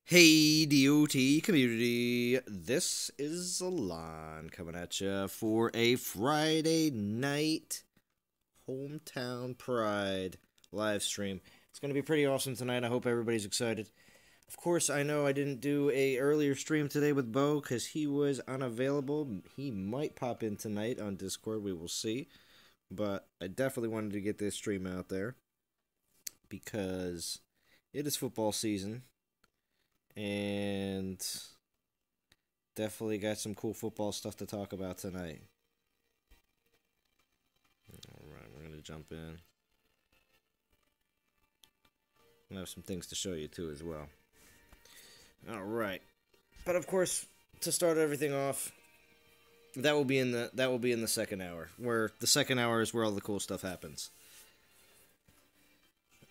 Hey, DOT community, this is Alon coming at you for a Friday night Hometown Pride live stream. It's going to be pretty awesome tonight. I hope everybody's excited. Of course, I know I didn't do a earlier stream today with Bo because he was unavailable. He might pop in tonight on Discord. We will see. But I definitely wanted to get this stream out there because it is football season. And definitely got some cool football stuff to talk about tonight. Alright, we're going to jump in. I have some things to show you too as well. Alright. But of course, to start everything off, that will be in the second hour. Where the second hour is where all the cool stuff happens.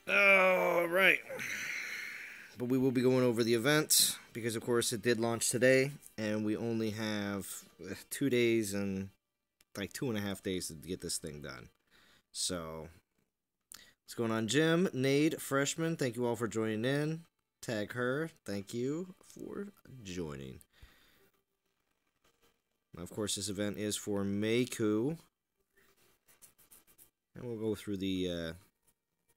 Alright. But we will be going over the event because, of course, it did launch today, and we only have 2 days and like 2.5 days to get this thing done. So, what's going on, Jim, Nate, Freshman? Thank you all for joining in. Tag her. Thank you for joining. Of course, this event is for Meiku, and we'll go through the.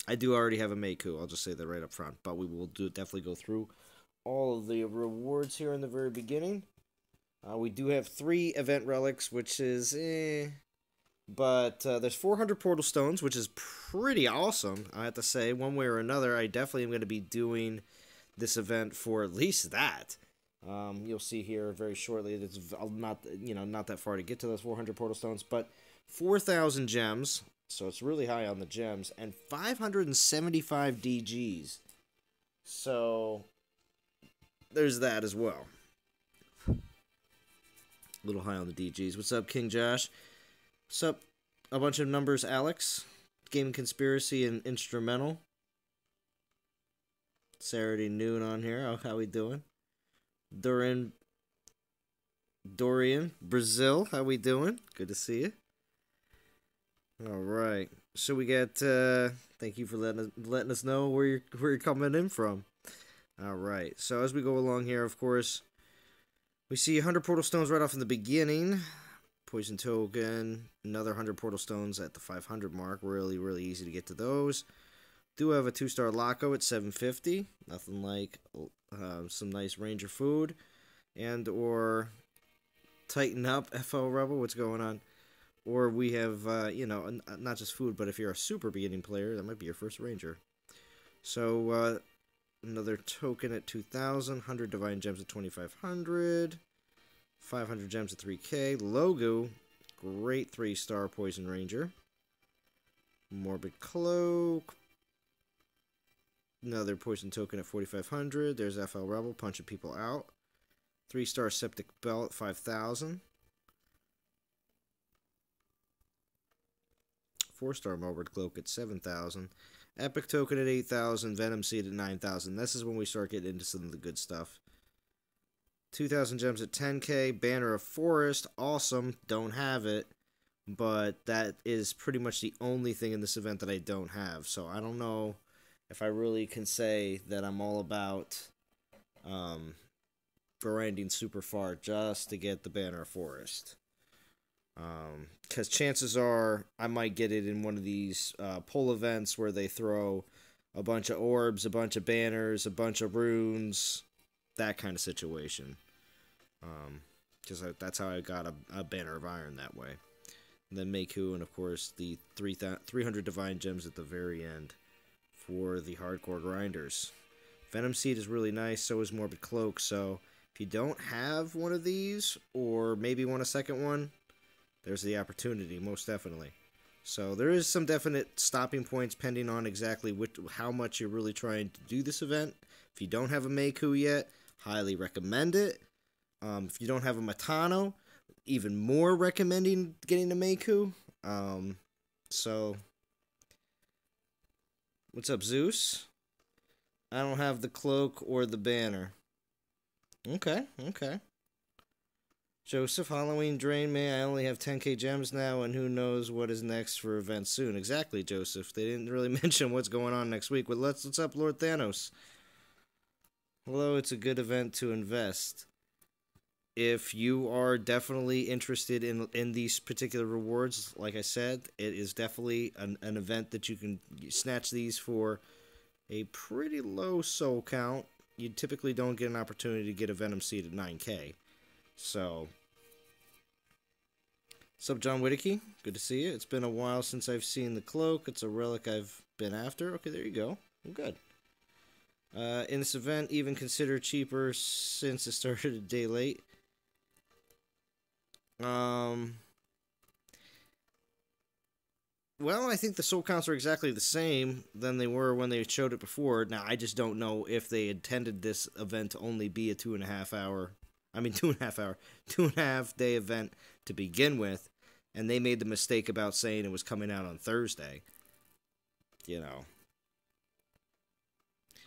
I do already have a Meiku, I'll just say that right up front. But we will definitely go through all of the rewards here in the very beginning. We do have 3 event relics, which is But there's 400 portal stones, which is pretty awesome, I have to say. One way or another, I definitely am going to be doing this event for at least that. You'll see here very shortly, it's not that far to get to those 400 portal stones, but 4,000 gems. So it's really high on the gems. And 575 DGs. So there's that as well. A little high on the DGs. What's up, King Josh? What's up? A bunch of numbers, Alex. Gaming Conspiracy and Instrumental. Saturday noon on here. Oh, how we doing? Dorian, Brazil. How we doing? Good to see you. All right, so we got. Thank you for letting us know where you're coming in from. All right, so as we go along here, of course, we see 100 portal stones right off in the beginning. Poison token, another 100 portal stones at the 500 mark. Really, really easy to get to those. Do have a 2-star Loco at 750. Nothing like some nice Ranger food, and or Tighten Up FL Rebel. What's going on? Or we have, not just food, but if you're a super beginning player, that might be your first Ranger. So, another token at 2,000, 100 Divine Gems at 2,500, 500 Gems at 3K. Logo, great 3-star Poison Ranger. Morbid Cloak. Another Poison token at 4,500. There's FL Rebel, punching people out. 3-star Septic Bell at 5,000. 4-star Morbid Cloak at 7,000. Epic Token at 8,000. Venom Seed at 9,000. This is when we start getting into some of the good stuff. 2,000 gems at 10K. Banner of Forest. Awesome. Don't have it. But that is pretty much the only thing in this event that I don't have. So I don't know if I really can say that I'm all about grinding super far just to get the Banner of Forest. Because chances are I might get it in one of these pull events where they throw a bunch of orbs, a bunch of banners, a bunch of runes, that kind of situation. Because that's how I got a Banner of Iron that way. And then Meiku, and of course the 300 Divine Gems at the very end for the hardcore grinders. Venom Seed is really nice, so is Morbid Cloak, so if you don't have one of these, or maybe want a second one, there's the opportunity, most definitely. So there is some definite stopping points pending on exactly how much you're really trying to do this event. If you don't have a Meiku yet, highly recommend it. If you don't have a Matano, even more recommending getting a Meiku. So, what's up, Zeus? I don't have the cloak or the banner. Okay. Joseph, Halloween drained me. I only have 10k gems now, and who knows what is next for events soon. Exactly, Joseph. They didn't really mention what's going on next week. But what's up, Lord Thanos? Although it's a good event to invest. If you are definitely interested in these particular rewards, like I said, it is definitely an event that you can snatch these for a pretty low soul count. You typically don't get an opportunity to get a Venom Seed at 9k. So, what's up, John Whittaky? Good to see you. It's been a while since I've seen the cloak. It's a relic I've been after. Okay, there you go. I'm good. In this event, even considered cheaper since it started a day late. Well, I think the soul counts are exactly the same than they were when they showed it before. Now, I just don't know if they intended this event to only be a 2.5 hour, 2.5 day event to begin with, and they made the mistake about saying it was coming out on Thursday. You know.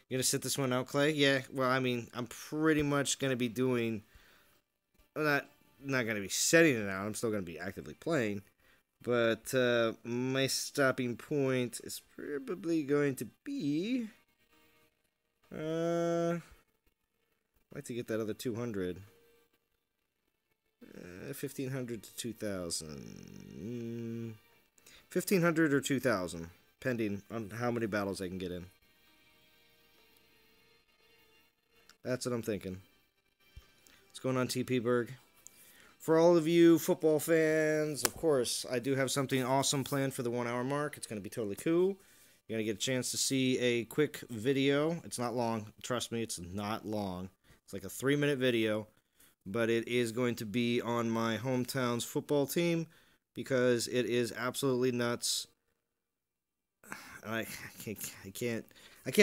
You gonna sit this one out, Clay? Yeah, well, I mean, I'm pretty much gonna be doing, not gonna be setting it out, I'm still gonna be actively playing. But my stopping point is probably going to be... I'd like to get that other 200. 1,500 to 2,000. 1,500 or 2,000, pending on how many battles I can get in. That's what I'm thinking. What's going on, TP Berg? For all of you football fans, of course, I do have something awesome planned for the 1 hour mark. It's going to be totally cool. You're going to get a chance to see a quick video. It's not long. Trust me, it's not long. It's like a 3-minute video. But it is going to be on my hometown's football team because it is absolutely nuts. I can't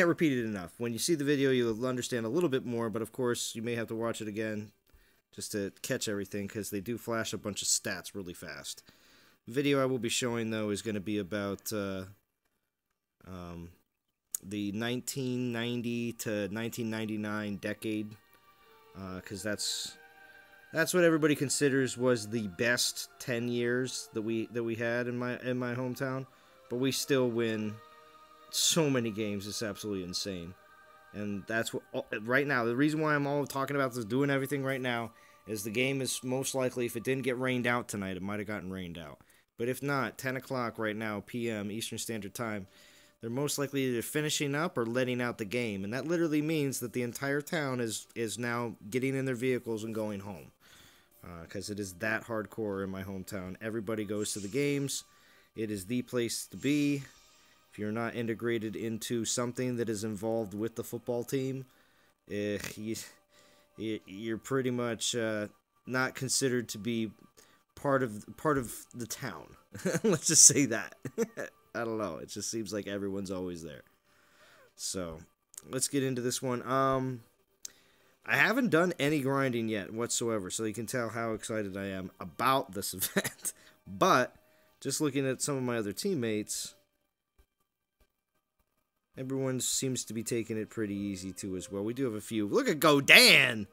repeat it enough. When you see the video, you'll understand a little bit more. But, of course, you may have to watch it again just to catch everything, because they do flash a bunch of stats really fast. The video I will be showing, though, is going to be about the 1990 to 1999 decade, because that's what everybody considers was the best 10 years that we had in my hometown. But we still win so many games; it's absolutely insane. And that's what right now. The reason why I'm all talking about this, doing everything right now, is the game is most likely, if it didn't get rained out tonight, it might have gotten rained out. But if not, 10 o'clock right now, p.m. Eastern Standard Time, they're most likely either finishing up or letting out the game. And that literally means that the entire town is now getting in their vehicles and going home. Because it is that hardcore in my hometown. Everybody goes to the games. It is the place to be. If you're not integrated into something that is involved with the football team, you're pretty much not considered to be part of the town. Let's just say that. I don't know. It just seems like everyone's always there. So let's get into this one. I haven't done any grinding yet whatsoever, so you can tell how excited I am about this event. But just looking at some of my other teammates, everyone seems to be taking it pretty easy, too, as well. We do have a few. Look at Godan!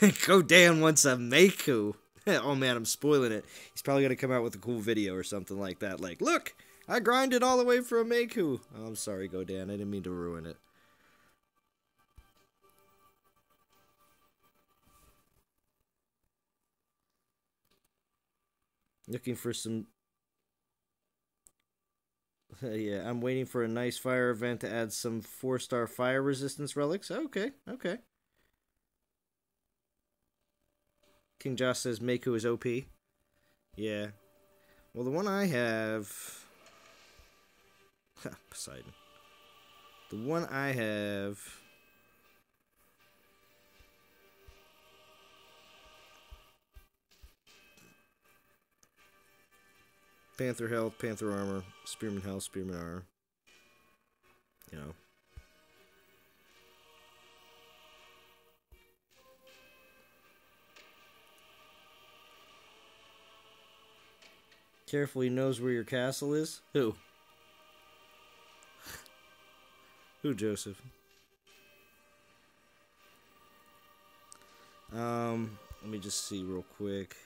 Godan wants a Meiku. Oh, man, I'm spoiling it. He's probably going to come out with a cool video or something like that. Like, look, I grinded all the way for a Meiku. Oh, I'm sorry, Godan. I didn't mean to ruin it. Looking for some... yeah, I'm waiting for a nice fire event to add some 4-star fire resistance relics. Okay, okay. King Josh says Meiku is OP. Yeah. Well, the one I have... Poseidon. The one I have... Panther health, Panther armor, Spearman health, Spearman armor. You know. Careful, he knows where your castle is. Who? Who, Joseph? Let me just see real quick.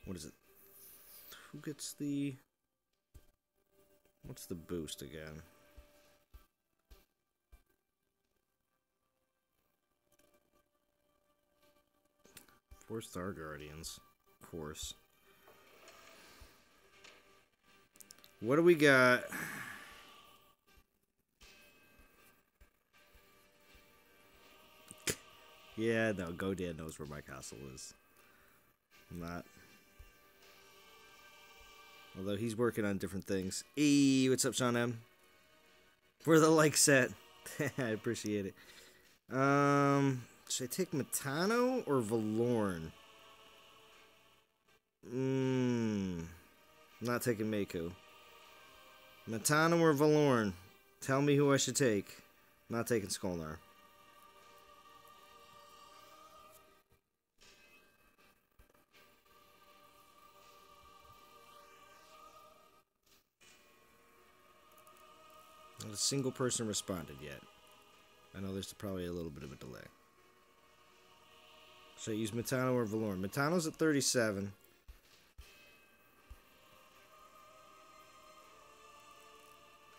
What is it? Who gets the... What's the boost again? 4-star Guardians. Of course. What do we got? Yeah, no, GoDad knows where my castle is. I'm not. Although he's working on different things. Hey, what's up, Sean M? For the like set. I appreciate it. Should I take Matano or Valorn? Not taking Mako. Matano or Valorn? Tell me who I should take. Not taking Skolnar. Not a single person responded yet. I know there's probably a little bit of a delay. Should I use Matano or Valorn? Matano's at 37.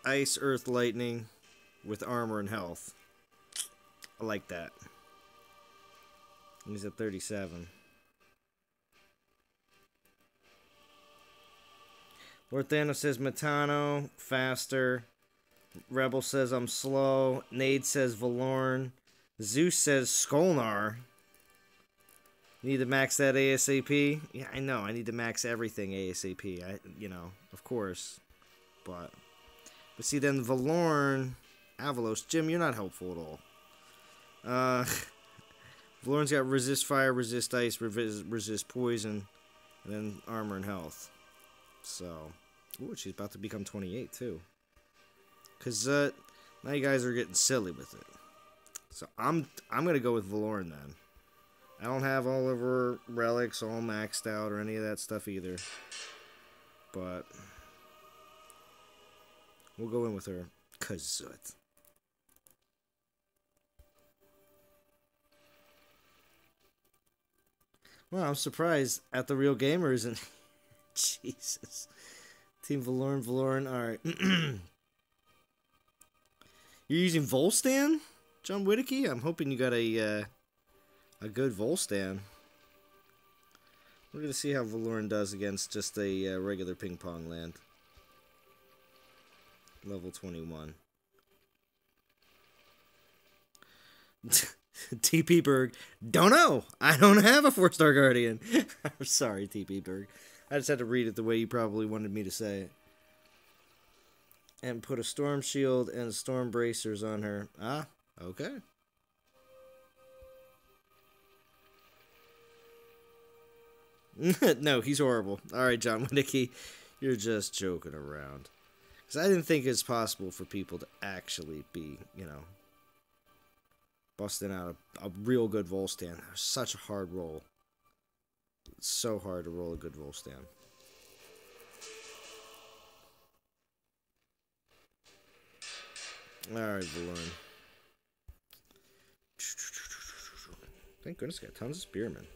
Ice, Earth, Lightning with armor and health. I like that. He's at 37. Lord Thanos says Matano, faster. Rebel says I'm slow. Nade says Valorn. Zeus says Skolnar. You need to max that ASAP? Yeah, I know. I need to max everything ASAP. You know, of course. But see, then Valorn, Avalos. Jim, you're not helpful at all. Valorn's got resist fire, resist ice, resist poison, and then armor and health. So, ooh, she's about to become 28 too. Cause now you guys are getting silly with it. So I'm gonna go with Valorn then. I don't have all of her relics all maxed out or any of that stuff either. But we'll go in with her. Kazut. Well, I'm surprised at the real gamers and Jesus. Team Valorn, alright. You're using Volstan, John Whittaky? I'm hoping you got a good Volstan. We're going to see how Valorn does against just a regular ping pong land. Level 21. TP Berg. Don't know. I don't have a 4-star Guardian. I'm sorry, TP Berg. I just had to read it the way you probably wanted me to say it. And put a storm shield and storm bracers on her. Ah, okay. No, he's horrible. Alright, John Winnicky, you're just joking around. Because I didn't think it's possible for people to actually be, you know, busting out a real good Volstan. Such a hard roll. It's so hard to roll a good Volstan. Alright, Valorn. Thank goodness I got tons of Spearmen.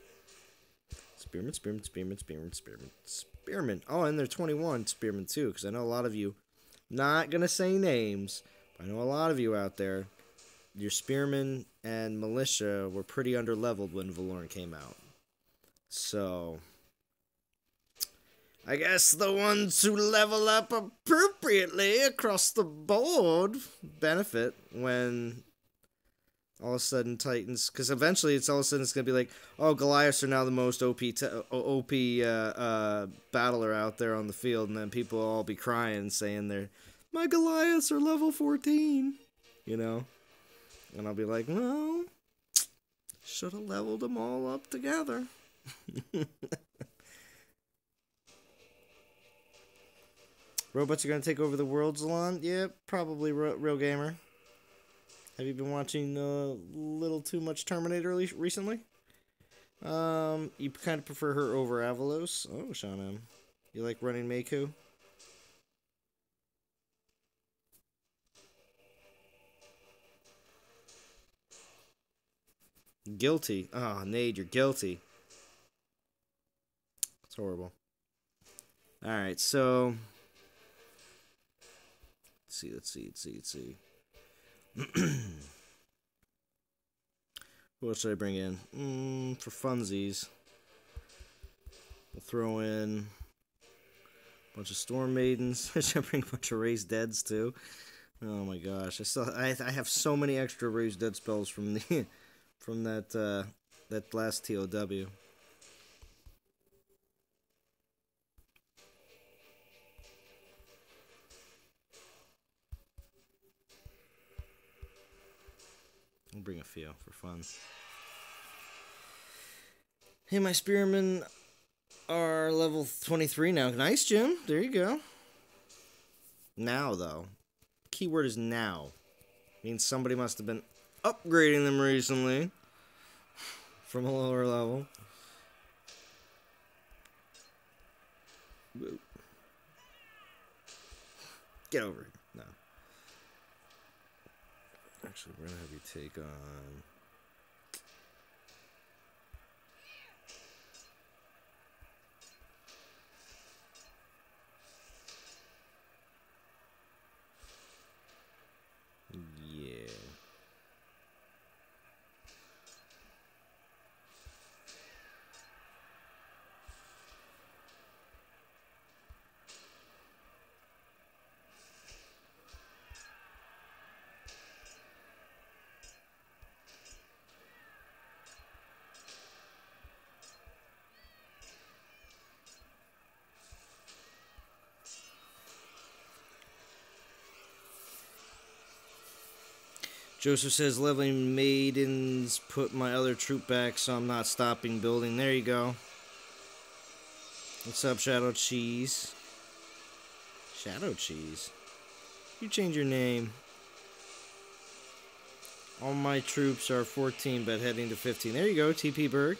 Spearmen. Oh, and they're 21 Spearmen too, because I know a lot of you, not going to say names, but I know a lot of you out there, your Spearmen and Militia were pretty underleveled when Valorn came out. So I guess the ones who level up appropriately across the board benefit when all of a sudden Titans, because eventually it's all of a sudden it's going to be like, oh, Goliaths are now the most OP battler out there on the field, and then people will all be crying saying my Goliaths are level 14, you know? And I'll be like, well, should have leveled them all up together. Robots are going to take over the world, Zalon? Yeah, probably, Real Gamer. Have you been watching a little too much Terminator recently? You kind of prefer her over Avalos? Oh, Sean M. You like running Mako? Guilty. Oh, Nade, you're guilty. It's horrible. Alright, so Let's see. What should I bring in? For funsies. We'll throw in a bunch of Storm Maidens. I should bring a bunch of Raised Deads too. Oh my gosh, I have so many extra Raised Dead spells from the from that last TOW. I'll bring a few for fun. Hey, my spearmen are level 23 now. Nice, Jim. There you go. Now, though. Keyword is now. Means somebody must have been upgrading them recently from a lower level. Whoa. Get over here. No. Actually, we're going to have you take on... Yeah. Joseph says, leveling maidens put my other troop back, so I'm not stopping building. There you go. What's up, Shadow Cheese? Shadow Cheese? You change your name. All my troops are 14, but heading to 15. There you go, TP Bird.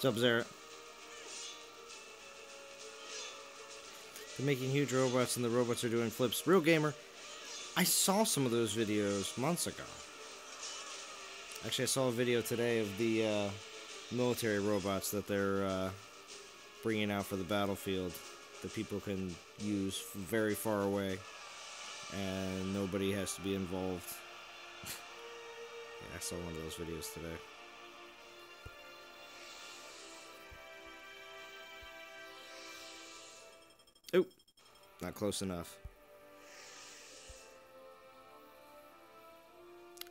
What's up, Zara? They're making huge robots and the robots are doing flips. Real Gamer, I saw some of those videos months ago. Actually, I saw a video today of the military robots that they're bringing out for the battlefield that people can use very far away and nobody has to be involved. Yeah, I saw one of those videos today. Oh, not close enough.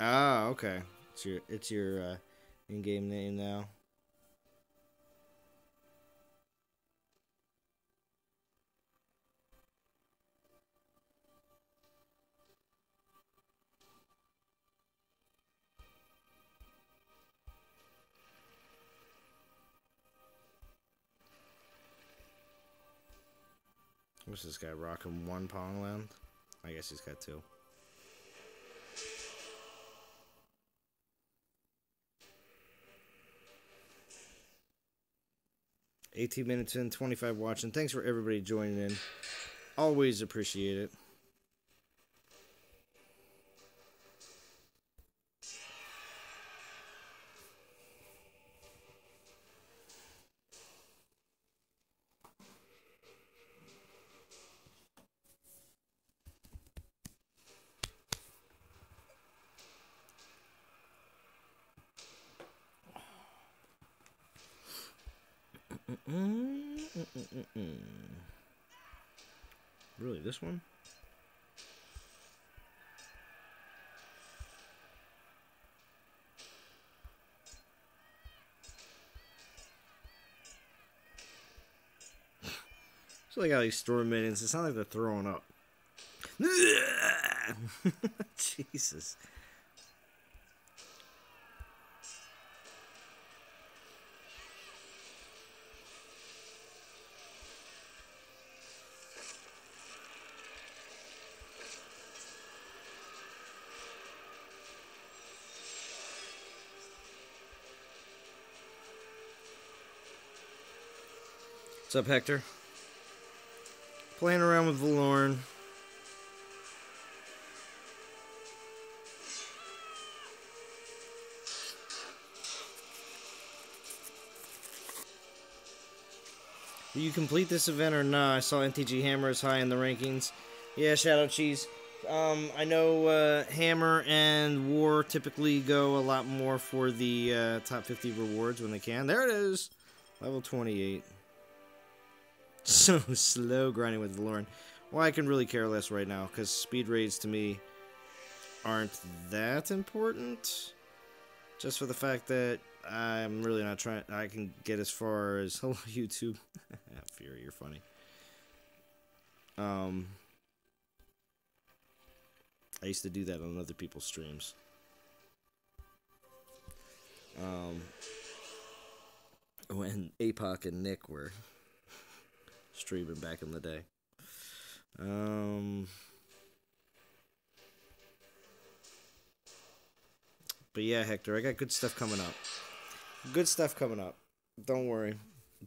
Ah, okay. It's your in-game name now. What's this guy rocking? One Pong Land? I guess he's got two. $18 minutes in, 25 watching. Thanks for everybody joining in. Always appreciate it. Really, this one? It's like how these storm minions, it's not like they're throwing up. Jesus. What's up, Hector? Playing around with Valorn. Will you complete this event or not? I saw NTG Hammer is high in the rankings. Yeah, Shadow Cheese. I know Hammer and War typically go a lot more for the top 50 rewards when they can. There it is! Level 28. So slow grinding with Valorn. Well, I can really care less right now, because speed raids to me aren't that important. Just for the fact that I'm really not trying. I can get as far as hello YouTube. Fury, you're funny. I used to do that on other people's streams. When Apoc and Nick were streaming back in the day. But yeah, Hector, I got good stuff coming up. Good stuff coming up. Don't worry.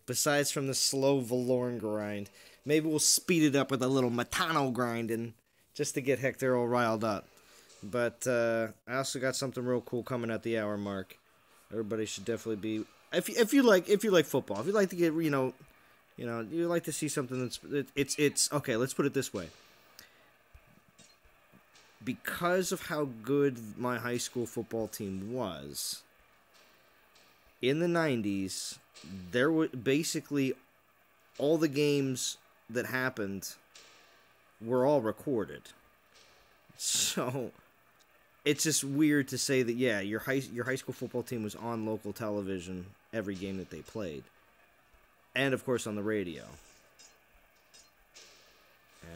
Besides from the slow Valorn grind, maybe we'll speed it up with a little Matano grinding just to get Hector all riled up. But I also got something real cool coming at the hour mark. Everybody should definitely be if you like football, if you like to get you like to see something that's it's okay. Let's put it this way. Because of how good my high school football team was, in the 90s, there were basically all the games that happened were all recorded. So it's just weird to say that, yeah, your high school football team was on local television every game that they played. And, of course, on the radio.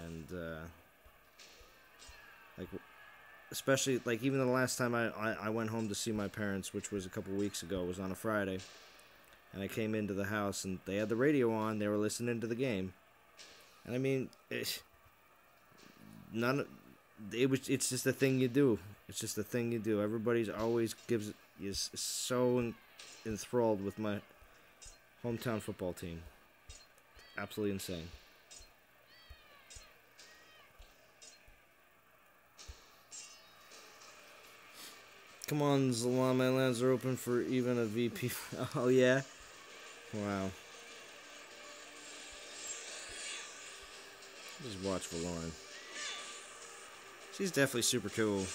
And, especially, even the last time I went home to see my parents, which was a couple weeks ago, was on a Friday. And I came into the house, and they had the radio on. They were listening to the game. And, I mean, it's just a thing you do. It's just a thing you do. Everybody's always is so enthralled with my hometown football team. Absolutely insane. Come on, Zalan, my lands are open for even a VP. Oh, yeah? Wow. Just watch Valorn. She's definitely super cool.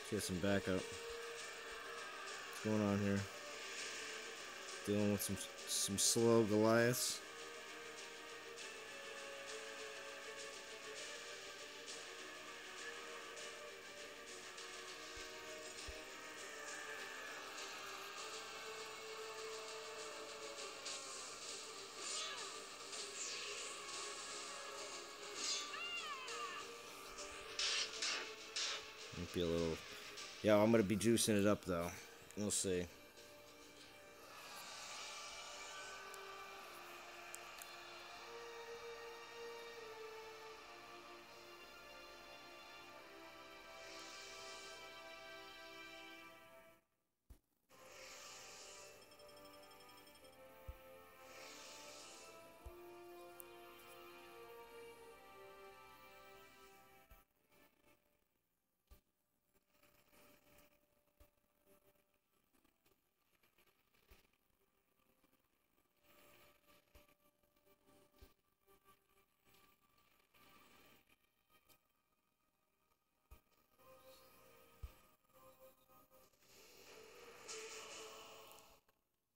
Get some backup. What's going on here? Dealing with some slow Goliaths. Might be a little. Yeah, I'm gonna be juicing it up though. We'll see.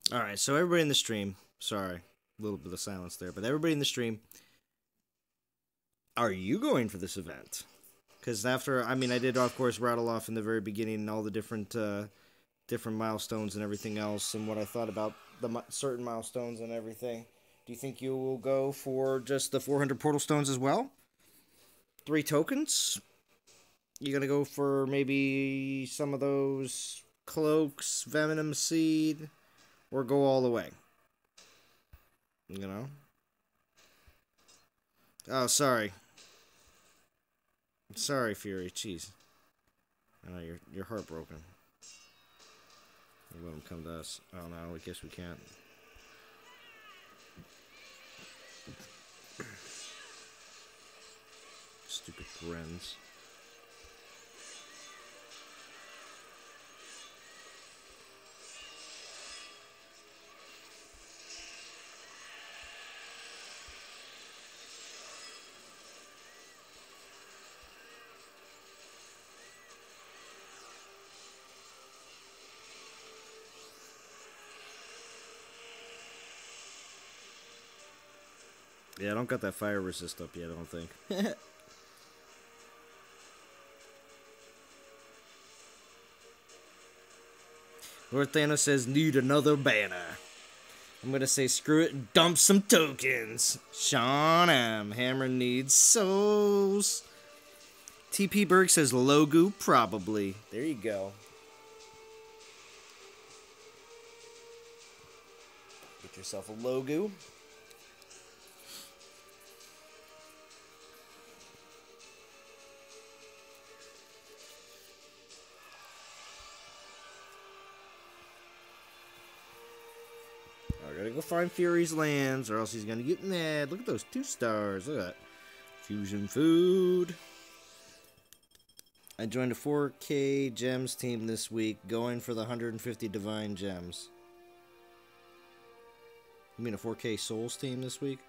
Alright, so everybody in the stream, sorry, a little bit of silence there, but everybody in the stream, are you going for this event? Because I did, of course, rattle off in the very beginning all the different milestones and everything else, and what I thought about the certain milestones and everything. Do you think you will go for just the 400 portal stones as well? 3 tokens? You gonna go for maybe some of those cloaks, venom seed? Or go all the way. You know? Oh, sorry. Sorry, Fury. Jeez. I know you're heartbroken. Let him come to us. Oh no, I guess we can't. Rens. Yeah, I don't got that fire resist up yet, I don't think. Lord Thanos says, need another banner. I'm gonna say screw it and dump some tokens. Sean M. Hammer needs souls. TP Berg says Logu, probably. There you go. Get yourself a Logu. I gotta go find Fury's lands, or else he's gonna get mad. Look at those 2 stars. Look at that. Fusion food. I joined a 4K gems team this week, going for the 150 divine gems. You mean a 4K souls team this week?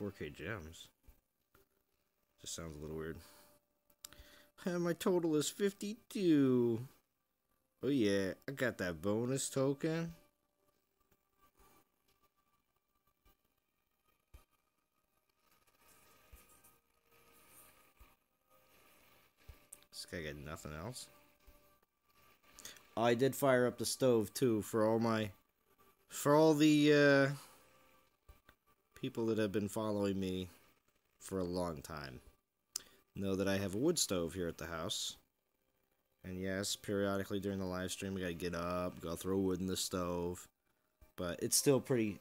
$4K gems. Just sounds a little weird. And my total is 52. Oh yeah, I got that bonus token. This guy got nothing else. I did fire up the stove too for all the people that have been following me for a long time. Know that I have a wood stove here at the house. And yes, periodically during the live stream we gotta get up, go throw wood in the stove. But it's still pretty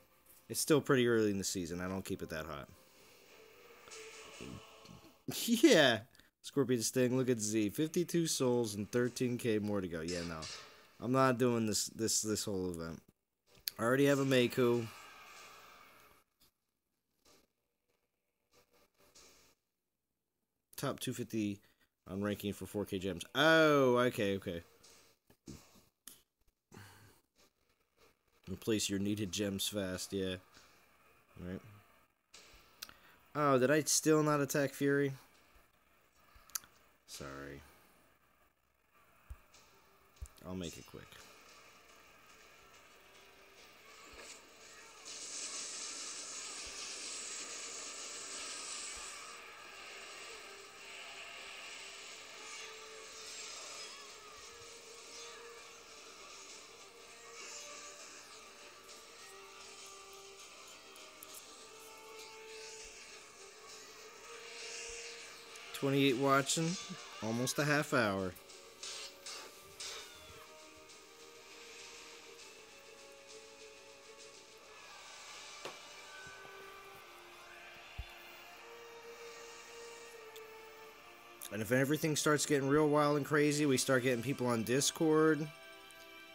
early in the season. I don't keep it that hot. Yeah. Scorpion Sting, look at Z. 52 souls and 13k more to go. Yeah, no. I'm not doing this whole event. I already have a Meiku. Top 250 on ranking for 4K gems. Oh, okay. Replace your needed gems fast, yeah. Right. Oh, did I still not attack Fury? Sorry. I'll make it quick. $28 watching, almost a half hour. And if everything starts getting real wild and crazy, we start getting people on Discord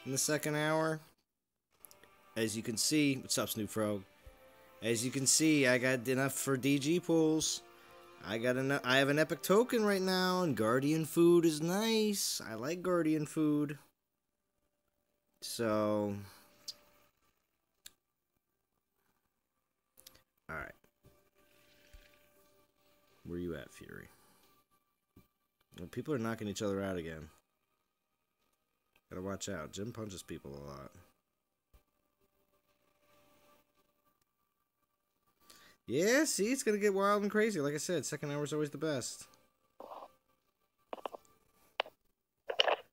in the second hour. As you can see, what's up, Snoop Frog? As you can see, I got enough for DG pools. I have an epic token right now, and Guardian food is nice. I like Guardian food. So, alright. Where you at, Fury? Well, people are knocking each other out again. Gotta watch out. Jim punches people a lot. Yeah, see, it's gonna get wild and crazy. Like I said, second hour is always the best.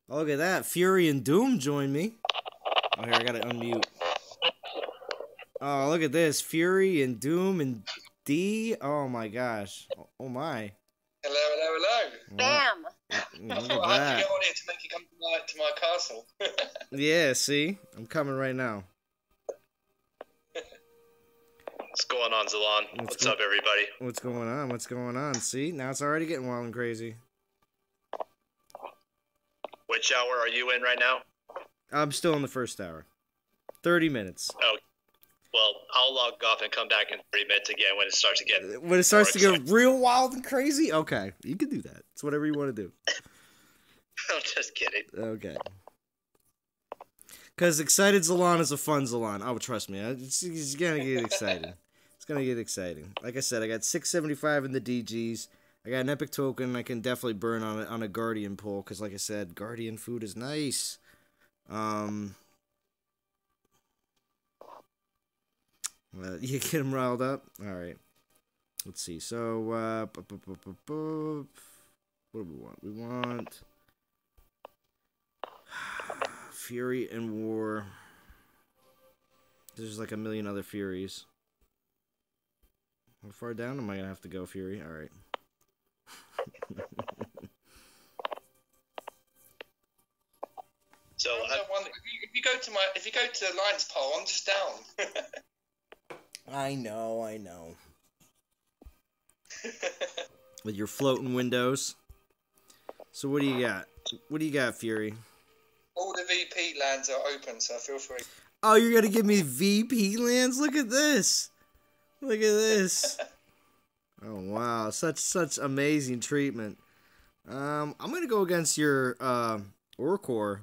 Oh, look at that. Fury and Doom join me. Oh, here, I gotta unmute. Oh, look at this. Fury and Doom and D. Oh, my gosh. Oh, my. Hello. Damn. Look at I had that. to get on here to make you come to my castle. Yeah, see? I'm coming right now. What's going on, Zalon? What's up, everybody? What's going on? See? Now it's already getting wild and crazy. Which hour are you in right now? I'm still in the first hour. 30 minutes. Oh, well, I'll log off and come back in 3 minutes again when it starts to get. When it starts to get real wild and crazy? Okay, you can do that. It's whatever you want to do. I'm just kidding. Okay. Because excited Zalon is a fun Zalon. Oh, trust me. It's going to get exciting. It's going to get exciting. Like I said, I got 675 in the DGs. I got an epic token I can definitely burn on a Guardian pull. Because like I said, Guardian food is nice. You get him riled up? Alright. Let's see. So, what do we want? We want Fury and War. There's like a million other Furies. How far down am I going to have to go, Fury? Alright. So if you go to the Lions pole, I'm just down. I know. With your floating windows. So what do you got? What do you got, Fury? All the VP lands are open, so feel free. Oh, you're gonna give me VP lands? Look at this. Look at this. Oh wow, such amazing treatment. I'm gonna go against your Orcor.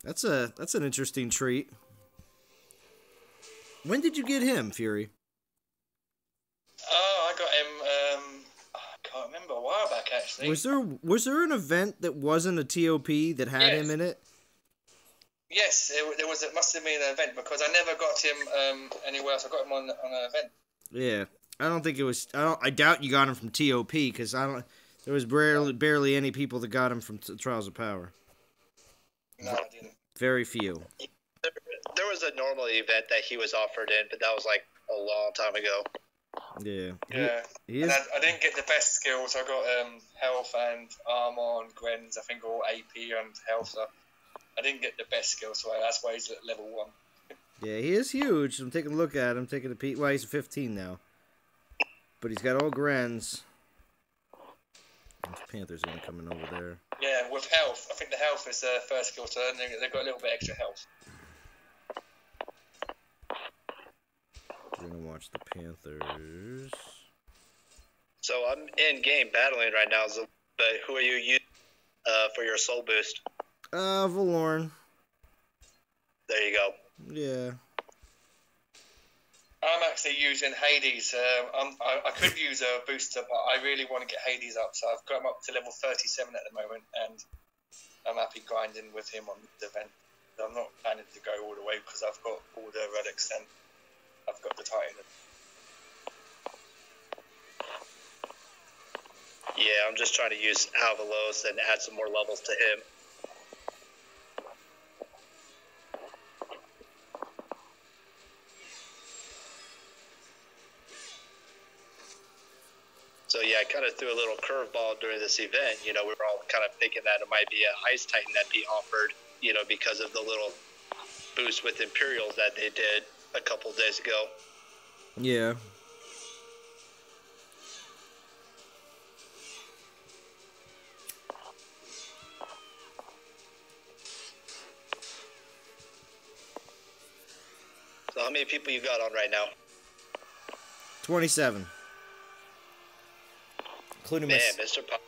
That's an interesting treat. When did you get him, Fury? Oh, I got him. I can't remember, a while back actually. Was there an event that wasn't a TOP that had him in it? Yes, there was. It must have been an event because I never got him anywhere else. I got him on an event. Yeah, I don't think it was. I doubt you got him from TOP because I don't. There was barely any people that got him from Trials of Power. No, I didn't. Very few. There was a normal event that he was offered in, but that was like a long time ago. Yeah. He is. And I didn't get the best skills. I got health and armor and Gwen's. I think all AP and health. So I didn't get the best skills, so that's why he's at level 1. Yeah, he is huge. I'm taking a look at him, taking a peek. Well, he's 15 now. But he's got all Grens. Those Panthers are coming over there. Yeah, with health. I think the health is the first skill, so they've got a little bit extra health. We're going to watch the Panthers. So I'm in game battling right now, but who are you using for your soul boost? Valorn. There you go. Yeah. I'm actually using Hades. I could use a booster, but I really want to get Hades up, so I've got him up to level 37 at the moment, and I'm happy grinding with him on the event. I'm not planning to go all the way because I've got all the relics and I've got the Titan. Yeah, I'm just trying to use Alvalos and add some more levels to him. So yeah, I kind of threw a little curveball during this event. You know, we were all kind of thinking that it might be an Ice Titan that'd be offered, you know, because of the little boost with Imperials that they did a couple days ago. Yeah. So how many people you got on right now? 27. Including Man, Mr. Pop.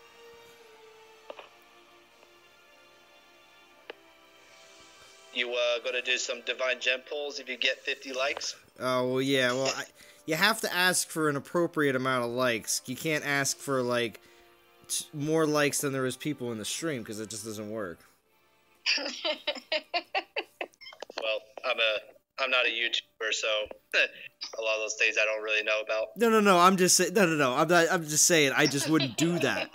You going to do some Divine Gem pulls if you get 50 likes? Oh, well, yeah. Well, you have to ask for an appropriate amount of likes. You can't ask for, like, more likes than there is people in the stream, because it just doesn't work. Well, I'm not a YouTuber, so a lot of those things I don't really know about. No. I'm just saying. No. I'm just saying. I just wouldn't do that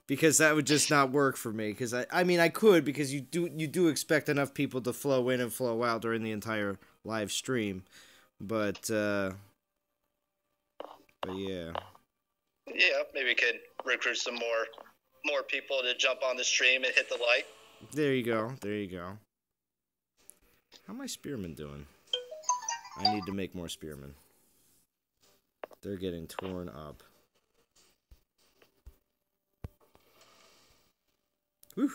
because that would just not work for me. Because I mean, I could because you do expect enough people to flow in and flow out during the entire live stream, but yeah. Yeah, maybe we could recruit some more people to jump on the stream and hit the like. There you go. How my spearmen doing? I need to make more spearmen. They're getting torn up. Whew.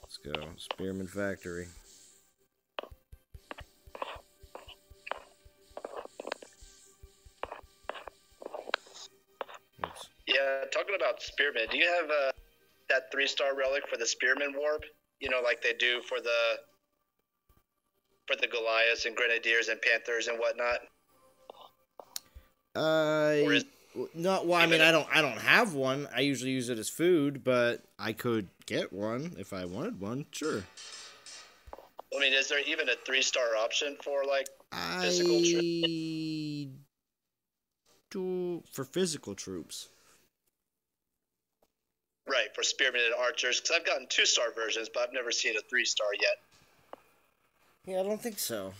Let's go. Spearman Factory. talking about spearmen, do you have that 3-star relic for the spearman warp? You know, like they do for the Goliaths and Grenadiers and Panthers and whatnot. No, well, I mean, I don't have one. I usually use it as food, but I could get one if I wanted one. Sure. I mean, is there even a 3-star option for like physical troops? For physical troops. Right, for spearmen and archers, because I've gotten 2-star versions, but I've never seen a 3-star yet. Yeah, I don't think so.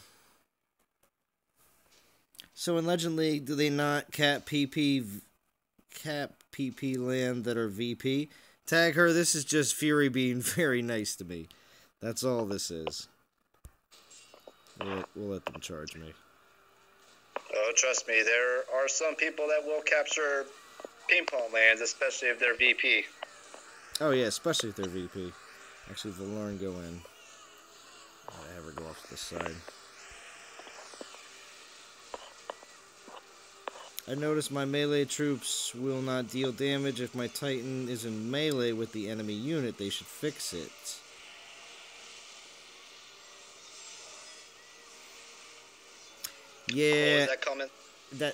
So in Legend League, do they not cap PP land that are VP? Tag her, this is just Fury being very nice to me. That's all this is. We'll let them charge me. Oh, trust me, there are some people that will capture ping pong lands, especially if they're VP. Oh yeah, especially if they're VP. Actually, Valorn go in. I have her go off to the side. I noticed my melee troops will not deal damage if my Titan is in melee with the enemy unit. They should fix it. Yeah. What was that comment?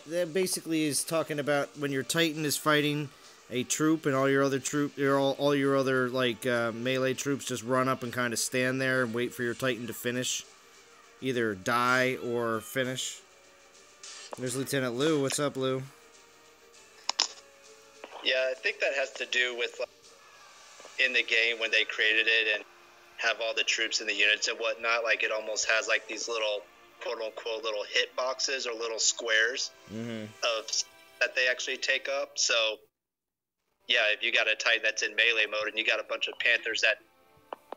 That basically is talking about when your Titan is fighting a troop and all your other all your other like melee troops just run up and kind of stand there and wait for your Titan to finish, either die or finish. There's Lieutenant Lou. What's up, Lou? Yeah, I think that has to do with like, in the game when they created it and have all the troops and the units and whatnot. Like it almost has like these little quote unquote little hit boxes or little squares of that they actually take up. So yeah, if you got a Titan that's in melee mode and you got a bunch of Panthers that,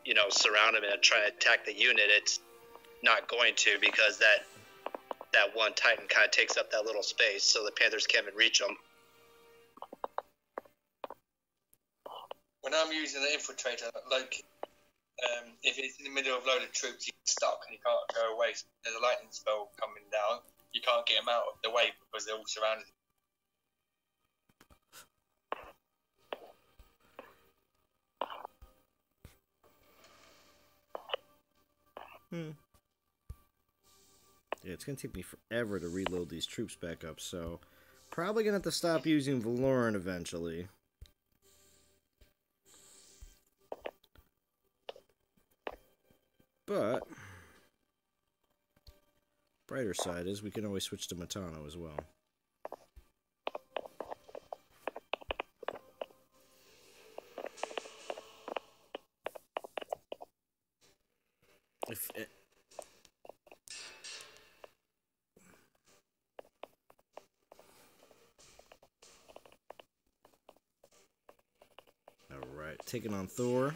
you know, surround him and try to attack the unit, it's not going to, because that one Titan kind of takes up that little space, so the Panthers can't even reach them. When I'm using the infiltrator, like, if it's in the middle of a load of troops, you're stuck and you can't go away. So there's a lightning spell coming down. You can't get them out of the way because they're all surrounded. Yeah, it's going to take me forever to reload these troops back up, so probably going to have to stop using Valorn eventually. But brighter side is we can always switch to Matano as well. Alright, taking on Thor.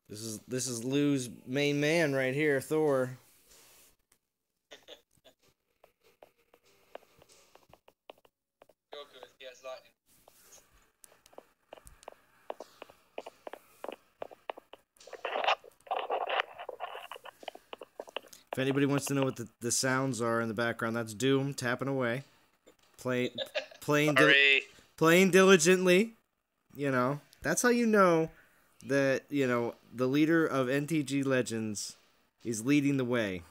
This is Lou's main man right here, Thor. He has lightning. If anybody wants to know what the sounds are in the background, that's Doom tapping away, playing diligently. You know, that's how you know that, you know, the leader of NTG Legends is leading the way.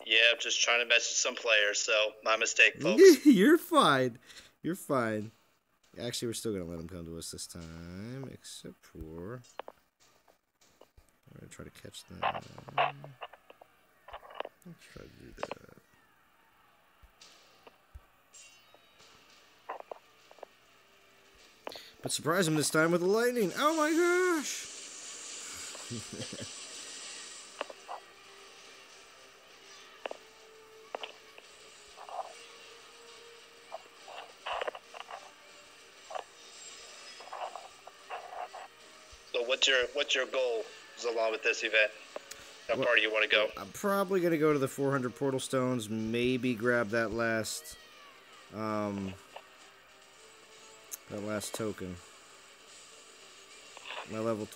Yeah, I'm just trying to message some players, so my mistake, folks. You're fine. You're fine. Actually, we're still going to let him come to us this time, except for... I'm going to try to catch them. Let's try to do that. But surprise him this time with the lightning. Oh my gosh! So what's your goal along with this event? How far do you want to go? I'm probably going to go to the 400 portal stones, maybe grab that last token. My level,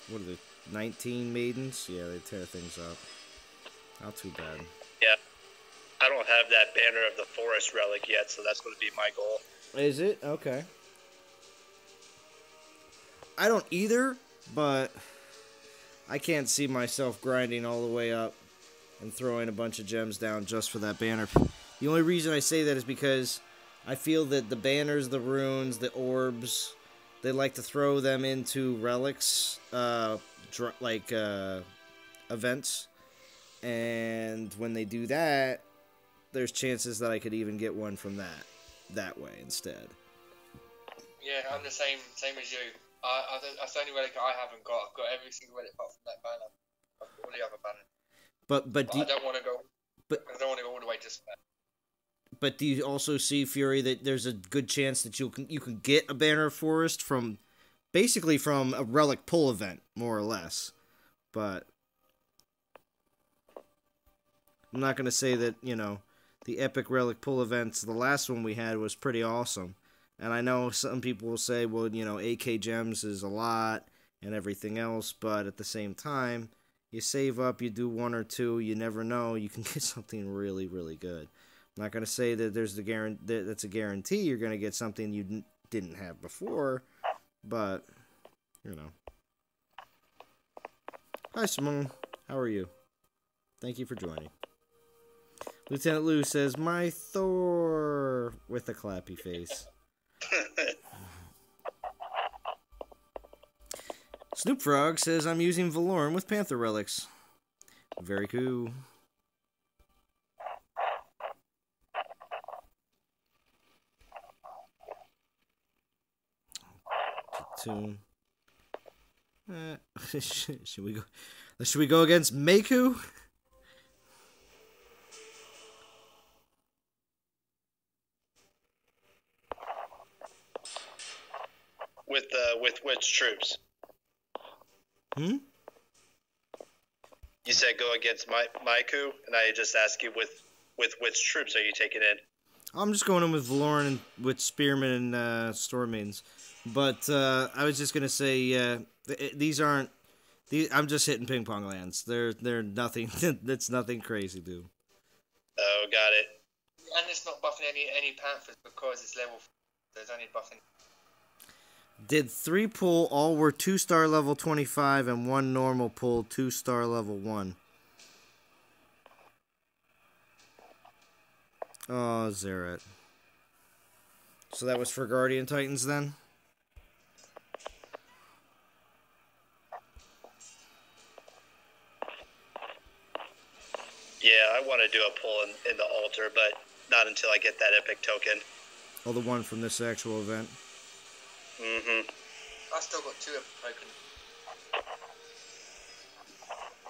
what are they, 19 maidens? Yeah, they tear things up. Not too bad. Yeah. I don't have that Banner of the Forest relic yet, so that's going to be my goal. Is it? Okay. I don't either, but I can't see myself grinding all the way up and throwing a bunch of gems down just for that banner. The only reason I say that is because I feel that the banners, the runes, the orbs, they like to throw them into relics, events. And when they do that, there's chances that I could even get one from that way instead. Yeah, I'm the same as you. That's the only relic I haven't got. I've got every single relic apart from that banner. I've got all the other banners. But I don't want to go. I don't want to go all the way to that. But do you also see, Fury, that there's a good chance that you can get a Banner of Forest from basically from a relic pull event, more or less. But I'm not going to say that, the epic relic pull events, the last one we had was pretty awesome. And I know some people will say, well, 8K gems is a lot and everything else, but at the same time, you save up, you do one or two, you never know, you can get something really, really good. I'm not going to say that that's a guarantee you're going to get something you didn't have before, but, Hi, Simone. How are you? Thank you for joining. Lieutenant Lou says, my Thor, with a clappy face. Snoop Frog says, I'm using Valoran with Panther Relics. Very cool. Tune. Should we go? Should we go against Maku? With which troops? Hmm? You said go against Maiku, and I just ask you with which troops are you taking in? I'm just going in with Valoran and with Spearmen and Storm Maidens. But I was just gonna say these aren't. I'm just hitting ping pong lands. They're nothing. That's nothing crazy, dude. Oh, got it. And it's not buffing any Panthers because it's level 4. There's only buffing. Did 3 pull, all were 2-star level 25, and 1 normal pull, 2-star level 1. Oh, Zerat. So that was for Guardian Titans then? Yeah, I want to do a pull in the altar, but not until I get that epic token. Oh, the one from this actual event? Mm-hmm. I still got 2 epic tokens.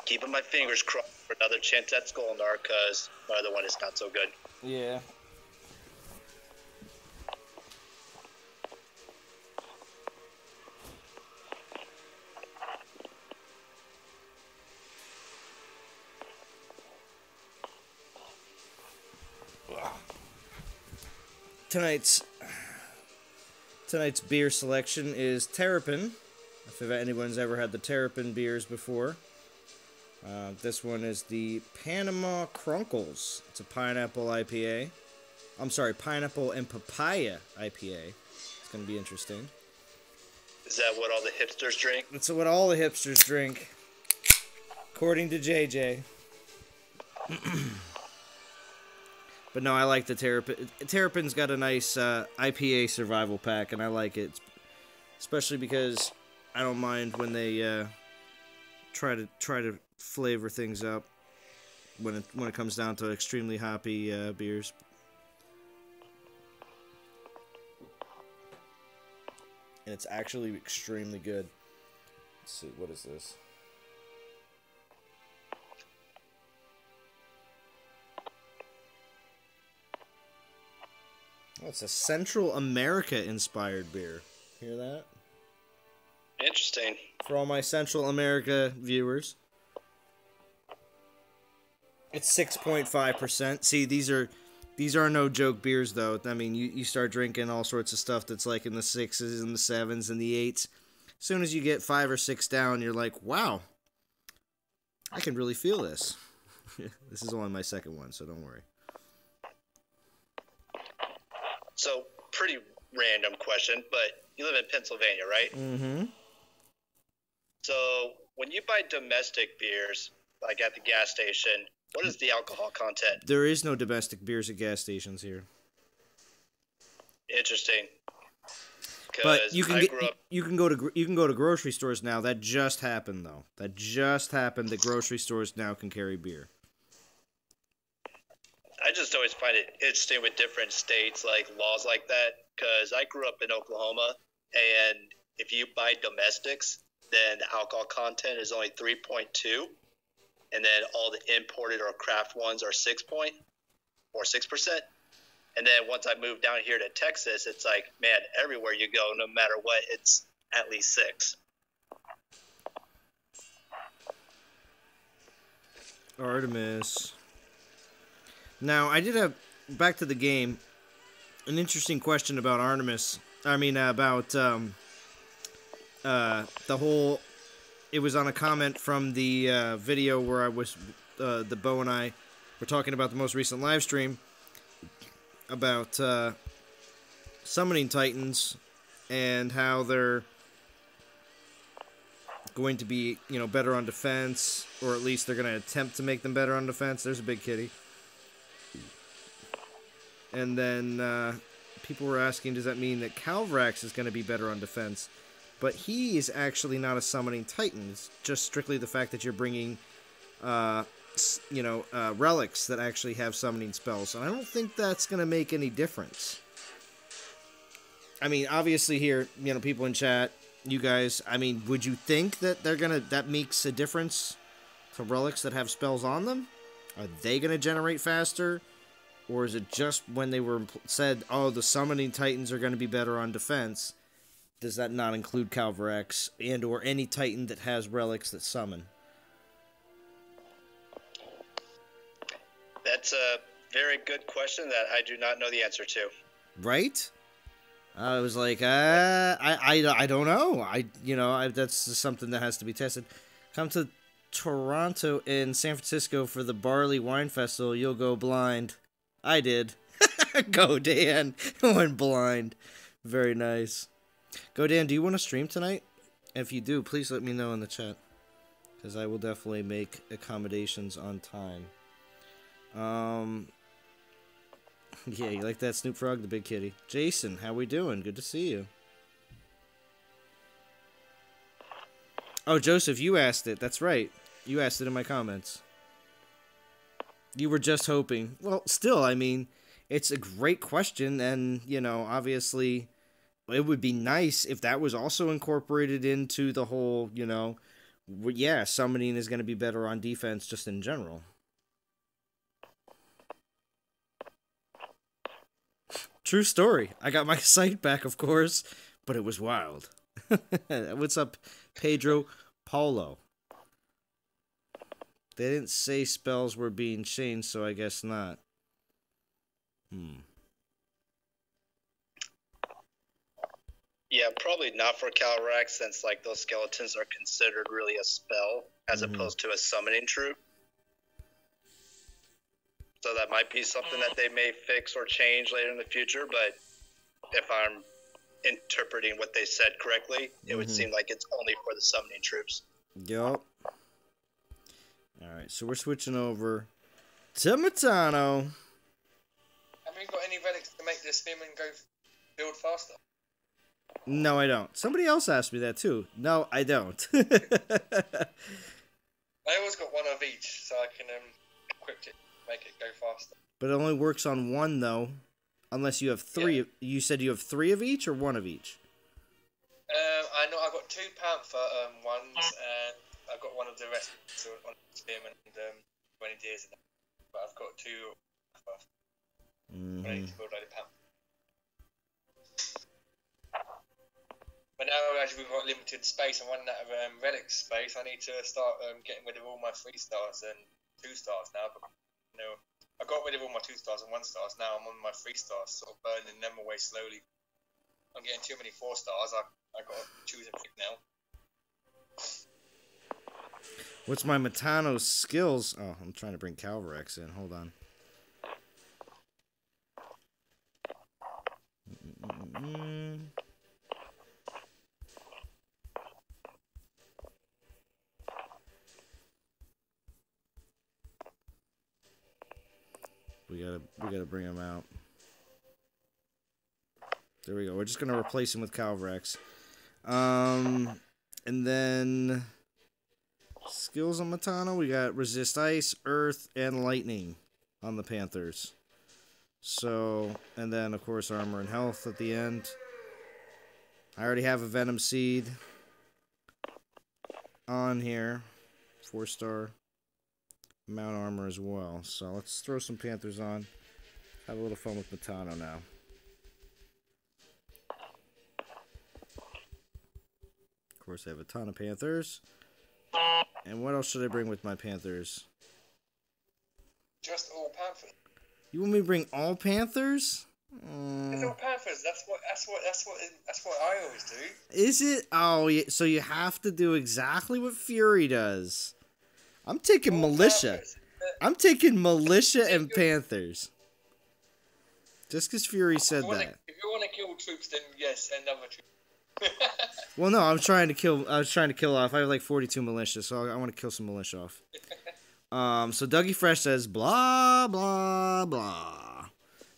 Keeping my fingers crossed for another chance at Skullnar, because my other one is not so good. Yeah. Tonight's beer selection is Terrapin. If anyone's ever had the Terrapin beers before. This one is the Panama Crunkles. It's a pineapple IPA. I'm sorry, pineapple and papaya IPA. It's going to be interesting. Is that what all the hipsters drink? That's what all the hipsters drink, according to JJ. But no, I like the Terrapin. Terrapin's got a nice IPA survival pack, and I like it. Especially because I don't mind when they try to flavor things up when it comes down to extremely hoppy beers. And it's actually extremely good. Let's see, what is this? Oh, it's a Central America-inspired beer. Hear that? Interesting. For all my Central America viewers. It's 6.5%. See, these are no joke beers, though. I mean, you start drinking all sorts of stuff that's like in the 6s and the 7s and the 8s. As soon as you get 5 or 6 down, you're like, wow, I can really feel this. This is only my second one, so don't worry. So, pretty random question, but you live in Pennsylvania, right? Mm-hmm. So, when you buy domestic beers, like at the gas station, what is the alcohol content? There is no domestic beers at gas stations here. Interesting. But you can you can go to grocery stores now. That just happened though. That just happened. That grocery stores now can carry beer. I just always find it interesting with different states, like laws like that, because I grew up in Oklahoma, and if you buy domestics, then the alcohol content is only 3.2, and then all the imported or craft ones are 6%. And then once I moved down here to Texas, it's like, man, everywhere you go, no matter what, it's at least 6. Artemis. Now, I did have, back to the game, an interesting question about Artemis. I mean, about the whole, it was on a comment from the video where I was, the Bo and I were talking about the most recent live stream about summoning Titans and how they're going to be, you know, better on defense, or at least they're going to attempt to make them better on defense. There's a big kitty. And then people were asking, does that mean that Calvrax is going to be better on defense? But he is actually not a summoning Titan. It's just strictly the fact that you're bringing, relics that actually have summoning spells. And I don't think that's going to make any difference. I mean, obviously here, you know, people in chat, you guys, I mean, would you think that that makes a difference to relics that have spells on them? Are they going to generate faster? Or is it just when they were said, oh, the summoning Titans are going to be better on defense? Does that not include Calvarax and or any Titan that has relics that summon? That's a very good question that I do not know the answer to. Right? I was like, I don't know. That's something that has to be tested. Come to Toronto and San Francisco for the Barley Wine Festival. You'll go blind. I did. Go, Dan. Went blind. Very nice. Go, Dan, do you want to stream tonight? If you do, please let me know in the chat, because I will definitely make accommodations on time. Yeah, you like that, Snoop Frog, the big kitty? Jason, how we doing? Good to see you. Oh, Joseph, you asked it. That's right. You asked it in my comments. You were just hoping. Well, still, I mean, it's a great question, and, you know, obviously, it would be nice if that was also incorporated into the whole, you know, yeah, summoning is going to be better on defense just in general. True story. I got my sight back, of course, but it was wild. What's up, Pedro Paulo? They didn't say spells were being changed, so I guess not. Yeah, probably not for Calrax, since like those skeletons are considered really a spell as opposed to a summoning troop. So that might be something that they may fix or change later in the future, but if I'm interpreting what they said correctly, it would seem like it's only for the summoning troops. Yup. Alright, so we're switching over to Matano. Have you got any relics to make the spearmen go build faster? No, I don't. Somebody else asked me that too. No, I don't. I always got one of each, so I can equip it, make it go faster. But it only works on one, though. Unless you have three. Yeah. You said you have 3 of each or 1 of each? I know I've got 2 Panther ones, and I've got one of the rest, so one of the Spearman and 20 Deers in them. But I've got 2 ready to build like a Panther. But now, as we've got limited space and running out of relic space, I need to start getting rid of all my 3 stars and 2 stars now. But, you know, I got rid of all my 2 stars and 1 stars. Now I'm on my 3 stars, sort of burning them away slowly. I'm getting too many 4 stars. I got to choose a pick now. What's my Matano's skills? Oh, I'm trying to bring Calvarax in. Hold on. We gotta bring him out. There we go. We're just gonna replace him with Calvrex. And then skills on Matano, we got resist ice, earth, and lightning on the Panthers. So, and then of course armor and health at the end. I already have a Venom Seed on here. 4-star. Mount armor as well. So let's throw some Panthers on. Have a little fun with Matano now. Of course, I have a ton of Panthers. And what else should I bring with my Panthers? Just all Panthers. You want me to bring all Panthers? It's all Panthers. That's what I always do. Is it? Oh, yeah. So you have to do exactly what Fury does. I'm taking all Militia. Panthers. I'm taking Militia and Panthers. Just because Fury said that. If you want to kill troops, then yes, and other troops. Well, no, I was trying to kill off. I have like 42 Militia, so I want to kill some Militia off. So Dougie Fresh says blah blah blah.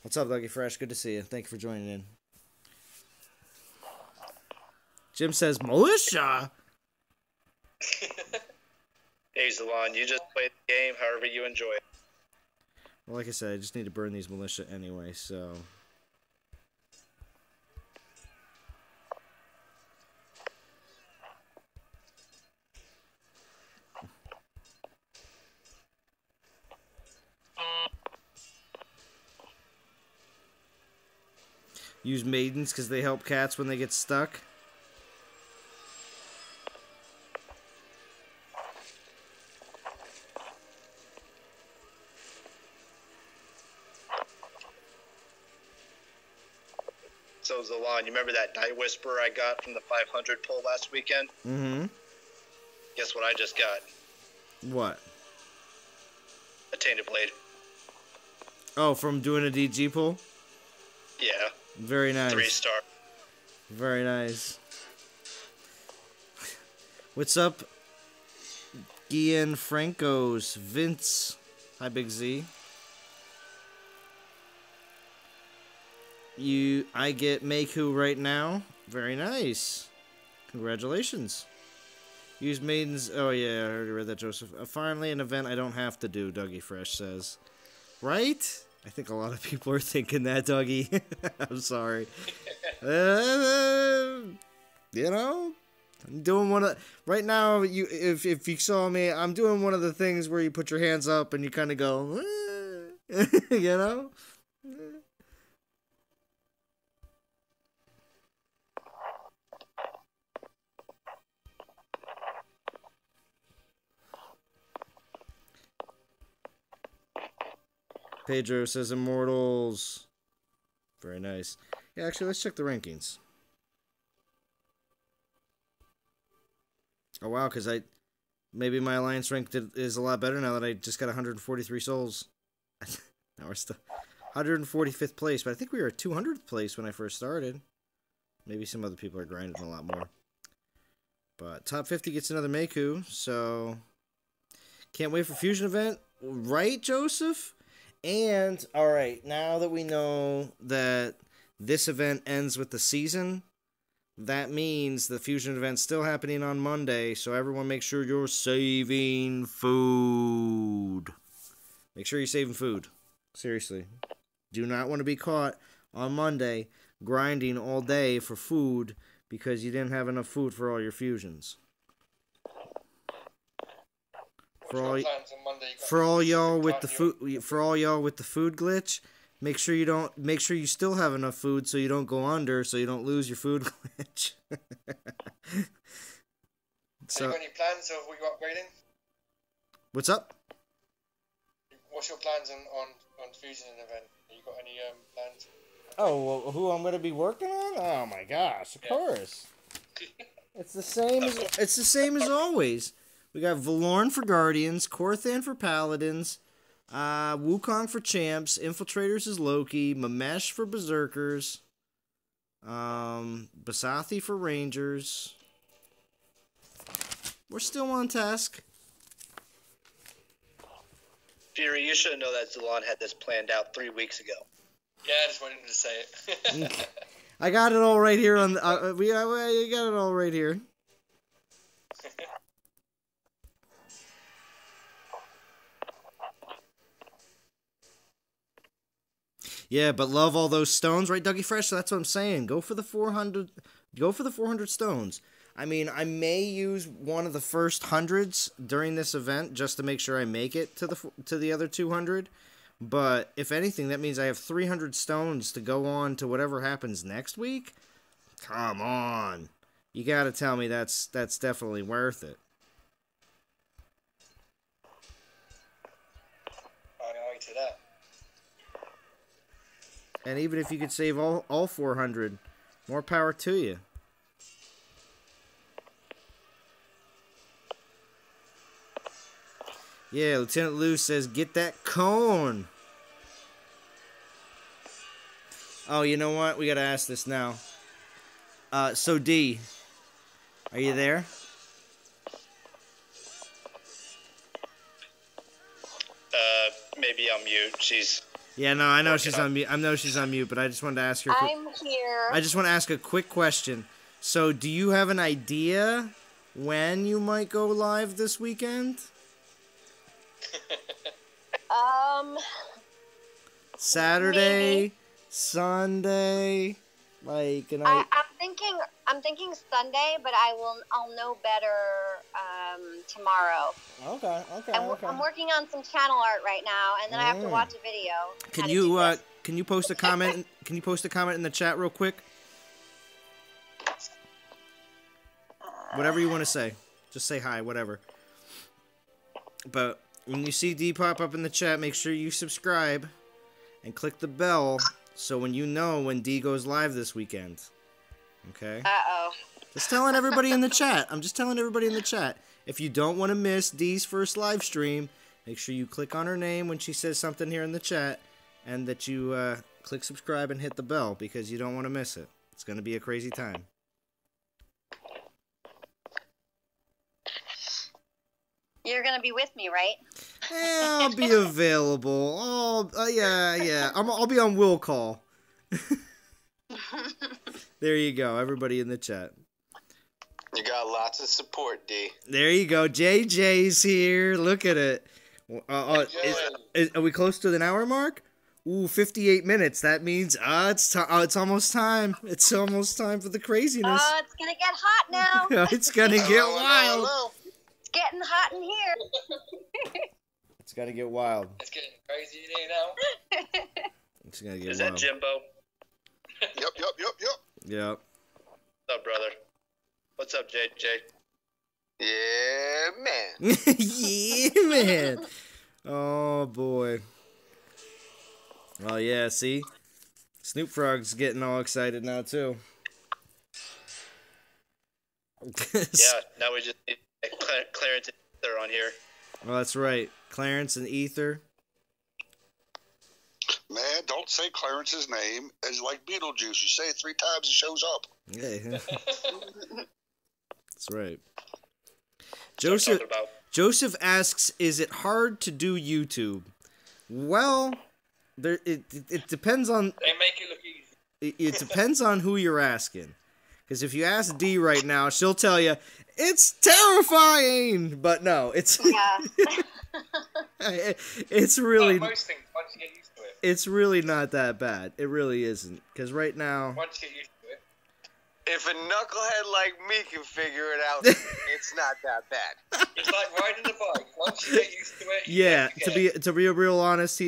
What's up, Dougie Fresh? Good to see you. Thank you for joining in. Jim says Militia. Hey, Zalon, you just play the game however you enjoy it. Well, like I said, I just need to burn these Militia anyway, so. Use maidens because they help cats when they get stuck. So, Zalon, you remember that Night Whisperer I got from the 500 pull last weekend? Mm-hmm. Guess what I just got? What? A Tainted Blade. Oh, from doing a DG pull? Yeah. Very nice. 3-star. Very nice. What's up, Ian Franco's Vince? Hi, Big Z. I get Meiku right now. Very nice. Congratulations. Use maidens. Oh yeah, I already read that, Joseph. Finally, an event I don't have to do. Dougie Fresh says. Right? I think a lot of people are thinking that, Dougie. I'm sorry. You know, I'm doing one of right now. If you saw me, I'm doing one of the things where you put your hands up and you kind of go, you know. Pedro says Immortals. Very nice. Yeah, actually, let's check the rankings. Oh, wow, because maybe my alliance rank is a lot better now that I just got 143 souls. Now we're still 145th place, but I think we were 200th place when I first started. Maybe some other people are grinding a lot more. But top 50 gets another Meiku, so can't wait for Fusion event. Right, Joseph? And, alright, now that we know that this event ends with the season, that means the Fusion event's still happening on Monday, so everyone make sure you're saving food. Make sure you're saving food. Seriously. Do not want to be caught on Monday grinding all day for food because you didn't have enough food for all your fusions. For all y'all with the food glitch, make sure you still have enough food so you don't go under, so you don't lose your food glitch. So, have you got any plans of what you're upgrading? What's up? What's your plans on Fusion event? Have you got any plans? Oh, well, who I'm going to be working on? Oh my gosh, of course. It's the same as always. We got Valorn for Guardians, Korthan for Paladins, Wukong for Champs, Infiltrators is Loki, Mamesh for Berserkers. Basathi for Rangers. We're still on task. Fury, you should know that Zalon had this planned out 3 weeks ago. Yeah, I just wanted him to say it. I got it all right here on. We got it all right here. Yeah, but love all those stones, right, Dougie Fresh? So that's what I'm saying. Go for the 400. Go for the 400 stones. I mean, I may use one of the first hundreds during this event just to make sure I make it to the other 200. But if anything, that means I have 300 stones to go on to whatever happens next week. Come on, you got to tell me that's definitely worth it. I to that. And even if you could save all 400, more power to you. Yeah, Lieutenant Lou says, get that cone. Oh, you know what? We got to ask this now. So, D, are you there? Maybe on mute. She's... Yeah, no, I know she's on mute. I know she's on mute, but I just wanted to ask her. I'm here. I just want to ask a quick question. So, do you have an idea when you might go live this weekend? Saturday, maybe. Sunday, like, and I'm thinking Sunday, but I'll know better tomorrow. Okay. I'm working on some channel art right now, and then I have to watch a video. Can you post a comment? Can you post a comment in the chat real quick? Whatever you want to say, just say hi, whatever. But when you see D pop up in the chat, make sure you subscribe and click the bell so when you know when D goes live this weekend. Okay? Uh-oh. Just telling everybody in the chat. I'm just telling everybody in the chat. If you don't want to miss D's first live stream, make sure you click on her name when she says something here in the chat, and that you click subscribe and hit the bell, because you don't want to miss it. It's going to be a crazy time. You're gonna be with me, right? Yeah, I'll be available. Yeah. I'll be on will call. There you go, everybody in the chat. You got lots of support, D. There you go. JJ's here. Look at it. Are we close to an hour mark? Ooh, 58 minutes. That means it's almost time. It's almost time for the craziness. Oh, it's gonna get hot now. It's gonna get wild. It's getting hot in here. It's gonna get wild. It's getting crazy in here now. It's gonna get Is wild. that Jimbo? Yep. Yep. What's up, brother? What's up, JJ? Yeah, man. Yeah, man. Oh, boy. Oh, yeah, see? Snoop Frog's getting all excited now, too. Yeah, now we just need Clarence and Ether on here. Well, that's right. Clarence and Ether. Man, don't say Clarence's name as like Beetlejuice. You say it 3 times, he shows up. Yeah. That's right. Joseph asks, is it hard to do YouTube? Well, it depends on... They make it look easy. It depends on who you're asking. Because if you ask Dee right now, she'll tell you, it's terrifying! But no, it's... Yeah. It's really... Like most things, once you get used to it. It's really not that bad. It really isn't. Because right now... Once you get used to it. If a knucklehead like me can figure it out, it's not that bad. It's like riding a bike. Once you get used to it, yeah, to be real honest,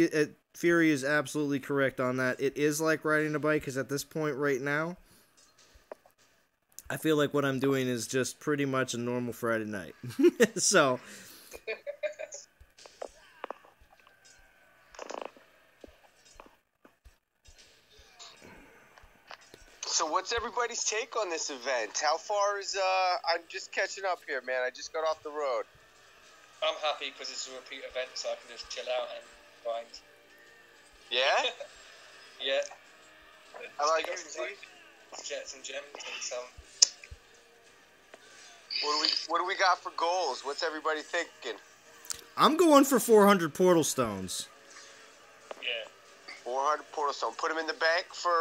Fury is absolutely correct on that. It is like riding a bike, because at this point right now, I feel like what I'm doing is just pretty much a normal Friday night. So... So what's everybody's take on this event? How far is, I'm just catching up here, man. I just got off the road. I'm happy because it's a repeat event, so I can just chill out and grind. Yeah? Yeah. I like it. some gems and some. What do we got for goals? What's everybody thinking? I'm going for 400 portal stones. Yeah. 400 portal stone. Put them in the bank for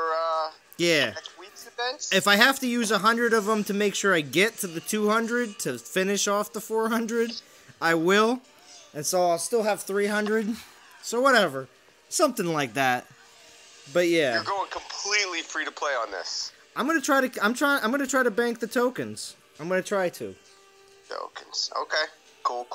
Yeah. next week's events. If I have to use 100 of them to make sure I get to the 200 to finish off the 400, I will. And so I'll still have 300. So whatever. Something like that. But yeah. You're going completely free to play on this. I'm going to try to bank the tokens. I'm going to try to. Tokens. Okay. Cool.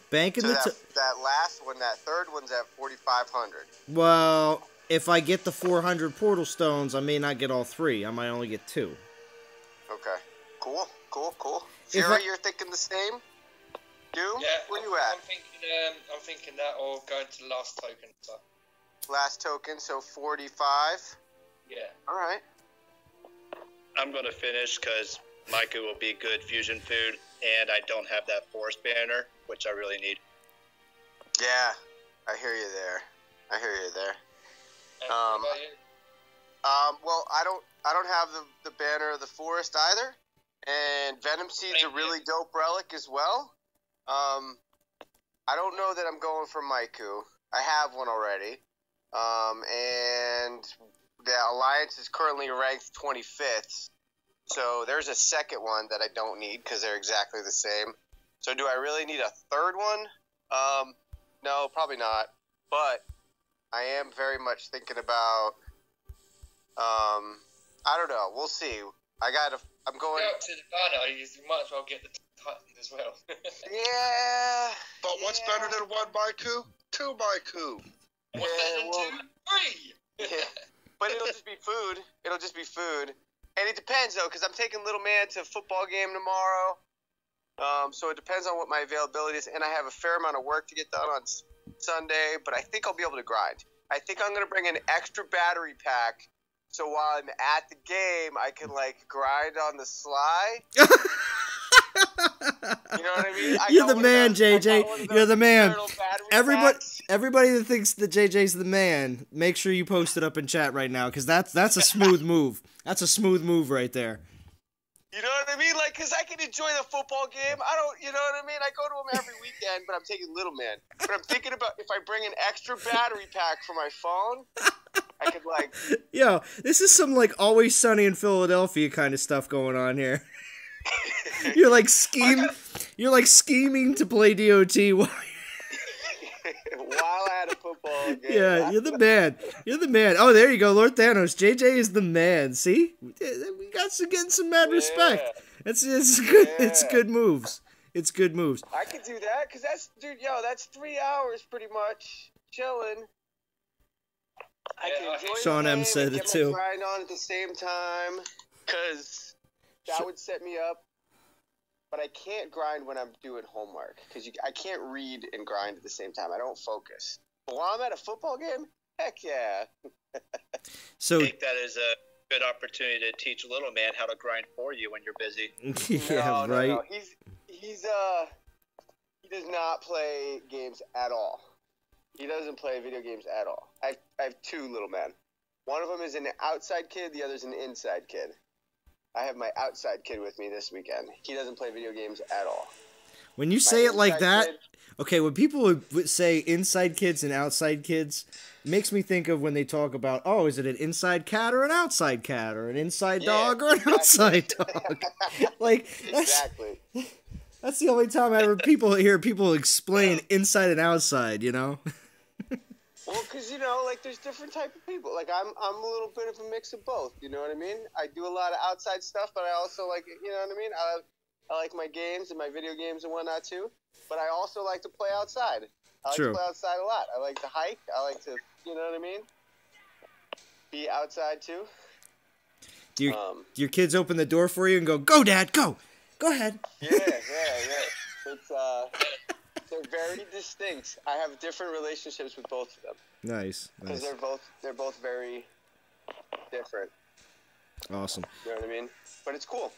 Banking So the that last one, that third one's at 4,500. Well, if I get the 400 portal stones, I may not get all 3. I might only get 2. Okay. Cool. If Fury, I- you're thinking the same? Doom? Yeah. Where you at? I'm thinking that or going to the last token. So. Last token, so 45. Yeah. All right. I'm going to finish because Maiku will be good fusion food, and I don't have that forest banner, which I really need. Yeah, I hear you there. And what about you? Well, I don't have the banner of the forest either, and Venom Seed's a really dope relic as well. I don't know that I'm going for Maiku. I have one already, and the Alliance is currently ranked 25th. So there's a second one that I don't need because they're exactly the same. So do I really need a third one? No, probably not. But I am very much thinking about. I don't know. We'll see. I'm going. Go up to the banner. You might as well get the Titan as well. Yeah. But what's better than 1 Maiku? 2 Maiku. One better than 2, 3. Yeah. But it'll just be food. And it depends, though, because I'm taking little man to a football game tomorrow. So it depends on what my availability is. And I have a fair amount of work to get done on Sunday. But I think I'll be able to grind. I think I'm going to bring an extra battery pack. So while I'm at the game, I can, grind on the sly. You know what I mean? You're the man, JJ. You're the man. Everybody that thinks that JJ's the man, make sure you post it up in chat right now, because that's a smooth move. That's a smooth move right there. You know what I mean? Because I can enjoy the football game. You know what I mean? I go to them every weekend, but I'm taking little man. But I'm thinking about if I bring an extra battery pack for my phone, I could Yo, this is some Always Sunny in Philadelphia kind of stuff going on here. You're scheming to play DOT while at a football game. Yeah, you're the man. Oh, there you go, Lord Thanos. JJ is the man. See? We got to get some mad respect. It's good. Yeah. It's good moves. I could do that because that's 3 hours pretty much chilling. I can enjoy Sean M said it too. Grind on at the same time because that would set me up. But I can't grind when I'm doing homework because I can't read and grind at the same time. I don't focus. But while I'm at a football game, heck yeah. So I think that is a good opportunity to teach little man how to grind for you when you're busy. Yeah, right. No. He does not play games at all. He doesn't play video games at all. I have 2 little men. One of them is an outside kid. The other's an inside kid. I have my outside kid with me this weekend. He doesn't play video games at all. When you say it like that, okay, when people would say inside kids and outside kids, it makes me think of when they talk about, oh, is it an inside cat or an outside cat, or an inside dog or an outside dog? Exactly. That's the only time I ever hear people explain inside and outside, you know? Well, because, there's different type of people. I'm a little bit of a mix of both, you know what I mean? I do a lot of outside stuff, but I also you know what I mean? I like my games and my video games and whatnot, too. But I also like to play outside. I like to play outside a lot. I like to hike. I like to, you know what I mean? Be outside, too. Do your kids open the door for you and go, Dad, go! Go ahead. Yeah. It's, they're very distinct. I have different relationships with both of them. Nice. Because they're both very different. Awesome. You know what I mean? But it's cool.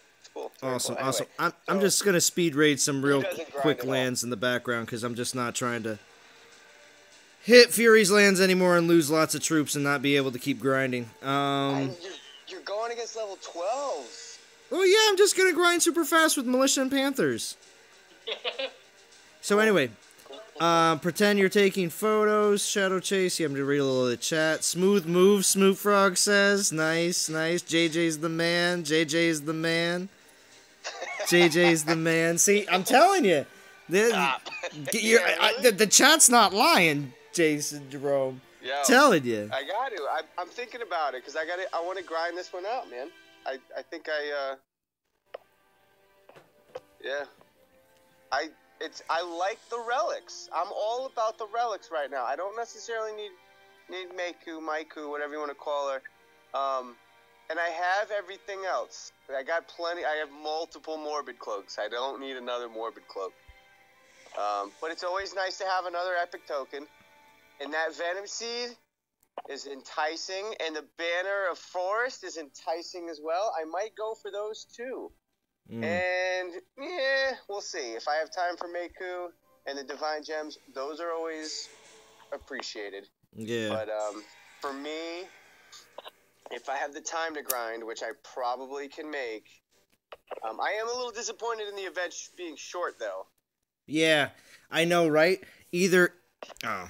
Awesome. Cool. Anyway, I'm just gonna speed raid some real quick lands in the background because I'm just not trying to hit Fury's lands anymore and lose lots of troops and not be able to keep grinding. You're you're going against level 12s. Oh yeah, I'm just gonna grind super fast with Militia and Panthers. So anyway, pretend you're taking photos. Shadow Chase, you have to read a little of the chat. Smooth move, Smoot Frog says. Nice, nice. JJ's the man. JJ's the man. JJ's the man. See, I'm telling you. The chat's not lying, Jason Jerome. Yo, telling you. I got to. I'm thinking about it because I want to grind this one out, man. I think yeah. I like the relics. I'm all about the relics right now. I don't necessarily need Maiku, whatever you want to call her. And I have everything else. I got plenty. I have multiple Morbid Cloaks. I don't need another Morbid Cloak. But it's always nice to have another epic token. And that Venom Seed is enticing, and the Banner of Forest is enticing as well. I might go for those too. And yeah, we'll see. If I have time for Maiku and the Divine Gems, those are always appreciated. Yeah. But for me, if I have the time to grind, which I probably can make, I am a little disappointed in the event being short, though. Yeah, I know, right? Either, I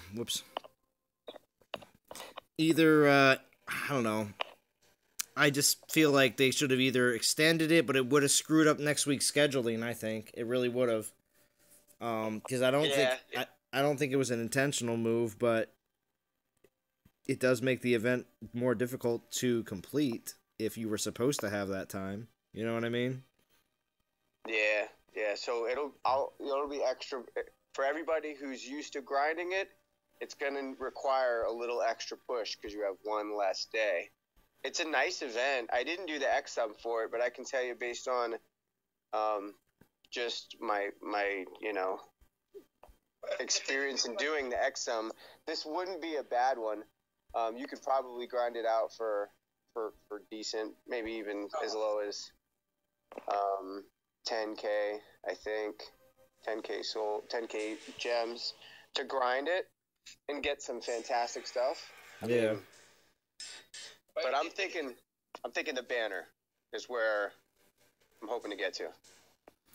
don't know. I just feel like they should have either extended it, but it would have screwed up next week's scheduling. I think it really would have, because I don't think it was an intentional move, but it does make the event more difficult to complete if you were supposed to have that time. You know what I mean? Yeah. So it'll be extra for everybody who's used to grinding it. It's gonna require a little extra push because you have one less day. It's a nice event. I didn't do the X-Sum for it, but I can tell you based on just my experience in doing the X-Sum, this wouldn't be a bad one. You could probably grind it out for decent, maybe even as low as 10K, I think. 10K gems to grind it and get some fantastic stuff. I mean, but I'm thinking the Banner is where I'm hoping to get to.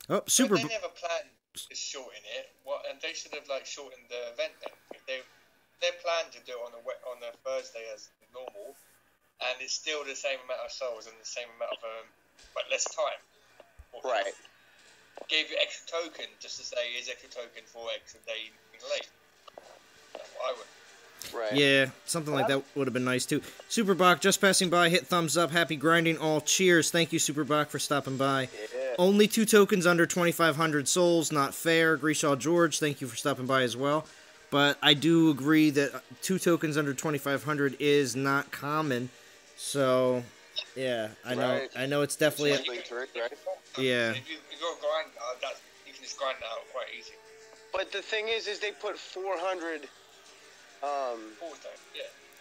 Oh, super! But they never planned to shorten it. And they should have shortened the event then. If they planned to do it on the Thursday as normal, and it's still the same amount of souls and the same amount of but less time. Right. Gave you extra token just to say is extra token for extra day being late. That's what I would. Right. Yeah, something like that would have been nice too. Superbach just passing by, hit thumbs up, happy grinding, all cheers. Thank you, Superbach, for stopping by. Yeah. Only 2 tokens under 2,500 souls, not fair. Grishaw George, thank you for stopping by as well. But I do agree that 2 tokens under 2,500 is not common. So, yeah, I know it's definitely. Yeah. If you go grind, you can just grind it out quite easy. But the thing is they put 400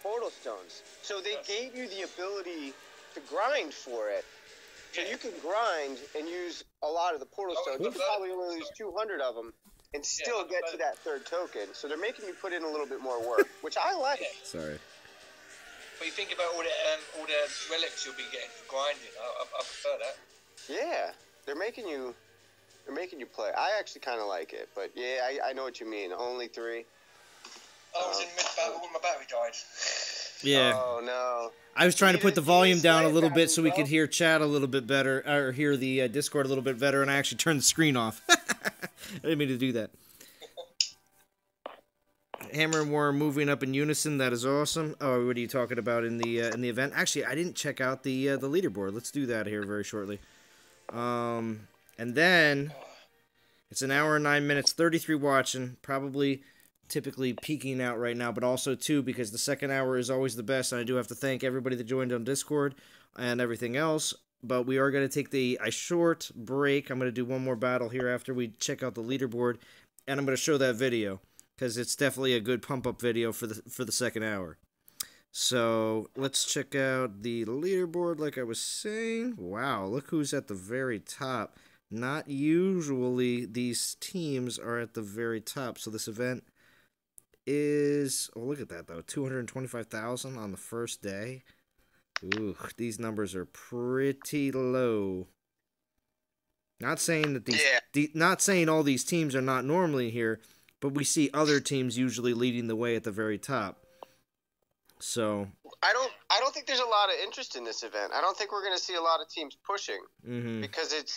portal stones. So they gave you the ability to grind for it. So you can grind and use a lot of the portal stones. You can probably only use 200 of them and still get to that third token. So they're making you put in a little bit more work, which I like. Sorry. But you think about all the relics you'll be getting for grinding. I prefer that. Yeah, they're making you play. I actually kind of like it, but yeah, I know what you mean. Only 3. I was in mid-battle when my battery died. Yeah. Oh, no. I was trying to put the volume down a little bit so we could hear chat a little bit better, or hear the Discord a little bit better, and I actually turned the screen off. I didn't mean to do that. Hammer and Worm moving up in unison. That is awesome. Oh, what are you talking about in the event? Actually, I didn't check out the leaderboard. Let's do that here very shortly. And then it's an hour and 9 minutes, 33 watching, probably typically peaking out right now, but also too because the second hour is always the best, and I do have to thank everybody that joined on Discord and everything else. But we are going to take a short break. I'm going to do one more battle here after we check out the leaderboard, and I'm going to show that video because it's definitely a good pump up video for the second hour. So let's check out the leaderboard like I was saying. Wow, look who's at the very top. Not usually these teams are at the very top. So this event is, oh, look at that though, 225,000 on the first day. Ooh, these numbers are pretty low. Not saying that not saying all these teams are not normally here, but we see other teams usually leading the way at the very top. So I don't think there's a lot of interest in this event. I don't think we're going to see a lot of teams pushing because it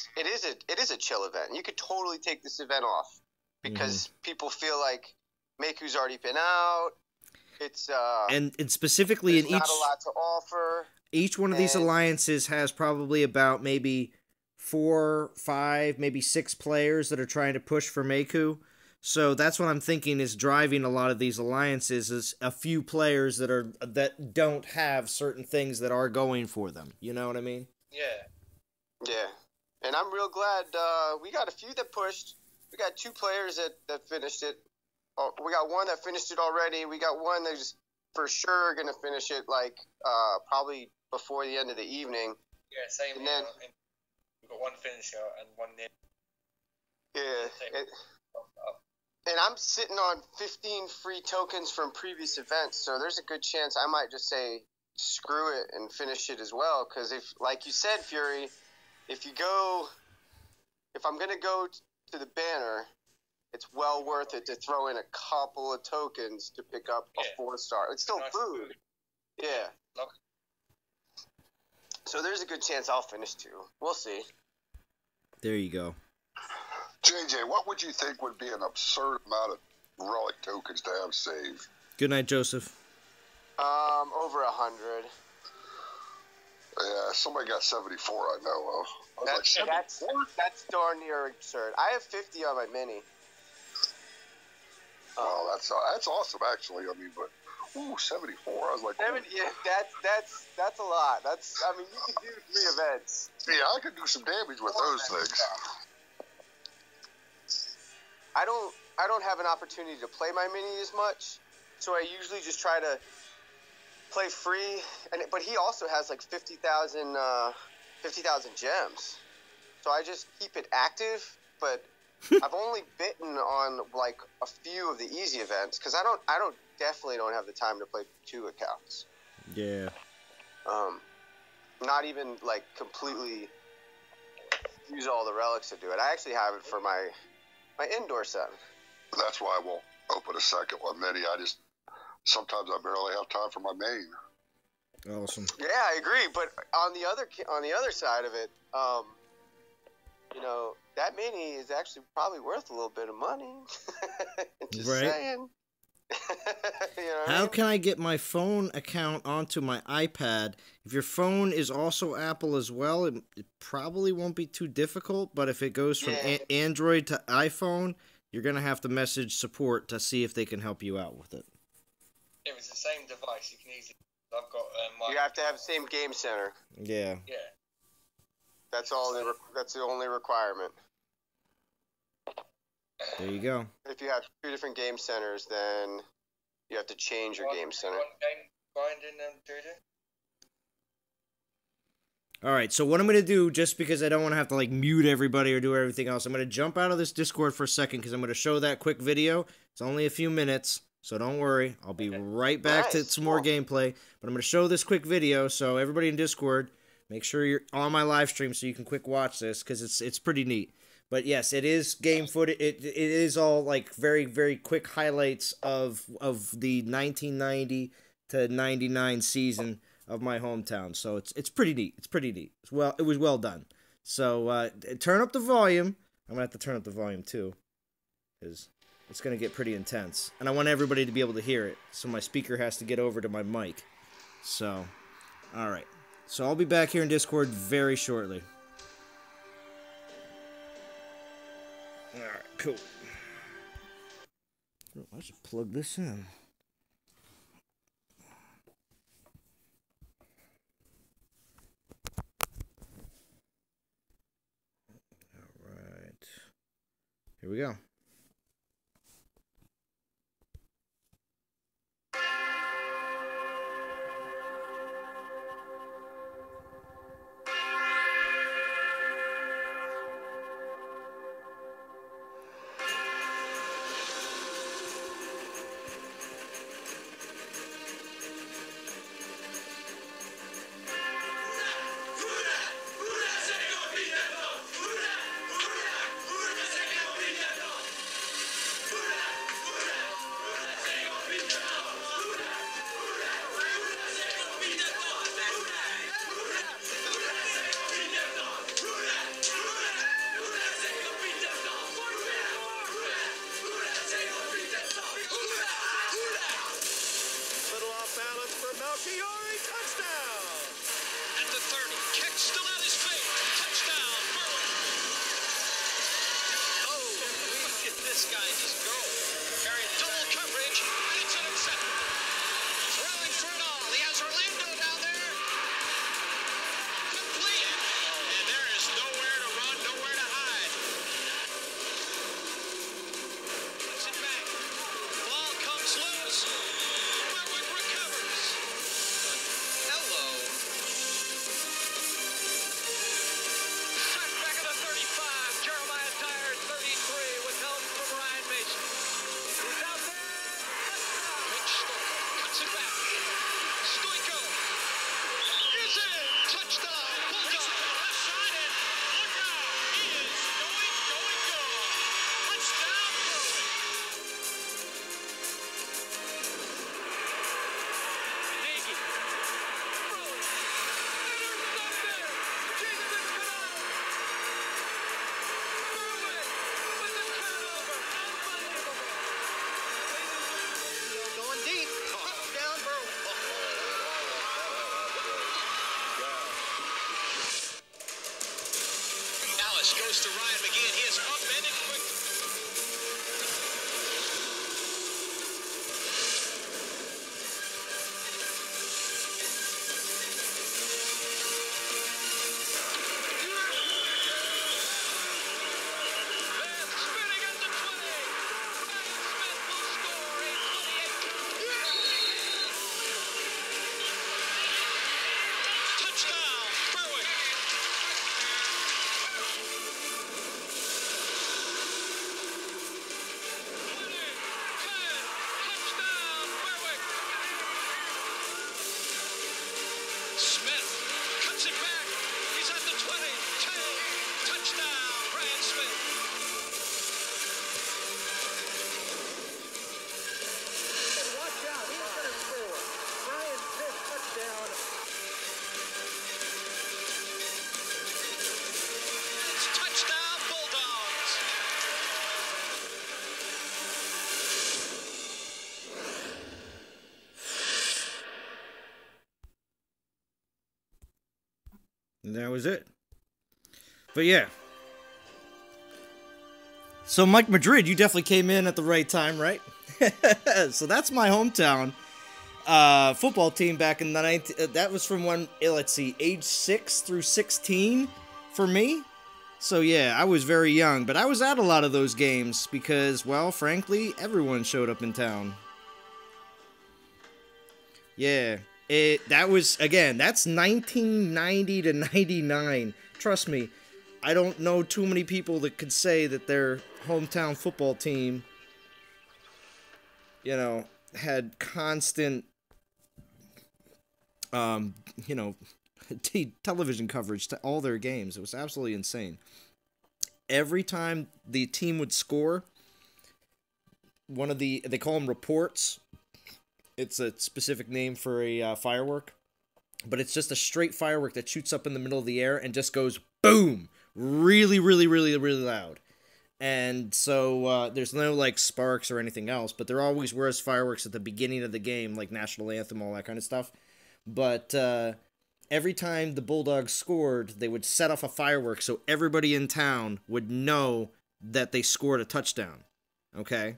is a chill event. You could totally take this event off because people feel like Meku's already been out. It's and specifically in not a lot to offer. Each one of these alliances has probably about maybe 4, 5, maybe 6 players that are trying to push for Meku. So that's what I'm thinking is driving a lot of these alliances is a few players that don't have certain things that are going for them. You know what I mean? Yeah. Yeah. And I'm real glad we got a few that pushed. We got 2 players that finished it. Oh, we got one that finished it already. We got one that's for sure going to finish it like probably before the end of the evening. Yeah, same. And then we've got one finisher and one near. Yeah. And I'm sitting on 15 free tokens from previous events, so there's a good chance I might just say screw it and finish it as well. Because if, like you said, Fury, if I'm gonna go to the banner, it's well worth it to throw in a couple of tokens to pick up a 4-star. It's still food. Yeah. Look. So there's a good chance I'll finish too. We'll see. There you go. JJ, what would you think would be an absurd amount of relic tokens to have saved? Good night, Joseph. Over 100. Yeah, somebody got 74, I know of. That's darn near absurd. I have 50 on my mini. Well, that's awesome, actually. I mean, but 74. I was like, 70, yeah, that's a lot. I mean, you could do 3 events. Yeah, I could do some damage with those things. I don't have an opportunity to play my mini as much, so I usually just try to play free. But he also has like 50,000 gems, so I just keep it active. But I've only bitten on like a few of the easy events because I definitely don't have the time to play 2 accounts. Yeah. Not even like completely use all the relics to do it. I actually have it for my indoor set. That's why I won't open a second one mini. Sometimes I barely have time for my main. Awesome. Yeah, I agree. But on the other side of it, that mini is actually probably worth a little bit of money. Just saying. How can I get my phone account onto my iPad? If your phone is also Apple as well, it probably won't be too difficult. But if it goes from Android to iPhone, you're going to have to message support to see if they can help you out with it. If it's the same device, you can easily. I've got You have to have the same game center. Yeah. Yeah. That's all. That's the only requirement. There you go. If you have 2 different game centers, then you have to change your game center. All right, so what I'm going to do, just because I don't want to have to like mute everybody or do everything else, I'm going to jump out of this Discord for a second because I'm going to show that quick video. It's only a few minutes, so don't worry. I'll be right back to some more gameplay. But I'm going to show this quick video, so everybody in Discord, make sure you're on my live stream so you can quick watch this because it's pretty neat. But yes, it is game footage. It is all like very, very quick highlights of the 1990 to 99 season of my hometown. So it's pretty neat. It's pretty neat. It was well done. So turn up the volume. I'm gonna have to turn up the volume too, because it's gonna get pretty intense. And I want everybody to be able to hear it. So my speaker has to get over to my mic. So, all right. So I'll be back here in Discord very shortly. Alright, cool. I should plug this in. Alright. Here we go. this guy just go? Carrying double coverage. It's intercepted. Throwing for it all. He has Orlando down there. Complete. And there is nowhere to run, nowhere to hide. Puts it back. Ball comes loose. Bulwark recovers. Hello. Sacked back at the 35. Jeremiah Tyre, 33, with help from Ryan Mason. He's out there. Big Stoico cuts it back. Stoico is in. Touchdown. Bulldog. Left side and look out. He is going. Touchdown. Nagy. Throwing. Intercepted. Jesus is Canal. Berwick with the turnover. Unbelievable. Going deep. Touchdown, Berwick. Dallas goes to Ryan McGinn. He is upended quick. Smith spinning at the 20. Ryan Smith will score a 28. Touchdown, Berwick. Touchdown, Berwick. Smith cuts it back. He's at the 20. 10. Touchdown, Brian Smith. Watch out. He's going to score. Brian Smith, touchdown. It's touchdown, Bulldogs. And that was it. But yeah. So Mike Madrid, you definitely came in at the right time, right? So that's my hometown football team back in the that was from when, let's see, age 6 through 16 for me. So yeah, I was very young, but I was at a lot of those games because, well, frankly, everyone showed up in town. Yeah. That was, again, that's 1990 to 99. Trust me, I don't know too many people that could say that their hometown football team, you know, had constant, you know, television coverage to all their games. It was absolutely insane. Every time the team would score, they call them reports. It's a specific name for a firework, but it's just a straight firework that shoots up in the middle of the air and just goes boom, really, really, really, really loud. And so there's no like sparks or anything else, but there always was fireworks at the beginning of the game, like national anthem, all that kind of stuff. But every time the Bulldogs scored, they would set off a firework so everybody in town would know that they scored a touchdown. Okay?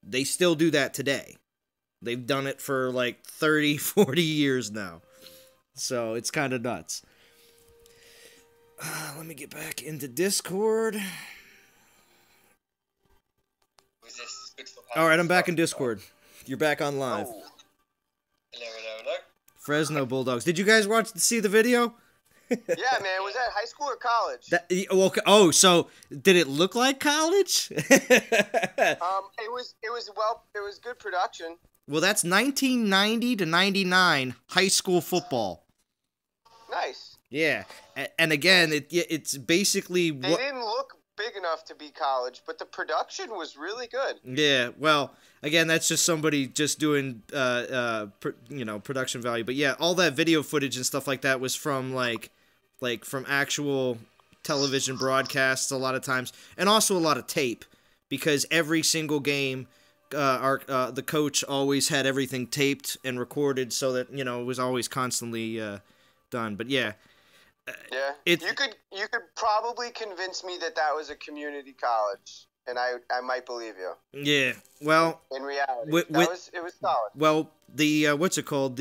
They still do that today. They've done it for like 30, 40 years now. So it's kind of nuts. Let me get back into Discord. Alright, I'm back in Discord. You're back on live. Hello, hello, hello. Fresno Bulldogs. Did you guys see the video? Yeah, man. Was that high school or college? So did it look like college? It was good production. Well, that's 1990 to 99 high school football. Nice. Yeah, and again, it's basically they didn't look big enough to be college, but the production was really good. Yeah, well, again, that's just somebody just doing production value. But yeah, all that video footage and stuff like that was from like from actual television broadcasts a lot of times, and also a lot of tape, because every single game the coach always had everything taped and recorded so that, it was always constantly done. But yeah. You could probably convince me that was a community college. and I might believe you. Yeah. Well, In reality, it was solid. well, the what's it called?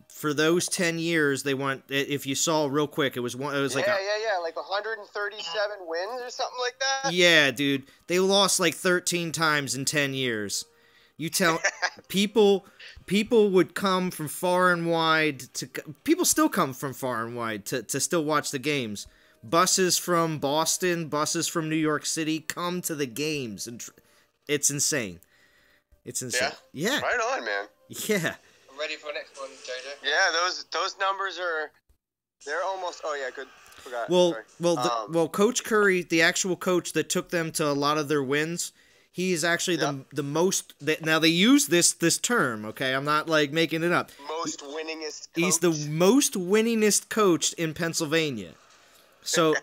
For those 10 years, they went. If you saw real quick, it was one. It was like like 137 wins or something like that. yeah, dude. They lost like 13 times in 10 years. You tell people would come from far and wide to. People still come from far and wide to still watch the games. Buses from Boston, buses from New York City come to the games, and it's insane. It's insane. Yeah. Right on, man. Yeah. I'm ready for the next one, JJ. Yeah, those numbers they're almost. Oh yeah, good. Forgot. Well, Coach Curry, the actual coach that took them to a lot of their wins, he's actually the most. Now they use this term. Okay, I'm not like making it up. Most winningest. Coach. He's the most winningest coach in Pennsylvania. So,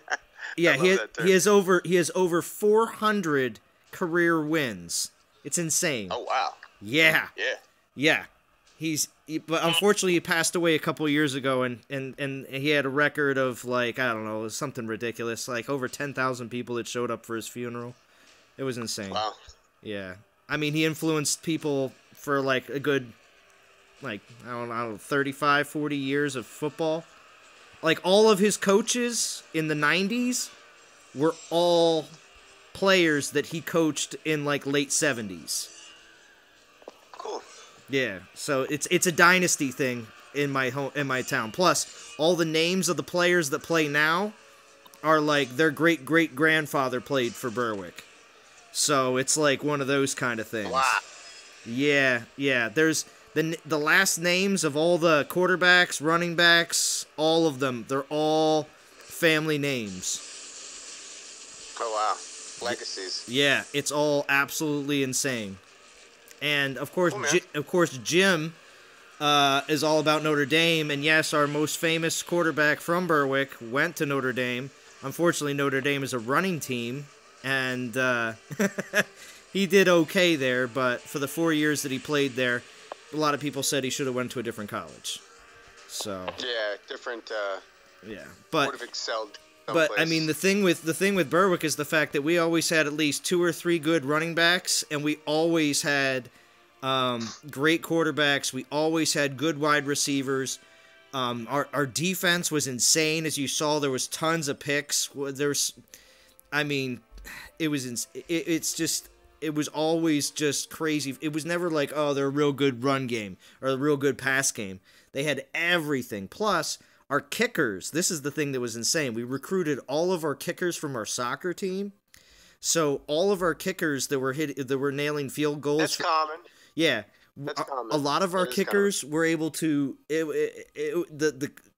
yeah, he has over 400 career wins. It's insane. Oh wow. Yeah. Yeah. Yeah. But unfortunately he passed away a couple of years ago, and he had a record of like, I don't know, it was something ridiculous, like over 10,000 people that showed up for his funeral. It was insane. Wow. Yeah. I mean, he influenced people for like a good, like, I don't know, 35, 40 years of football. Like, all of his coaches in the 90s were all players that he coached in, like, late 70s. Cool. Yeah, so it's a dynasty thing in my town. Plus, all the names of the players that play now are, like, their great-great-grandfather played for Berwick. So it's, like, one of those kind of things. Wow. Yeah, there's... The last names of all the quarterbacks, running backs, all of them, they're all family names. Oh, wow. Legacies. Yeah, it's all absolutely insane. And, of course, Jim is all about Notre Dame. And, yes, our most famous quarterback from Berwick went to Notre Dame. Unfortunately, Notre Dame is a running team. And he did okay there. But for the 4 years that he played there, a lot of people said he should have went to a different college. So yeah, different. Yeah, but would have excelled. But I mean, the thing with Berwick is the fact that we always had at least 2 or 3 good running backs, and we always had great quarterbacks. We always had good wide receivers. Our defense was insane, as you saw. There was tons of picks. I mean, it was. It was always just crazy. It was never like, oh, they're a real good run game or a real good pass game. They had everything. Plus, our kickers. This is the thing that was insane. We recruited all of our kickers from our soccer team. So all of our kickers that were nailing field goals. That's common. Yeah. That's common. A lot of our kickers were able to.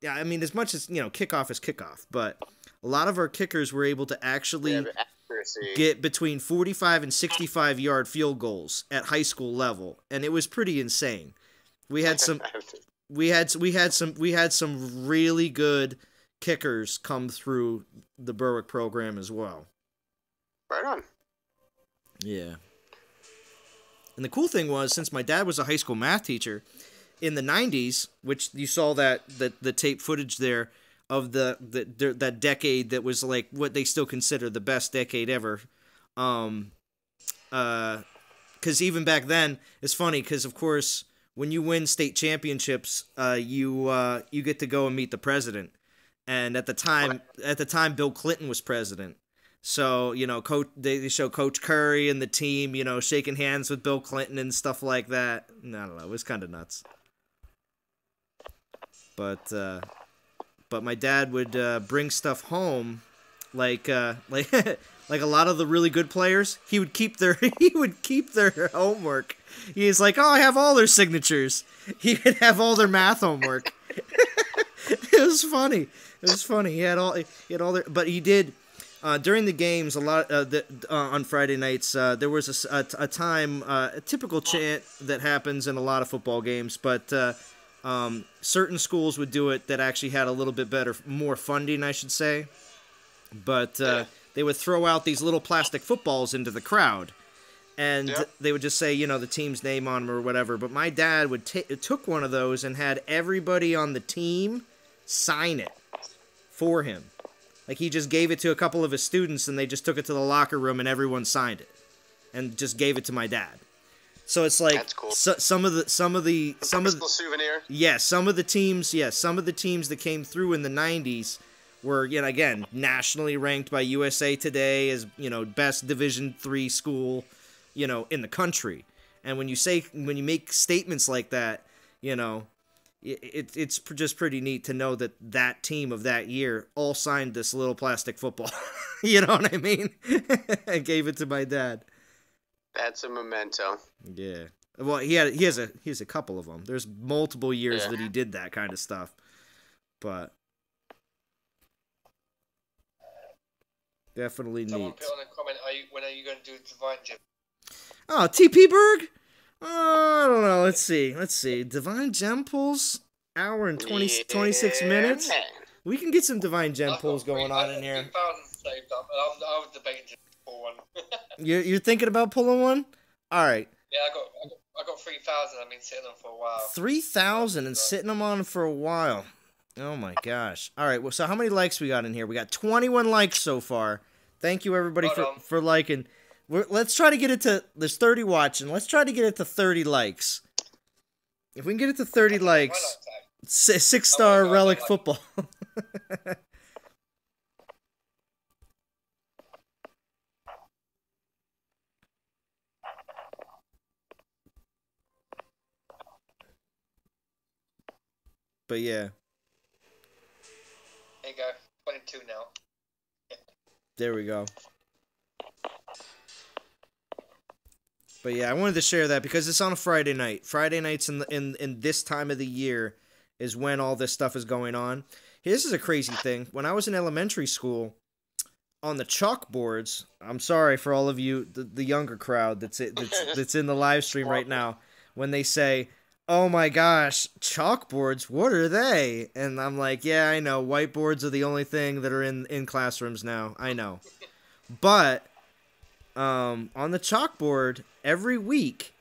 I mean, as much as kickoff is kickoff, but a lot of our kickers were able to actually get between 45 and 65-yard field goals at high school level, and it was pretty insane. We had some really good kickers come through the Berwick program as well. Right on. Yeah. And the cool thing was, since my dad was a high school math teacher in the 90s, which you saw the tape footage there of that decade that was like what they still consider the best decade ever. Because even back then, it's funny because, of course, when you win state championships, you get to go and meet the president. And at the time, Bill Clinton was president. So, they show Coach Curry and the team, shaking hands with Bill Clinton and stuff like that. I don't know. It was kind of nuts. But my dad would bring stuff home, like a lot of the really good players. He would keep their homework. He's like, oh, I have all their signatures. He would have all their math homework. It was funny. He had all their, but he did during the games a lot. On Friday nights, there was a time, a typical chant that happens in a lot of football games, but. Certain schools would do it that actually had a little bit more funding, I should say. But they would throw out these little plastic footballs into the crowd. And they would just say, the team's name on them or whatever. But my dad took one of those and had everybody on the team sign it for him. Like, he just gave it to a couple of his students, and they just took it to the locker room, and everyone signed it, and just gave it to my dad. So it's like, that's cool. some of the Souvenir. yeah, some of the teams that came through in the 90s were, you know, again, nationally ranked by USA Today as, you know, best Division III school, you know, in the country. And when you make statements like that, you know, it's just pretty neat to know that that team of that year all signed this little plastic football. You know what I mean? I gave it to my dad. That's a memento. Yeah. Well, he has a couple of them. There's multiple years that he did that kind of stuff. But definitely neat. Someone put on a comment, when are you going to do Divine Gem? Oh, TP Berg? I don't know. Let's see. Divine Gem pulls, hour and 26 minutes. Man. We can get some Divine Gem pulls going on in here. 3,000 saved up, and I was debating to pull one. You're thinking about pulling one? All right. Yeah, I got 3,000. I've been sitting on for a while. 3,000 and sitting them on for a while. Oh my gosh. All right. Well, so how many likes we got in here? We got 21 likes so far. Thank you everybody for liking. Let's try to get it to. There's 30 watching. Let's try to get it to 30 likes. If we can get it to 30 likes, 6-star relic football. But yeah. There you go. 22 now. There we go. But yeah, I wanted to share that because it's on a Friday night. Friday nights in this time of the year is when all this stuff is going on. This is a crazy thing. When I was in elementary school, on the chalkboards, I'm sorry for all of you, the younger crowd that's in the live stream right now, when they say, "Oh my gosh, chalkboards, what are they?" And I'm like, yeah, I know, whiteboards are the only thing that are in classrooms now. I know. But on the chalkboard, every week,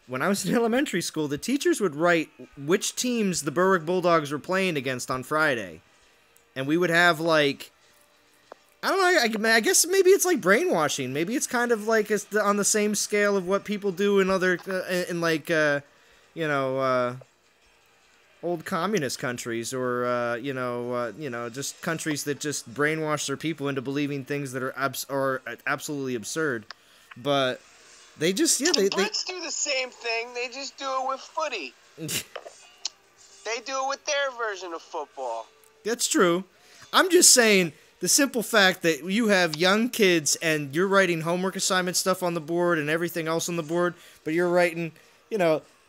when I was in elementary school, the teachers would write which teams the Berwick Bulldogs were playing against on Friday. And we would have, like, I don't know, I guess maybe it's like brainwashing. Maybe it's kind of like it's on the same scale of what people do in other, old communist countries, or just countries that just brainwash their people into believing things that are absolutely absurd. But they just the Brits do the same thing. They just do it with footy. They do it with their version of football. That's true. I'm just saying the simple fact that you have young kids and you're writing homework assignment stuff on the board and everything else on the board, but you're writing,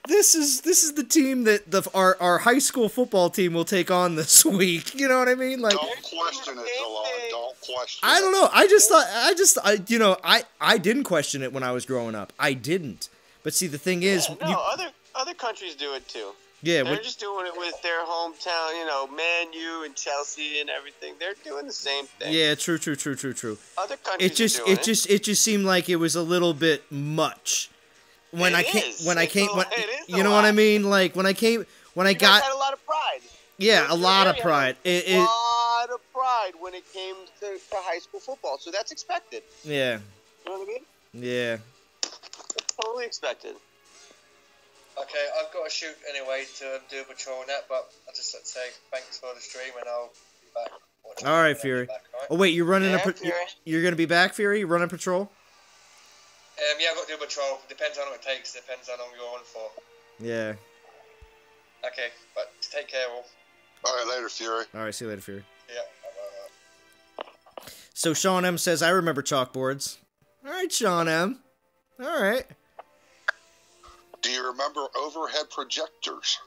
this is the team that our high school football team will take on this week. You know what I mean? Like, don't question it, Delon. Don't question it. I don't know. I didn't question it when I was growing up. I didn't. But see, the thing is, other countries do it too. Yeah, they're just doing it with their hometown, Man U and Chelsea and everything. They're doing the same thing. Yeah, true. Other countries it just seemed like it was a little bit much. When I came, you know what I mean? Like when I got had a lot of pride. Yeah, a lot of pride. A lot of pride when it came to high school football. So that's expected. Yeah. You know what I mean? Yeah. It's totally expected. Okay, I've got to shoot anyway to do a patrol net, but I'll just say thanks for the stream, and I'll be back. All right, Fury. Back, all right? Oh wait, you're running Fury. You're gonna be back, Fury? You're running patrol? Yeah, I've got to do a patrol. Depends on what it takes. Depends how long you're on for. Yeah. Okay, but take care, all. All right, later, Fury. All right, see you later, Fury. Yeah. So Sean M says, I remember chalkboards. All right, Sean M. All right. Do you remember overhead projectors?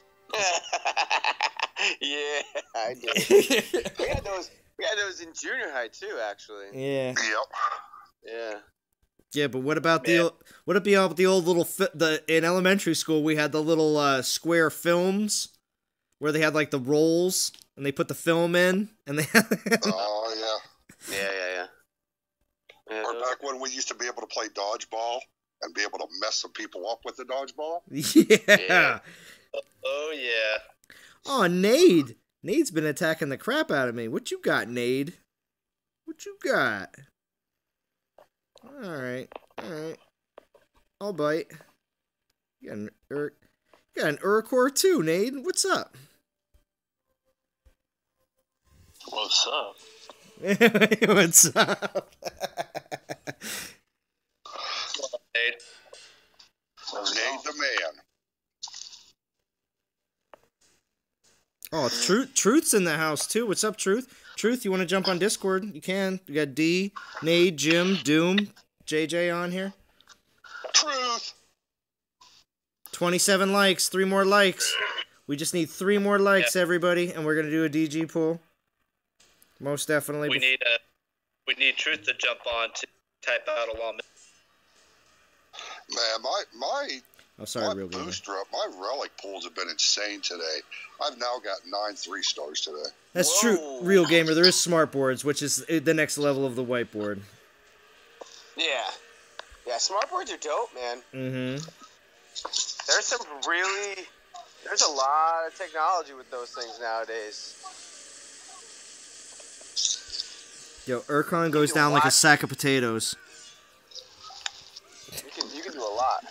Yeah, I did. we had those in junior high too, actually. Yeah. Yep. Yeah. Yeah, but what about the old little in elementary school we had the little square films where they had like the rolls and they put the film in and they Oh yeah. Yeah. Or back when we used to be able to play dodgeball and be able to mess some people up with the dodgeball. Yeah. Oh yeah. Oh, Nade. Nade's been attacking the crap out of me. What you got, Nade? What you got? Alright. I'll bite. You got an Urkor too, Nate. What's up? What's up? What's up? Nate. Nate the man. Oh, Truth's in the house too. What's up, Truth? Truth, you want to jump on Discord? You can. We got D, Nate, Jim, Doom, JJ on here. Truth. 27 likes. 3 more likes. We just need 3 more likes, everybody, and we're gonna do a DG pool. Most definitely. We need Truth to jump on to type out along. Man, my Oh, sorry, Real Gamer. booster up, my relic pools have been insane today. I've now got 9 3-stars today. That's true, Real Gamer. There is smart boards, which is the next level of the whiteboard. Yeah. Yeah, smart boards are dope, man. Mm-hmm. There's a lot of technology with those things nowadays. Yo, Urkon goes down like a sack of potatoes. You can do a lot.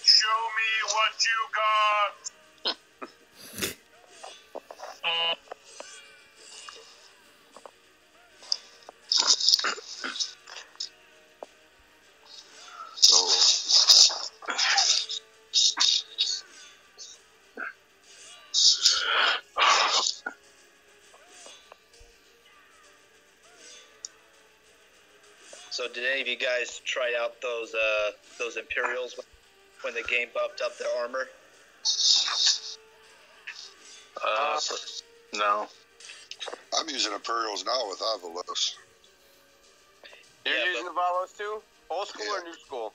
Show me what you got. So did any of you guys try out those Imperials when the game buffed up their armor? No. I'm using Imperials now with Avalos. You're Yeah, using the Valos too? Old school or new school?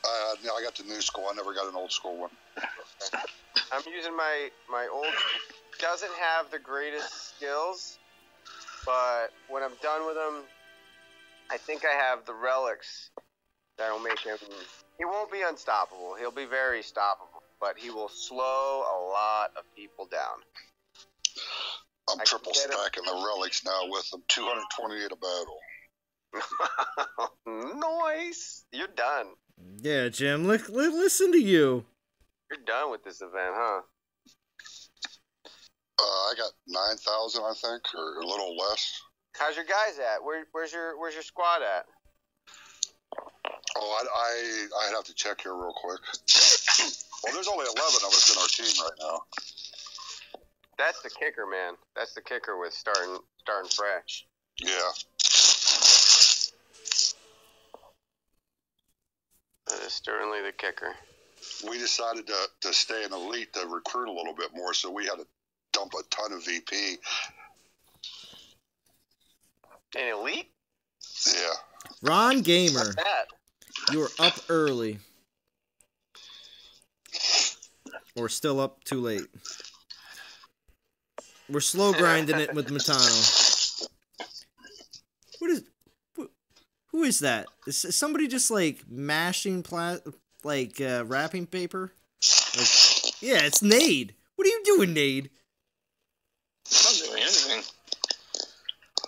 I got the new school. I never got an old school one. I'm using my old. Doesn't have the greatest skills, but when I'm done with him, I think I have the relics that'll make him. He won't be unstoppable. He'll be very stoppable, but he will slow a lot of people down. I'm triple stacking the relics now with them. 228 a battle. Nice. You're done. Yeah, Jim, listen to you. You're done with this event, huh? I got 9,000, I think, or a little less. How's your guys at? Where's your squad at? Oh, I'd have to check here real quick. Well, there's only 11 of us in our team right now. That's the kicker, man. That's the kicker with starting fresh. Yeah. That is certainly the kicker. We decided to stay in elite to recruit a little bit more, so we had to dump a ton of VP. In elite? Yeah. Ron Gamer, What's that? you were up early. Or still up too late. We're slow grinding it with Matano. Who is that? Is somebody just like mashing wrapping paper? Like, yeah, it's Nade. What are you doing, Nade? I'm not doing anything.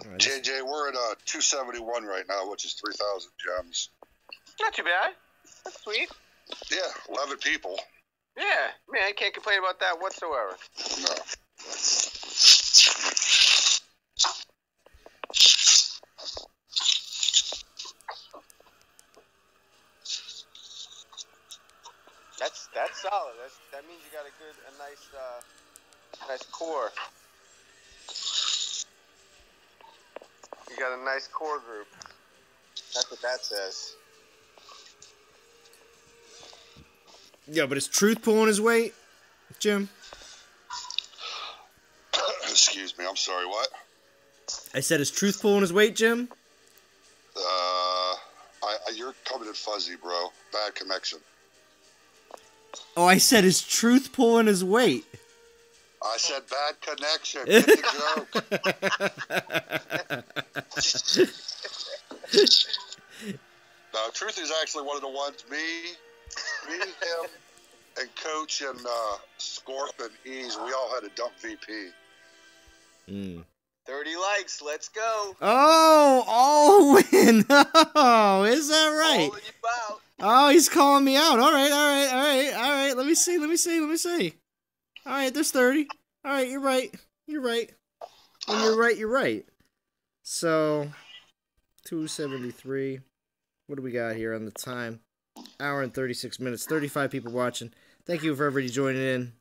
Right, JJ, we're at 271 right now, which is 3,000 gems. Not too bad. That's sweet. Yeah, 11 people. Yeah, man, I can't complain about that whatsoever. No. That's solid. That means you got a nice core. You got a nice core group. That's what that says. Yeah, but is Truth pulling his weight, Jim? Excuse me, I'm sorry, what? I said, is Truth pulling his weight, Jim? You're coming in fuzzy, bro. Bad connection. Oh, I said, is Truth pulling his weight? I said bad connection. Get the joke. No, Truth is actually one of the ones, me, him, and Coach and Scorp and Ease, we all had a dump VP. 30 likes. Let's go. Oh, win. Oh, is that right? Calling you out. Oh, he's calling me out. All right. Let me see. All right, there's 30. All right, you're right. When you're right. So, 273. What do we got here on the time? Hour and 36 minutes. 35 people watching. Thank you for everybody joining in.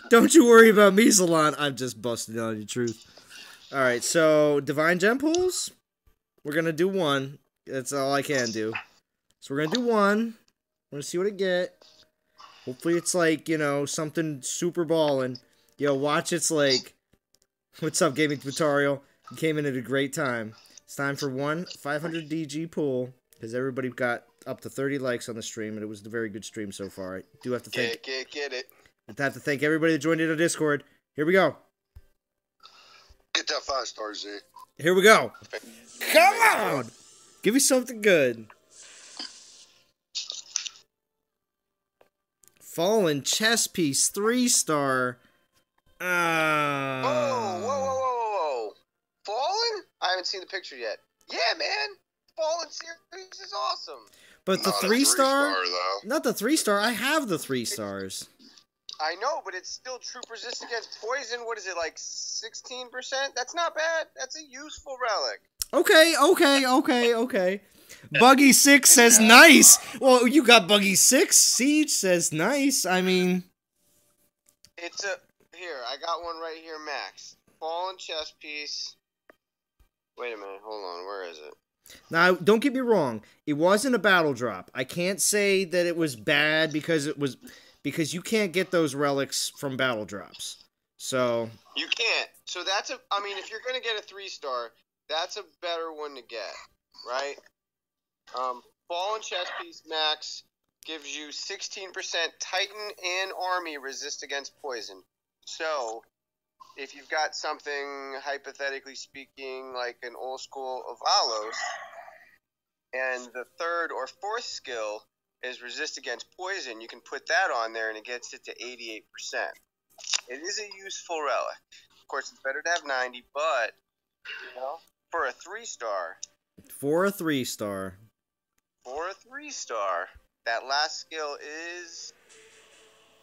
Don't you worry about me, Salon. I'm just busting on you, Truth. All right, so Divine Gem pools. We're going to do one. That's all I can do. So we're going to do one. We're going to see what it get. Hopefully it's like, something super ballin'. Yo, watch it's like, what's up, gaming tutorial? You came in at a great time. It's time for one 500 DG pool, because everybody got up to 30 likes on the stream, and it was a very good stream so far. I do have to thank... Get it. I have to thank everybody that joined in on Discord. Here we go. Get that 5 stars, Z. Here we go. Come on! Give me something good. Fallen chess piece, 3-star. Whoa. Fallen? I haven't seen the picture yet. Yeah, man. Fallen series is awesome. But the Not a 3-star? though. Not the 3-star. I have the 3 stars. I know, but it's still troop resist against poison. What is it, like 16%? That's not bad. That's a useful relic. Okay. Buggy 6 says nice. Well, you got Buggy 6. Siege says nice. I mean... Here, I got one right here, Max. Fallen chess piece. Wait a minute. Hold on. Where is it? Now, don't get me wrong. It wasn't a battle drop. I can't say that it was bad because you can't get those relics from battle drops. So you can't. So if you're gonna get a 3-star, that's a better one to get, right? Fallen chess piece Max gives you 16% Titan and Army resist against poison. So if you've got something, hypothetically speaking, like an old school of Alos, and the 3rd or 4th skill is resist against poison, you can put that on there and it gets it to 88%. It is a useful relic. Of course, it's better to have 90, but, for a 3-star. For a 3-star. That last skill is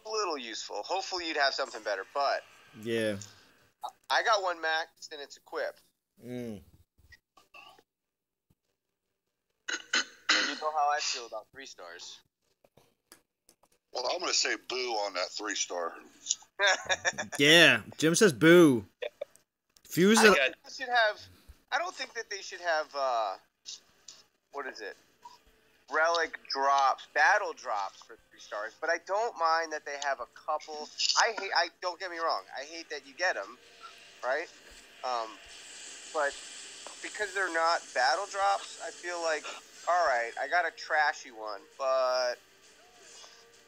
a little useful. Hopefully you'd have something better, but... Yeah. I got one maxed and it's equipped. And you know how I feel about 3-stars. Well, I'm going to say boo on that 3-star. Yeah, Jim says boo. Fuse it. I don't think that they should have, relic drops, battle drops for 3-stars, but I don't mind that they have a couple. Don't get me wrong, I hate that you get them, right? But because they're not battle drops, I feel like, alright, I got a trashy one, but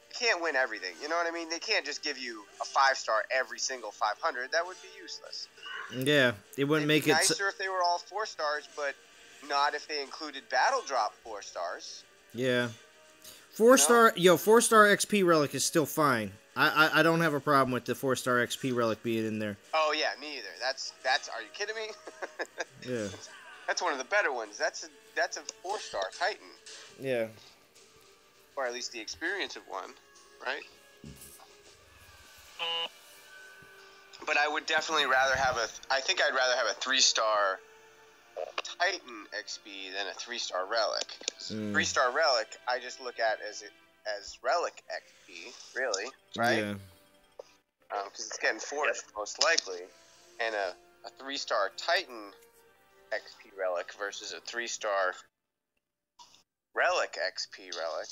you can't win everything, you know what I mean? They can't just give you a 5-star every single 500, that would be useless. Yeah, it wouldn't make it... nicer if they were all 4-stars, but not if they included battle drop 4-stars. Yeah. 4-star XP relic is still fine. I don't have a problem with the 4-star XP relic being in there. Oh yeah, me either. That's are you kidding me? Yeah. That's one of the better ones. That's a 4-star Titan. Yeah. Or at least the experience of one, right? But I would definitely rather have I think I'd rather have a 3-star Titan XP than a 3-star relic. 3-star relic, I just look at as relic XP, really, right? Yeah. Because it's getting forced most likely, and a 3-star Titan XP relic versus a 3-star relic XP relic,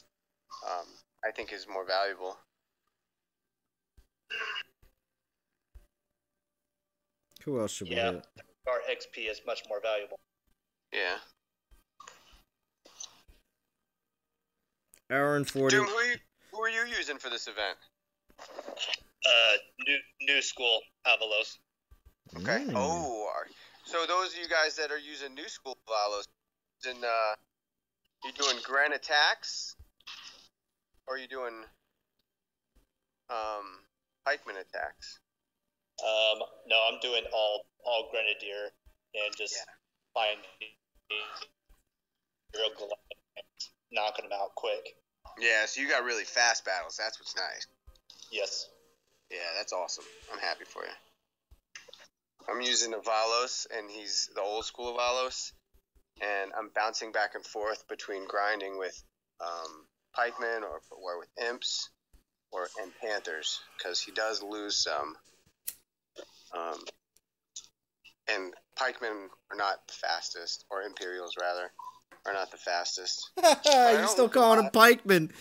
I think is more valuable. Who else should we Yeah, hit? our XP is much more valuable. Yeah. Hour and 40. Doom, who are you using for this event? New school Avalos. Okay. So those of you guys that are using new school Valos, And you doing Grand attacks, or are you doing pikeman attacks? No, I'm doing all grenadier and just finding real Goliath and knocking them out quick. Yeah, so you got really fast battles. That's what's nice. Yes. Yeah, that's awesome. I'm happy for you. I'm using Avalos, and he's the old school Avalos, and I'm bouncing back and forth between grinding with pikemen or with imps and panthers, because he does lose some. And pikemen are not the fastest, or imperials rather, are not the fastest. You're still calling him pikeman.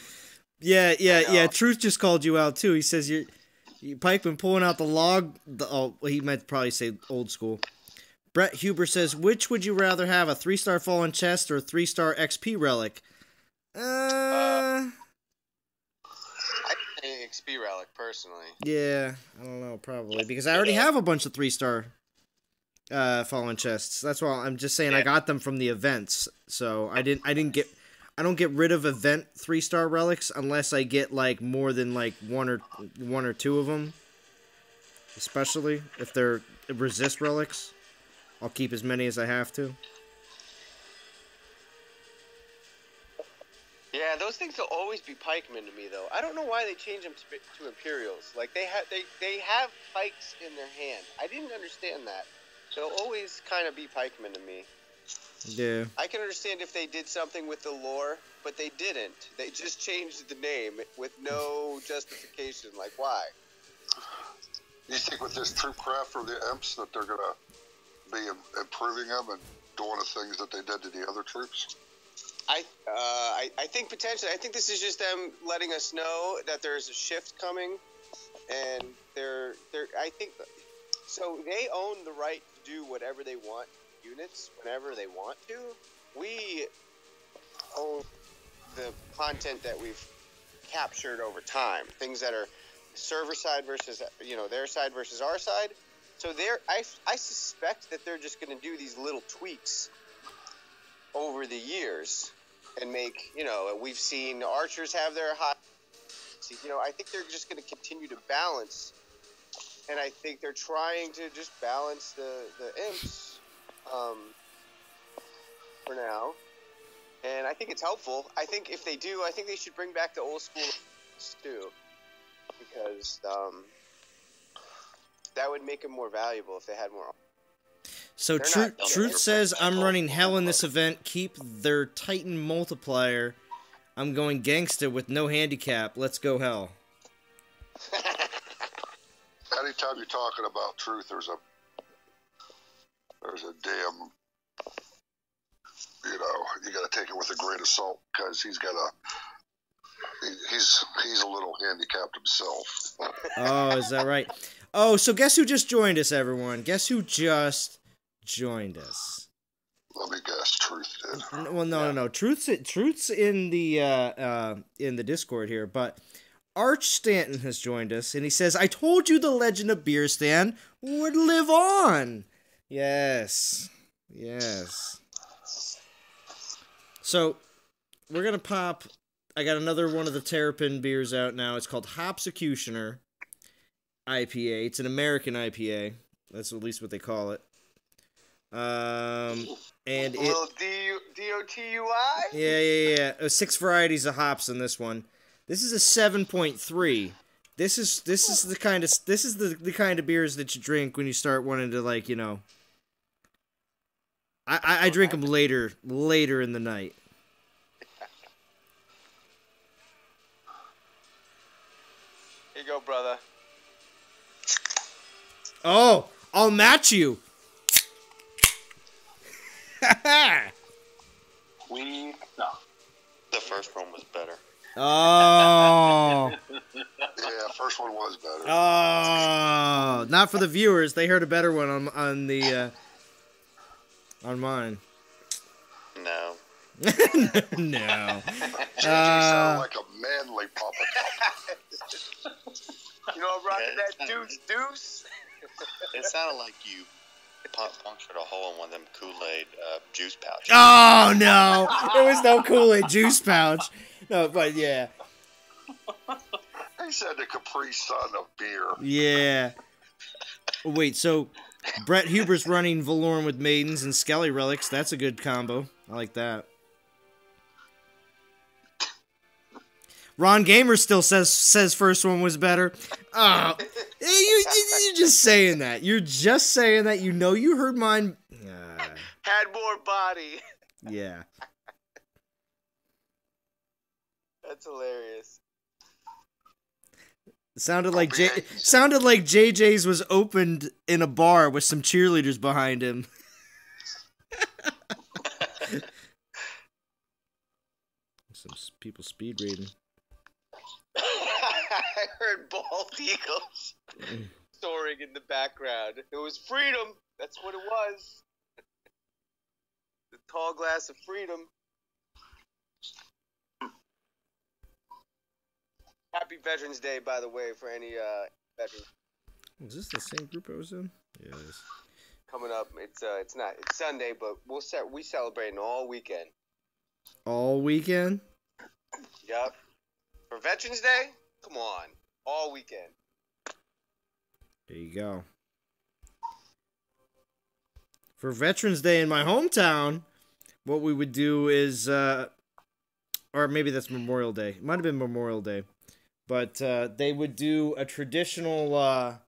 Yeah. Truth just called you out too. He says you pikeman pulling out the log. He meant to probably say old school. Brett Huber says, which would you rather have, a 3-star fallen chest or a 3-star XP relic? I think XP relic personally. Yeah, I don't know, probably because I already have a bunch of 3-star fallen chests. That's why I'm just saying I got them from the events. So I don't get rid of event 3-star relics unless I get like more than like one or two of them. Especially if they're resist relics. I'll keep as many as I have to. Yeah, those things will always be pikemen to me, though. I don't know why they changed them to Imperials. Like they have pikes in their hand. I didn't understand that. They'll always kind of be pikemen to me. Yeah. I can understand if they did something with the lore, but they didn't. They just changed the name with no justification. Like, why? You think with this troop craft for the imps that they're gonna be improving them and doing the things that they did to the other troops? I think potentially. I think this is just them letting us know that there's a shift coming, and I think so. They own the right to do whatever they want, units whenever they want to. We own the content that we've captured over time. Things that are server side versus their side versus our side. So I suspect that they're just going to do these little tweaks over the years and make, we've seen archers have their high, I think they're just going to continue to balance, and I think they're trying to just balance the imps for now, and I think it's helpful. I think if they do, I think they should bring back the old school too, because that would make them more valuable if they had more. So Truth says, I'm running hell in this event. Keep their Titan multiplier. I'm going gangsta with no handicap. Let's go hell. Anytime you're talking about Truth, there's a damn, you got to take it with a grain of salt, because he's a little handicapped himself. Oh, is that right? Oh, so guess who just joined us, everyone? Guess who just joined us? Let me guess, Truth did. Well, no. Truth's in the Discord here, but Arch Stanton has joined us, and he says, "I told you the legend of Beer Stan would live on." Yes. So we're gonna pop. I got another one of the Terrapin beers out now. It's called Hopsecutioner IPA. It's an American IPA. That's at least what they call it. And a little DOTUI? Yeah. 6 varieties of hops in this one. This is a 7.3. This is the kind of beers that you drink when you start wanting to I drink them later in the night. Here you go, brother. Oh, I'll match you. The first one was better. Oh. Yeah, first one was better. Oh, not for the viewers. They heard a better one on mine. No. No. JJ sounded like a manly papa. I'm rocking that deuce. It sounded like you. Punctured a hole in one of them Kool-Aid juice pouches. Oh no, there was no Kool-Aid juice pouch. No, but yeah, He said the Capri Sun of beer. yeah. Wait, so Brett Huber's running Valorn with Maidens and Skelly Relics. That's a good combo. I like that. Ron Gamer still says first one was better. Oh, you're just saying that. You're just saying that. You know you heard mine. Had more body. Yeah. That's hilarious. Sounded like JJ's was opened in a bar with some cheerleaders behind him. Some people speed reading. I heard bald eagles soaring in the background. It was freedom. That's what it was. The tall glass of freedom. Happy Veterans Day, by the way, for any veterans. Is this the same group I was in? Yeah, it is. Coming up, it's not. It's Sunday, but we celebrating all weekend. All weekend? Yup. For Veterans Day, come on, all weekend. There you go. For Veterans Day in my hometown, what we would do is, or maybe that's Memorial Day. It might have been Memorial Day. But they would do a traditional,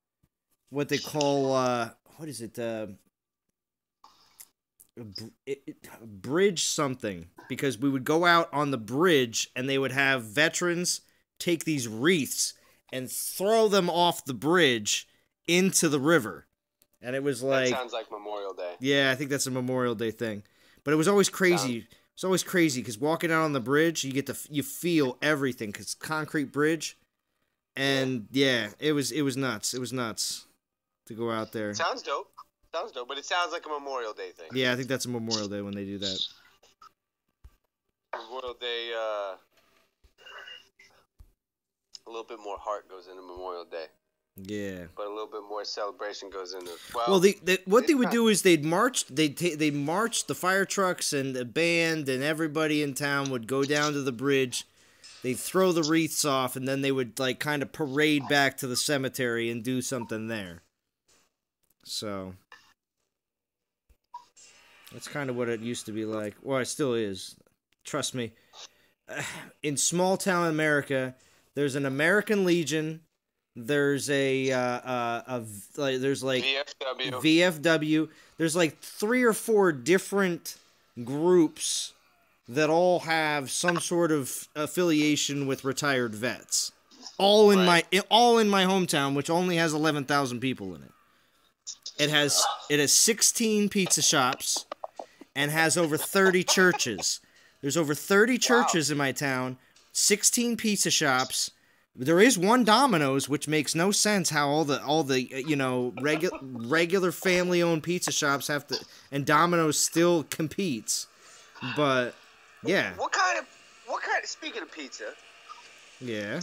what they call, what is it? Bridge something. Because we would go out on the bridge and they would have veterans take these wreaths and throw them off the bridge into the river. And it was like... That sounds like Memorial Day. Yeah, I think that's a Memorial Day thing. But it was always crazy. It's always crazy because walking out on the bridge, you feel everything because it's concrete bridge, and yeah, it was nuts. It was nuts to go out there. Sounds dope. But it sounds like a Memorial Day thing. Yeah, I think that's a Memorial Day when they do that. Memorial Day, a little bit more heart goes into Memorial Day. Yeah, but a little bit more celebration goes into. Well, what they would do is they'd march. They'd march the fire trucks and the band and everybody in town would go down to the bridge. They'd throw the wreaths off and then they would like kind of parade back to the cemetery and do something there. So that's kind of what it used to be like. Well, it still is. Trust me. In small town America, there's an American Legion. There's there's like VFW. There's like 3 or 4 different groups that all have some sort of affiliation with retired vets. All in my hometown, which only has 11,000 people in it. It has 16 pizza shops and has over 30 churches. There's over 30 churches in my town, 16 pizza shops. There is one Domino's, which makes no sense how all the regular family-owned pizza shops have to, and Domino's still competes. But yeah. What kind of speaking of pizza? Yeah.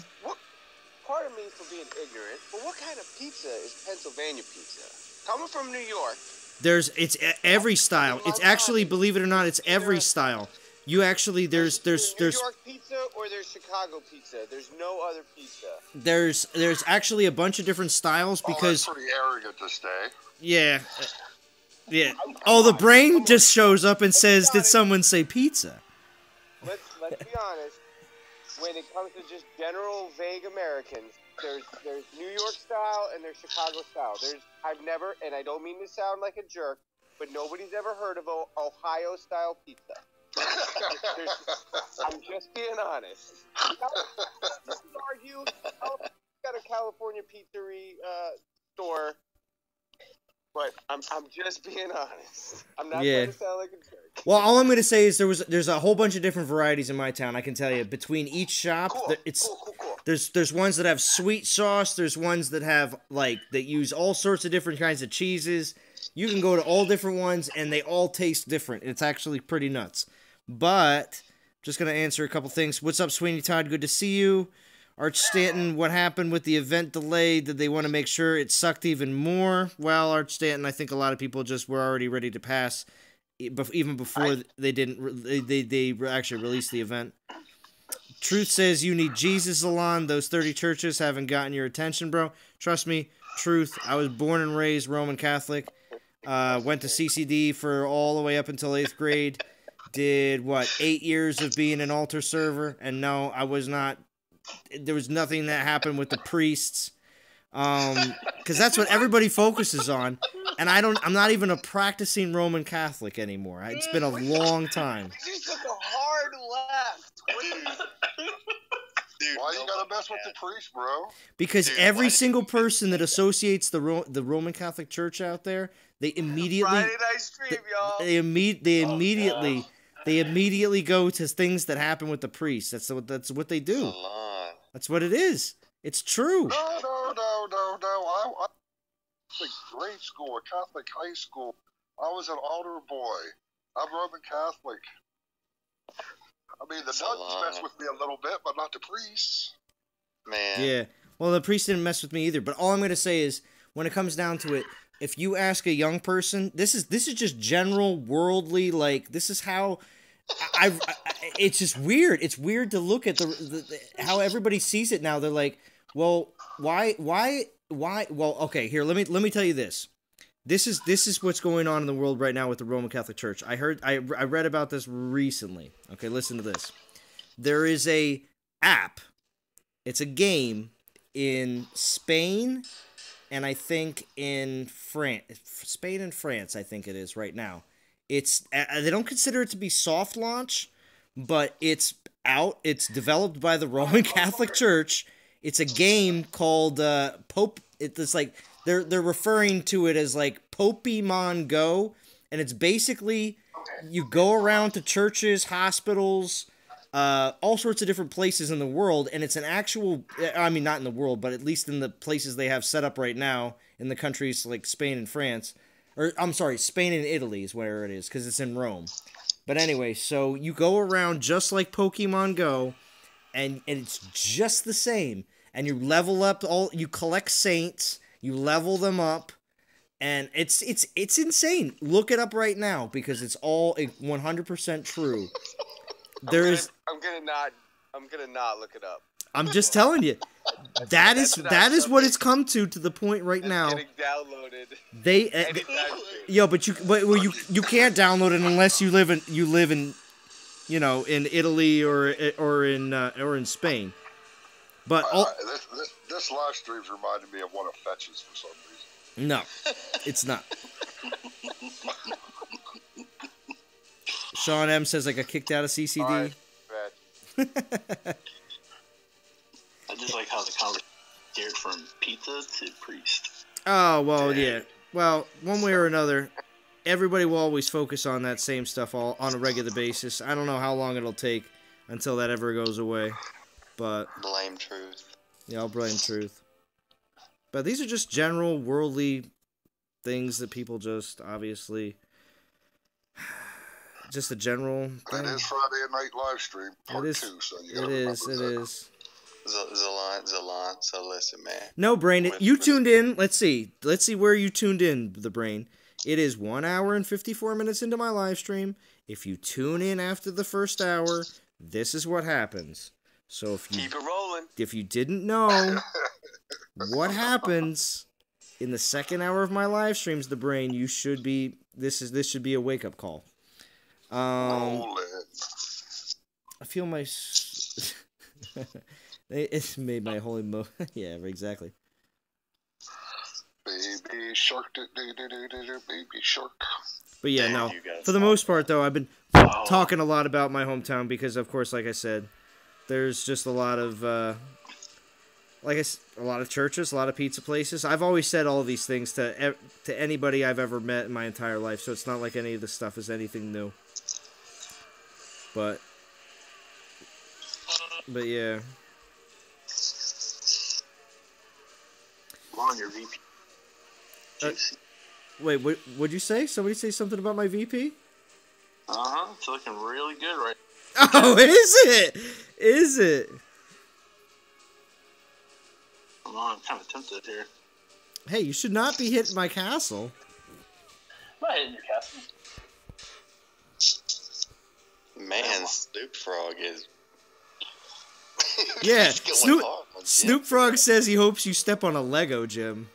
Pardon me for being ignorant, but what kind of pizza is Pennsylvania pizza? Coming from New York. It's every style. It's actually, believe it or not, it's every style. You actually there's New York pizza or there's Chicago pizza. There's no other pizza. There's actually a bunch of different styles because that's pretty arrogant to say. Yeah. Yeah. Oh, the brain just shows up and says, "Did someone say pizza?" Let's be honest. When it comes to just general vague Americans, there's New York style and there's Chicago style. I've never, and I don't mean to sound like a jerk, but nobody's ever heard of Ohio style pizza. I'm just being honest. You can argue, got a California pizzeria store, but I'm just being honest. I'm not trying to sound like a jerk. Well, all I'm going to say is there's a whole bunch of different varieties in my town. I can tell you between each shop, cool. There's ones that have sweet sauce. There's ones that have that use all sorts of different kinds of cheeses. You can go to all different ones, and they all taste different. It's actually pretty nuts. But just going to answer a couple things. What's up, Sweeney Todd? Good to see you. Arch Stanton, what happened with the event delay? Did they want to make sure it sucked even more? Well, Arch Stanton, I think a lot of people just were already ready to pass, even before they actually released the event. Truth says you need Jesus, Alon. Those 30 churches haven't gotten your attention, bro. Trust me, Truth. I was born and raised Roman Catholic. Went to CCD for all the way up until 8th grade. Did, 8 years of being an altar server. And no, I was not. There was nothing that happened with the priests. Because that's what everybody focuses on. And I'm not even a practicing Roman Catholic anymore. It's been a long time. You took a hard left. Dude, why you gotta mess with the priest, bro? Because every single person that associates the Roman Catholic Church out there, they immediately Friday night stream, y'all. they immediately go to things that happen with the priests. That's what they do. That's what it is. It's true. No. I Catholic grade school, a Catholic high school. I was an altar boy. I'm Roman Catholic. I mean, the nuns mess with me a little bit, but not the priests. Man. Yeah. Well, the priest didn't mess with me either. But all I'm going to say is, when it comes down to it, if you ask a young person, this is just general worldly, like, this is how it's just weird. It's weird to look at the how everybody sees it now. They're like, well, why? Well, okay, here, let me tell you this. This is what's going on in the world right now with the Roman Catholic Church. I read about this recently. Okay, listen to this. There is a app. It's a game in Spain and I think in France. Spain and France, I think it is right now. It's they don't consider it to be soft launch, but it's out. It's developed by the Roman Catholic Church. It's a game called Pope. It's like they're referring to it as like Pokemon Go, and it's basically you go around to churches, hospitals, all sorts of different places in the world, and it's an actual. I mean, not in the world, but at least in the places they have set up right now in the countries like Spain and France, or I'm sorry, Spain and Italy is where it is because it's in Rome. But anyway, so you go around just like Pokemon Go. And it's just the same. And you level up you collect saints, you level them up, and it's insane. Look it up right now because it's all 100% true. I'm gonna not look it up. I'm just telling you. That is what it's come to the point right now. Getting downloaded. But you can't download it unless you live in in Italy or in Spain. But this live stream's reminded me of one of Fetch's for some reason. No, it's not. Sean M says I got kicked out of CCD. I just like how the conversation steered from pizza to priest. Oh, well, yeah. Well, one way or another, everybody will always focus on that same stuff on a regular basis. I don't know how long it'll take until that ever goes away. But blame Truth. Yeah, I'll blame Truth. But these are just general worldly things that people just obviously... Just a general thing. It is Friday night live stream part 2, so you gotta remember that. It is. Zalon, so listen, man. No, Brain, you tuned in. Let's see where you tuned in, the Brain. It is 1 hour and 54 minutes into my live stream. If you tune in after the first hour, this is what happens. So if you keep it rolling. If you didn't know what happens in the second hour of my live streams, the Brain, you should be this should be a wake up call. I feel my it's made my holy yeah, exactly. Baby shark, baby shark. But yeah, no. For the most part, though, I've been talking a lot about my hometown because, of course, like I said, there's just a lot of, a lot of churches, a lot of pizza places. I've always said all of these things to anybody I've ever met in my entire life, so it's not like any of this stuff is anything new. But yeah. On your VP. Wait, what'd you say? Somebody say something about my VP? It's looking really good right now. Oh, is it? Is it? I'm kind of tempted here. Hey, you should not be hitting my castle. I'm not hitting your castle. Man, Snoop Frog is. Yeah, He's going hard on Jim. Snoop Frog says he hopes you step on a Lego, Jim.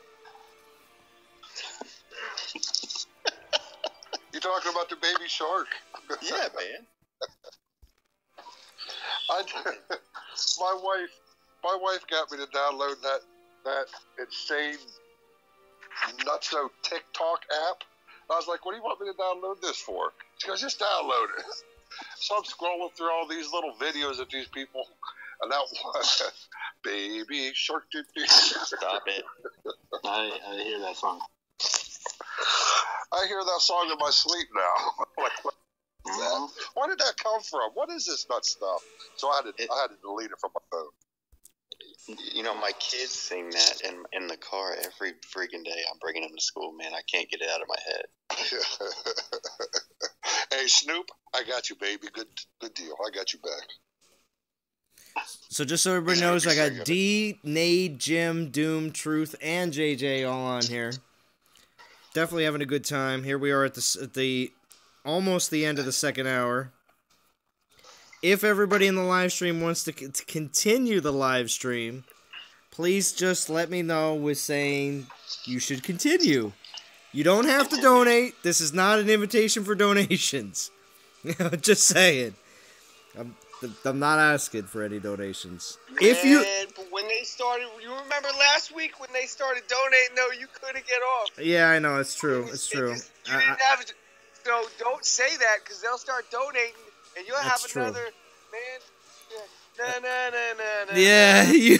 You talking about the baby shark? Yeah, man. My wife got me to download that insane nutso TikTok app. I was like, what do you want me to download this for? She goes, just download it. So I'm scrolling through all these little videos of these people, and that was baby shark. Stop it. I hear that song. I hear that song in my sleep now. Like, what is that? Mhm. Where did that come from? What is this nut stuff? So I had to delete it from my phone. You know, my kids sing that in the car every freaking day. I'm bringing them to school, man. I can't get it out of my head. Hey, Snoop, I got you, baby. Good deal. I got you back. So just so everybody knows, I got D, Nade, Jim, Doom, Truth, and JJ all on here. Definitely having a good time. Here we are at the almost the end of the second hour. If everybody in the live stream wants to continue the live stream, please just let me know with saying you should continue. You don't have to donate. This is not an invitation for donations. Just saying. I'm not asking for any donations. But when they started, you remember last week when they started donating? No, you couldn't get off. Yeah, I know, it's true. It's true. You didn't have it. So don't say that because they'll start donating and you'll have another man. Yeah, you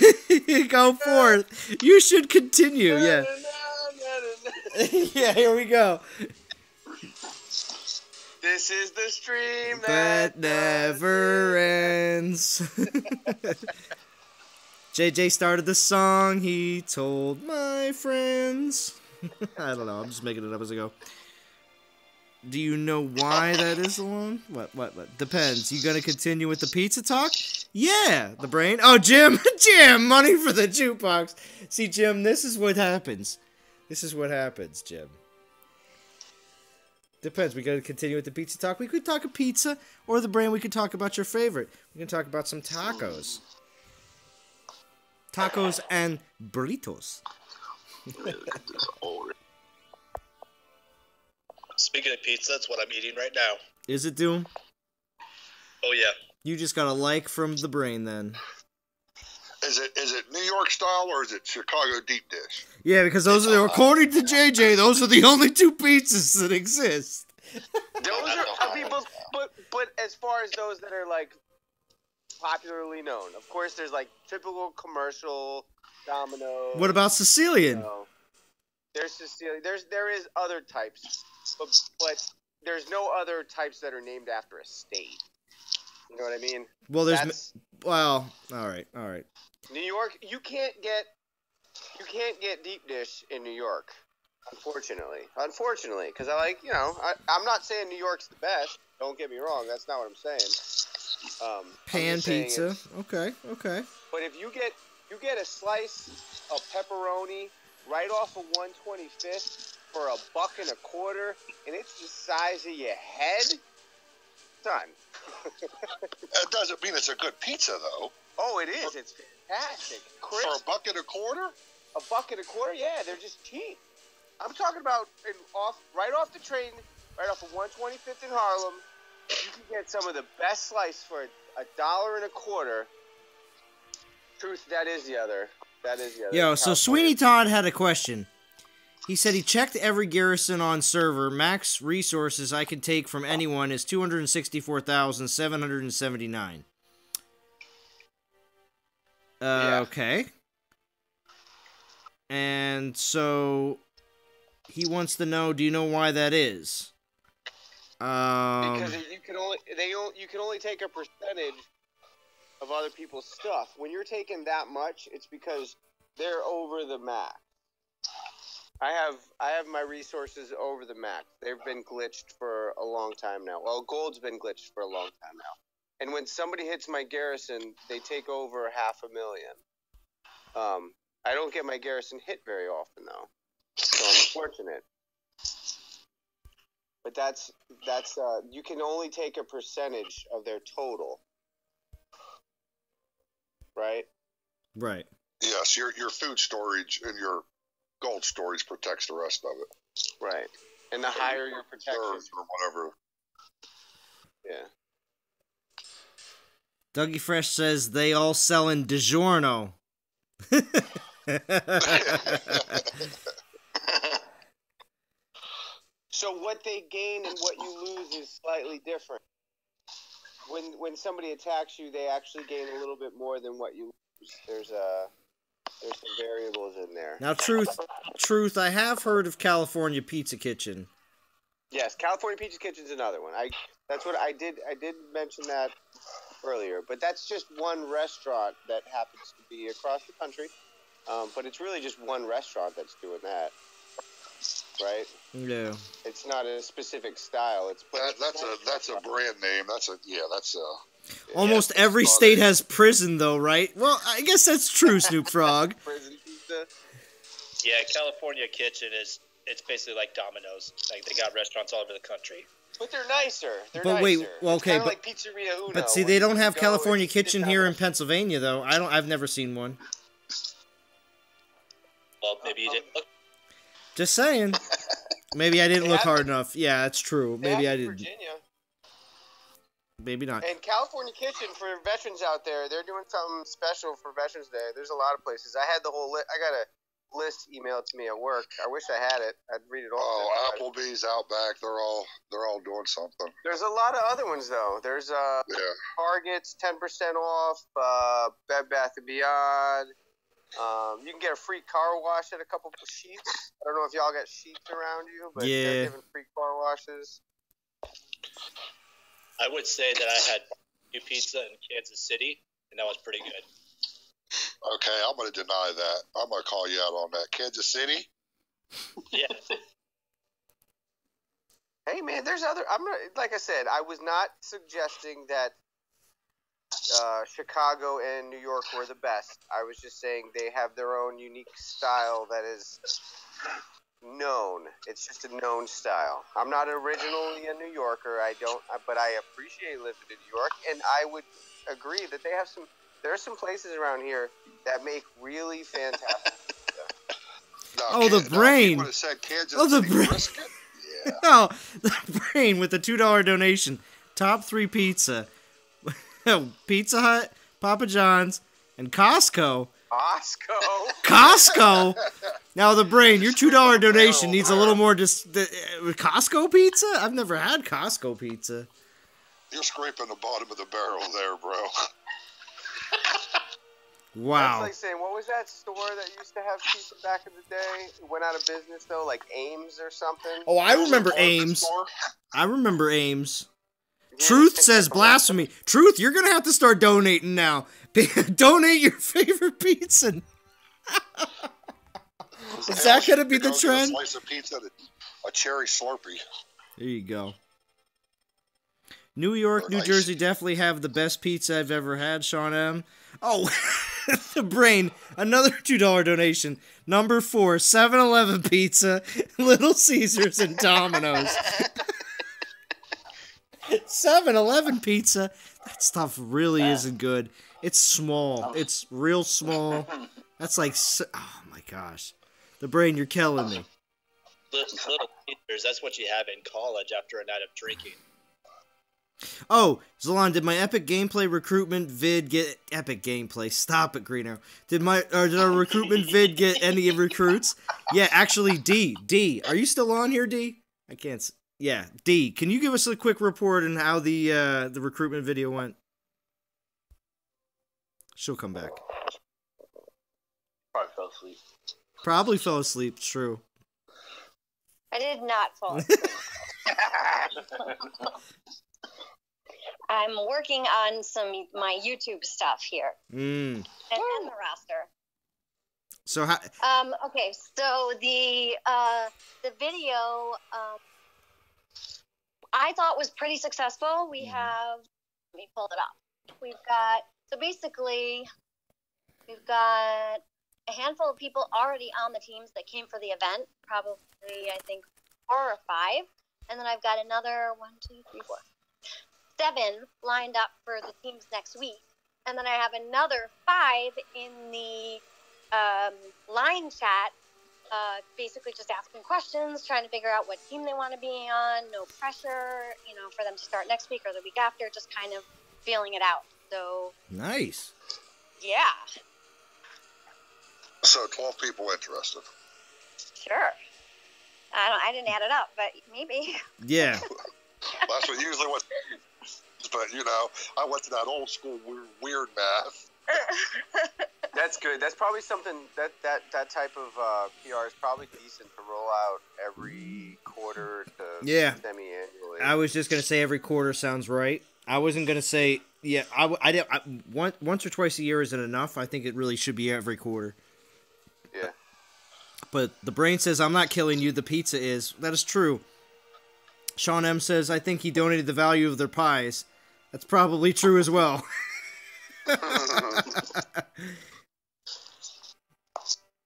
go forth. You should continue. Yeah. Yeah, here we go. This is the stream that never ends. JJ started the song. He told my friends. I don't know. I'm just making it up as I go. Do you know why that is alone? What? Depends. You gonna continue with the pizza talk? Yeah, the brain. Oh, Jim, money for the jukebox. See, Jim, this is what happens. Jim. Depends. We gotta continue with the pizza talk. We could talk a pizza, or the brain. We could talk about your favorite. We can talk about some tacos. Tacos and burritos. Speaking of pizza, that's what I'm eating right now. Is it, Doom? Oh, yeah. You just got a like from the brain, then. Is it New York style or is it Chicago deep dish? Yeah, because those are, according to JJ, those are the only two pizzas that exist. Those are, I mean, but as far as those that are like popularly known, of course, there's like typical commercial Domino's. What about Sicilian? There's Sicilian. There is other types, but there's no other types that are named after a state. You know what I mean? Well, all right. New York, you can't get deep dish in New York, unfortunately, because I'm not saying New York's the best. Don't get me wrong, that's not what I'm saying. Pan pizza, okay. But if you get a slice of pepperoni right off of 125th for $1.25, and it's the size of your head, son. That doesn't mean it's a good pizza, though. Oh, it is. It's fantastic. Crisp. For $1.25? $1.25? Yeah, they're just cheap. I'm talking about right off the train, right off of 125th in Harlem. You can get some of the best slice for $1.25. Truth, that is the other. Yo, so Sweeney Todd had a question. He said he checked every garrison on server. Max resources I can take from anyone is 264,779. Yeah. Okay. And so he wants to know, do you know why that is? Because you can only take a percentage of other people's stuff. When you're taking that much, it's because they're over the max. I have my resources over the max. They've been glitched for a long time now. Well, gold's been glitched for a long time now. And when somebody hits my garrison, they take over $500,000. I don't get my Garrison hit very often though, so I'm fortunate. But that's you can only take a percentage of their total, right? Right. Yes, your food storage and your gold storage protects the rest of it. Right. And the higher your protection, or whatever. Yeah. Dougie Fresh says they all selling DiGiorno. So what they gain and what you lose is slightly different. When somebody attacks you, they actually gain a little bit more than what you lose. There's some variables in there. Now, truth, I have heard of California Pizza Kitchen. Yes, California Pizza Kitchen's another one. That's what I did mention that earlier, but that's just one restaurant that happens to be across the country. But it's really just one restaurant that's doing that, right? Yeah. It's not a specific style. That's a brand name. Almost every state has prison, though, right? Well, I guess that's true, Snoop Frog. Prison pizza. Yeah, California Kitchen it's basically like Domino's. Like they got restaurants all over the country. But they're nicer. But wait, well, okay, it's like Pizzeria Uno. But see, they don't have California Kitchen here in Pennsylvania, though. I've never seen one. Well, maybe you didn't look. Just saying. Maybe I didn't look hard enough. Yeah, that's true. Maybe I didn't. Virginia. Maybe not. And California Kitchen for veterans out there, they're doing something special for Veterans Day. There's a lot of places. I had the whole list. I got a list emailed to me at work. I wish I had it. I'd read it all. Oh, Applebee's, Outback, they're all doing something. There's a lot of other ones though. There's Target's 10% off, Bed Bath & Beyond. You can get a free car wash at a couple of Sheets. I don't know if y'all got Sheets around you, but they're giving free car washes. I would say that I had new pizza in Kansas City, and that was pretty good. Okay, I'm going to deny that. I'm going to call you out on that. Kansas City? Yeah. Hey, man, there's other... like I said, I was not suggesting that Chicago and New York were the best. I was just saying they have their own unique style that is known. It's just a known style. I'm not originally a New Yorker. But I appreciate living in New York, and I would agree that there are some places around here that make really fantastic pizza. The brain. The brain. Yeah. No, the brain with the $2 donation. Top 3 pizza. Pizza Hut, Papa John's, and Costco. Costco? Now, the brain, your $2 donation needs a little more Costco pizza? I've never had Costco pizza. You're scraping the bottom of the barrel there, bro. Wow. That's like saying, what was that store that used to have pizza back in the day? It went out of business, though, like Ames or something? Oh, I remember Ames. Truth says blasphemy. Truth, you're going to have to start donating now. Donate your favorite pizza. Is that going to be the trend? A slice of pizza, a cherry Slurpee. There you go. New York, New Jersey definitely have the best pizza I've ever had, Sean M. Oh, the brain. Another $2 donation. Number 4, 7-Eleven pizza, Little Caesars, and Domino's. 7-Eleven pizza? That stuff really isn't good. It's small. It's real small. That's like... Oh, my gosh. The brain, you're killing me. Little Caesars, that's what you have in college after a night of drinking. Oh, Zalon, did my epic gameplay recruitment vid get epic gameplay? Stop it, Greeno. Did our recruitment vid get any recruits? Yeah, actually, D, are you still on here, D? I can't. Yeah, D, can you give us a quick report on how the recruitment video went? She'll come back. Probably fell asleep. True. I did not fall asleep. I'm working on my YouTube stuff here. And the roster. So how? Okay, so the video I thought was pretty successful. We have, let me pull it up. We've got a handful of people already on the teams that came for the event, probably, I think, 4 or 5. And then I've got another 7 lined up for the teams next week. And then I have another 5 in the line chat, basically just asking questions, trying to figure out what team they want to be on, no pressure, for them to start next week or the week after, just kind of feeling it out. So Nice. yeah. So 12 people interested. Sure. I didn't add it up, but maybe. Yeah. That's what usually what. But I went to that old school weird math. That's good. That's probably something that type of PR is probably decent to roll out every quarter to semi-annually. I was just gonna say every quarter sounds right. I wasn't gonna say once or twice a year isn't enough. I think it really should be every quarter. Yeah. But the brain says I'm not killing you. The pizza is. That is true. Sean M says I think he donated the value of their pies. That's probably true as well.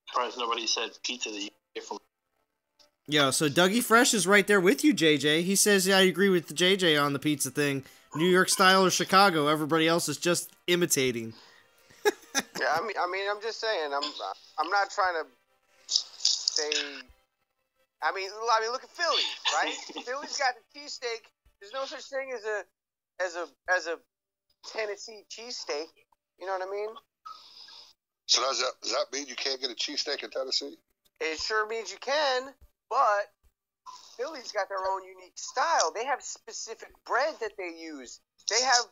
Surprised nobody said pizza that you get from. Yo, so Dougie Fresh is right there with you, JJ. He says, yeah, I agree with JJ on the pizza thing. New York style or Chicago, everybody else is just imitating. Yeah, I mean, I'm just saying, I'm not trying to say. I mean, look at Philly, right? Philly's got the cheesesteak. There's no such thing as a Tennessee cheesesteak. You know what I mean? So does that mean you can't get a cheesesteak in Tennessee? It sure means you can, but Philly's got their own unique style. They have specific bread that they use. They have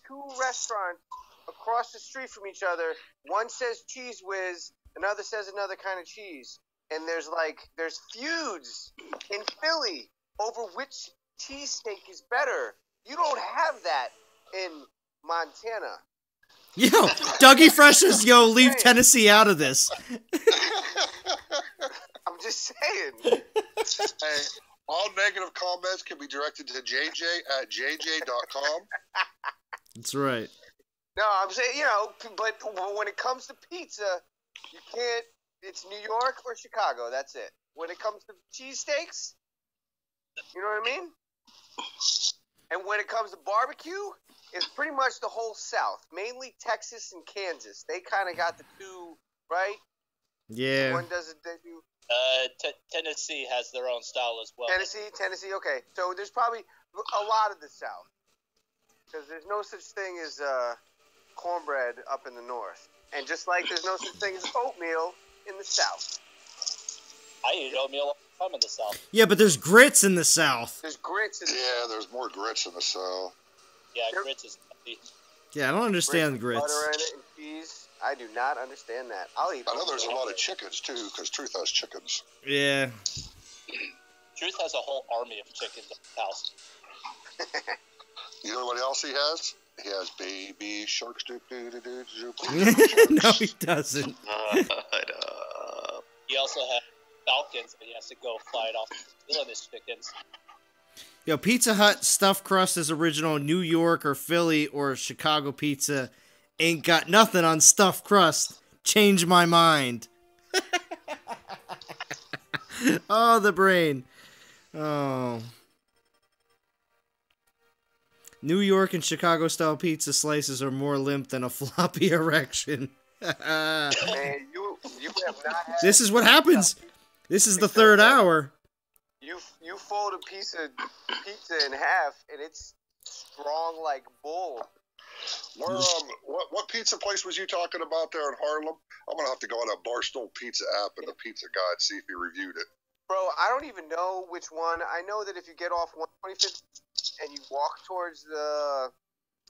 2 restaurants across the street from each other. One says Cheese Whiz, another says another kind of cheese. And there's feuds in Philly over which cheesesteak is better. You don't have that in Montana. Yo, Dougie Fresh is, leave Tennessee out of this. I'm just saying. Hey, all negative comments can be directed to jj@jj.com. That's right. No, I'm saying, but when it comes to pizza, you can't. It's New York or Chicago. That's it. When it comes to cheesesteaks, you know what I mean? And when it comes to barbecue, it's pretty much the whole South, mainly Texas and Kansas. They kind of got the 2, right? Yeah. One does it. They do. Tennessee has their own style as well. Tennessee. Okay, so there's probably a lot of the South, because there's no such thing as cornbread up in the North, and just like there's no such thing as oatmeal in the South. I eat oatmeal all the time in the South. Yeah, but there's grits in the South. There's grits in the Yeah, there's more grits in the South. Yeah, grits is healthy. Yeah, I don't understand grits. grits. Butter in it and cheese. I do not understand that. I'll eat. I know there's a lot of chickens too, because Truth has chickens. Yeah. Truth has a whole army of chickens in his house. You know what else he has? He has baby sharks. No, he doesn't. He also has falcons, but he has to go fly it off stealing his chickens. Yo, Pizza Hut stuffed crust is original New York or Philly or Chicago pizza. Ain't got nothing on stuffed crust. Change my mind. Oh, the brain. Oh. New York and Chicago style pizza slices are more limp than a floppy erection. Man, you have not had. This is what happens. This is the third hour. You fold a piece of pizza in half, and it's strong like bull. Where what pizza place was you talking about there in Harlem? I'm gonna have to go on a Barstool Pizza app and the Pizza Guide, see if he reviewed it. Bro, I don't even know which one. I know that if you get off 125th and you walk towards the,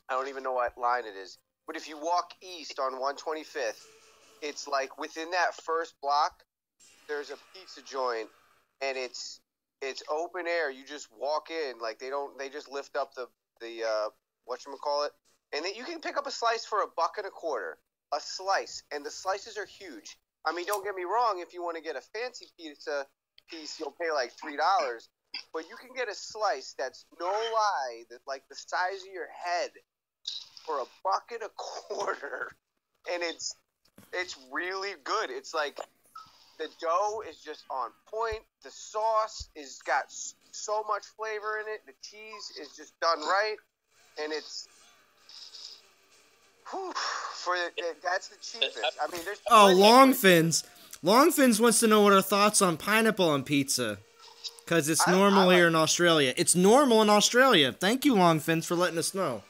I don't even know what line it is, but if you walk east on 125th, it's like within that first block, there's a pizza joint, and it's open air. You just walk in, like they just lift up the whatchamacallit, and then you can pick up a slice for $1.25, a slice, and the slices are huge. I mean, don't get me wrong, if you want to get a fancy pizza piece, you'll pay like $3, but you can get a slice that's no lie, that like the size of your head for $1.25, and it's It's really good. It's like the dough is just on point. The sauce is got so much flavor in it. The cheese is just done right, and it's that's the cheapest. I mean, there's Longfins. Longfins wants to know what our thoughts on pineapple on pizza. Because it's normal here in Australia. It's normal in Australia. Thank you, Longfins, for letting us know.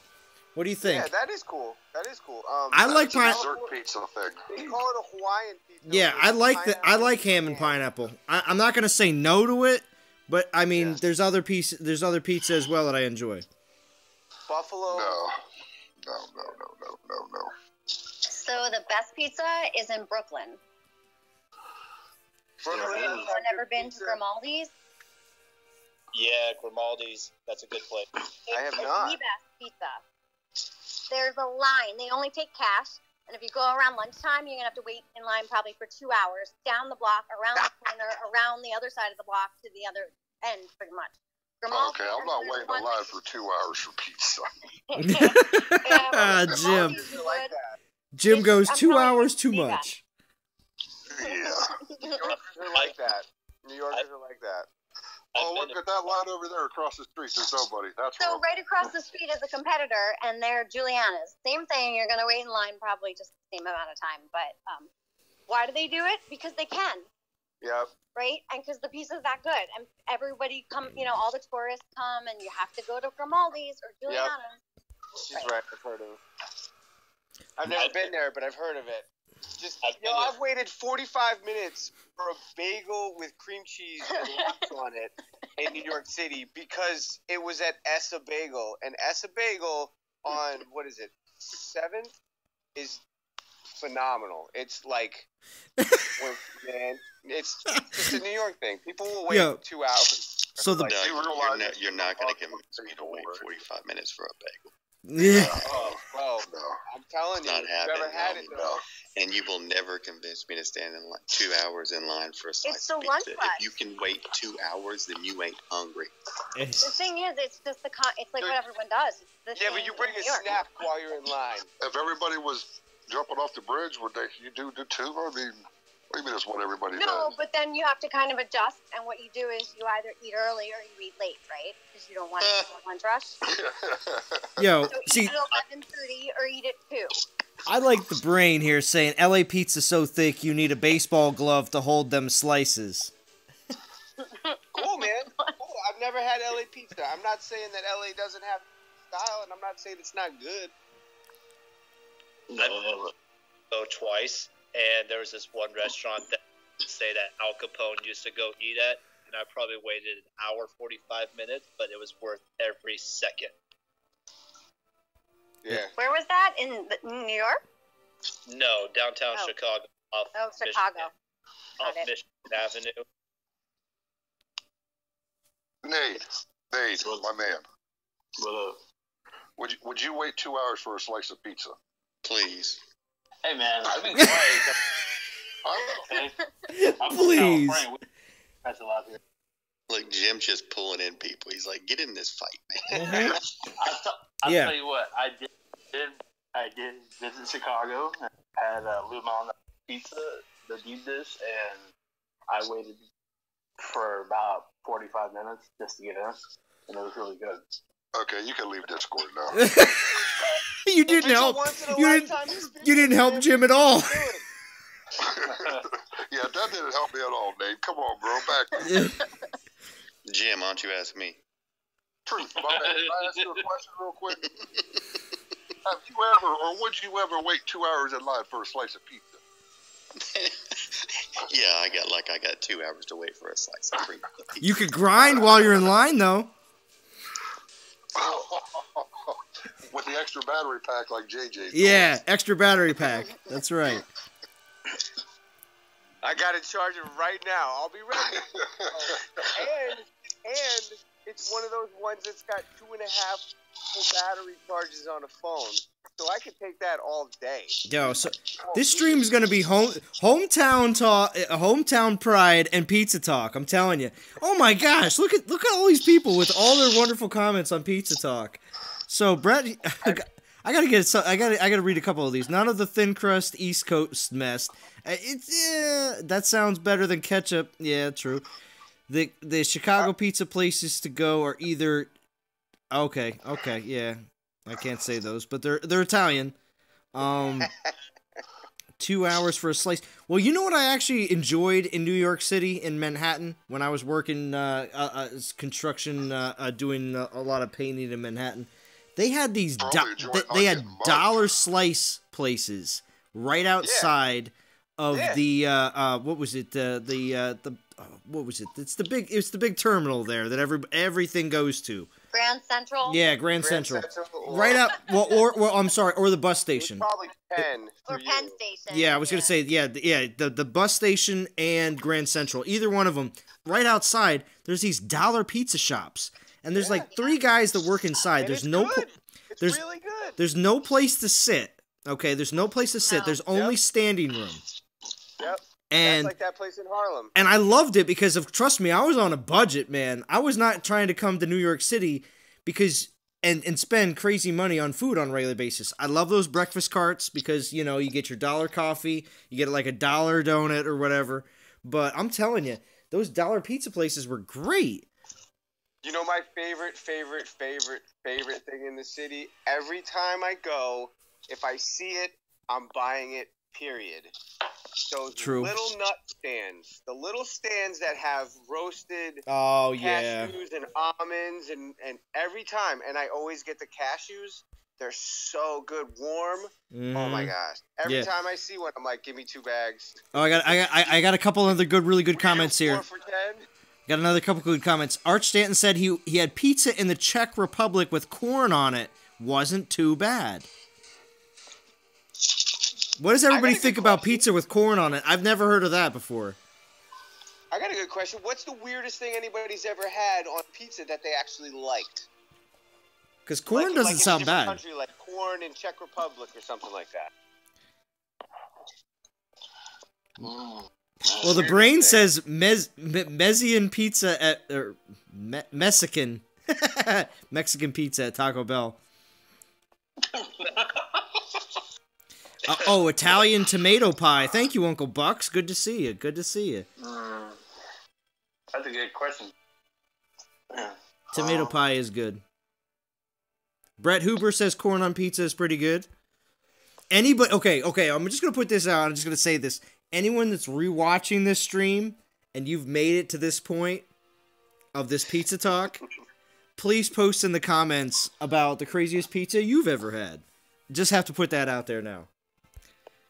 What do you think? Yeah, that is cool. That is cool. I like dessert pizza thing. They call it a Hawaiian pizza. Yeah, I like ham and pineapple. I'm not gonna say no to it, but I mean, there's other pizza as well that I enjoy. Buffalo. No. So the best pizza is in Brooklyn. I've never been to Grimaldi's. Yeah, Grimaldi's. That's a good place. I have It's not. the best pizza. There's a line. They only take cash. And if you go around lunchtime, you're going to have to wait in line probably for 2 hours, down the block, around the corner, around the other side of the block to the other end, pretty much. Okay, I'm not waiting in line for 2 hours for pizza. Jim. Jim goes 2 hours too much. Yeah. New Yorkers are like that. New Yorkers are like that. Oh, look at that line over there across the street. There's nobody. That's So right across the street is a competitor, and they're Juliana's. Same thing. You're going to wait in line probably just the same amount of time. But why do they do it? Because they can. Yep. Right? And because the pizza's that good. And everybody all the tourists come, and you have to go to Grimaldi's or Juliana's. She's right. I've heard of it. I've never been there, but I've heard of it. I've waited 45 minutes for a bagel with cream cheese and lox on it in New York City because it was at Essa Bagel. And Essa Bagel on, 7th is phenomenal. It's like, man, it's just a New York thing. People will wait 2 hours. So you're not going to convince me to wait 45 minutes for a bagel. Yeah. Oh, no. I'm telling you, you've never had it, though. And you will never convince me to stand in 2 hours in line for a slice of pizza. If you can wait 2 hours, then you ain't hungry. The thing is, it's just it's like what everyone does. But you bring a snack while you're in line. If everybody was jumping off the bridge, would you do too? I mean, maybe that's what everybody does. No, but then you have to kind of adjust, and what you do is you either eat early or you eat late, right? Because you don't want to lunch rush. So eat at 11:30 or eat at 2. I like the brain here saying LA pizza's so thick you need a baseball glove to hold them slices. Cool, man. Cool. I've never had LA pizza. I'm not saying that LA doesn't have style, and I'm not saying it's not good. I've go twice, and there was this one restaurant that say that Al Capone used to go eat at, and I probably waited an hour 45 minutes, but it was worth every second. Yeah. Where was that? In New York? No, downtown Chicago. Chicago. Off Michigan Avenue. Nate, my man. What up? Would you wait 2 hours for a slice of pizza? Please. Hey man, I've been quiet. I'm Please. That's a lot here. Look, Jim's just pulling in people. He's like, get in this fight, man. I'll tell you what, I did visit Chicago and had Lou Malin pizza, the deep dish, and I waited for about 45 minutes just to get in, and it was really good. Okay, you can leave Discord now. You didn't help. You didn't help Jim at all. Yeah, that didn't help me at all, Nate. Come on, bro, back. Jim, why don't you ask me? Truth, my man. Can I ask you a question real quick? Have you ever, or would you ever wait 2 hours in line for a slice of pizza? Yeah, I got 2 hours to wait for a slice of pizza. You could grind while you're in line, though. With the extra battery pack like JJ. Yeah, extra battery pack. That's right. I got to charge it right now. I'll be ready. And it's one of those ones that's got 2.5 full battery charges on a phone. So I can take that all day. Yo, so this stream is gonna be hometown talk, hometown pride, and pizza talk. I'm telling you. Oh my gosh, look at all these people with all their wonderful comments on pizza talk. So Brett, I gotta read a couple of these. None of the thin crust East Coast mess. That sounds better than ketchup. Yeah, true. The Chicago pizza places to go are either okay, yeah. I can't say those, but they're Italian. 2 hours for a slice. Well, you know what I actually enjoyed in New York City, in Manhattan, when I was working construction, doing a lot of painting in Manhattan. They had these dollar slice places right outside of the what was it? What was it? It's the big terminal there that everything goes to. Grand Central. Yeah, Grand Central. Right out. Well, I'm sorry, or the bus station. Probably Penn. Or Penn Station. Yeah, I was gonna say the bus station and Grand Central, either one of them. Right outside, there's these dollar pizza shops, and there's like 3 guys that work inside. And there's it's really good. There's no place to sit. Okay, there's no place to sit. No. There's only standing room. Yep. And that's like that place in Harlem. And I loved it because trust me, I was on a budget, man. I was not trying to come to New York City because and spend crazy money on food on a regular basis. I love those breakfast carts because, you get your $1 coffee, you get like a $1 donut or whatever. But I'm telling you, those dollar pizza places were great. You know my favorite thing in the city? Every time I go, if I see it, I'm buying it, period. Those little nut stands. The little stands that have roasted cashews and almonds and every time. And I always get the cashews. They're so good, warm. Oh my gosh! Every time I see one, I'm like, give me 2 bags. Oh, I got a couple other really good comments here. 4 for 10. Got another couple good comments. Arch Stanton said he had pizza in the Czech Republic with corn on it. Wasn't too bad. What does everybody think about pizza with corn on it? I've never heard of that before. I got a good question. What's the weirdest thing anybody's ever had on pizza that they actually liked? Because corn doesn't sound bad. Country, like corn in Czech Republic or something like that. Well, the brain says Mexican pizza Mexican Mexican pizza at Taco Bell. Italian tomato pie. Thank you, Uncle Bucks. Good to see you. That's a good question. Tomato pie is good. Brett Huber says corn on pizza is pretty good. Anybody? Okay. I'm just gonna put this out. I'm just gonna say this. Anyone that's rewatching this stream and you've made it to this point of this pizza talk, please post in the comments about the craziest pizza you've ever had. Just have to put that out there now.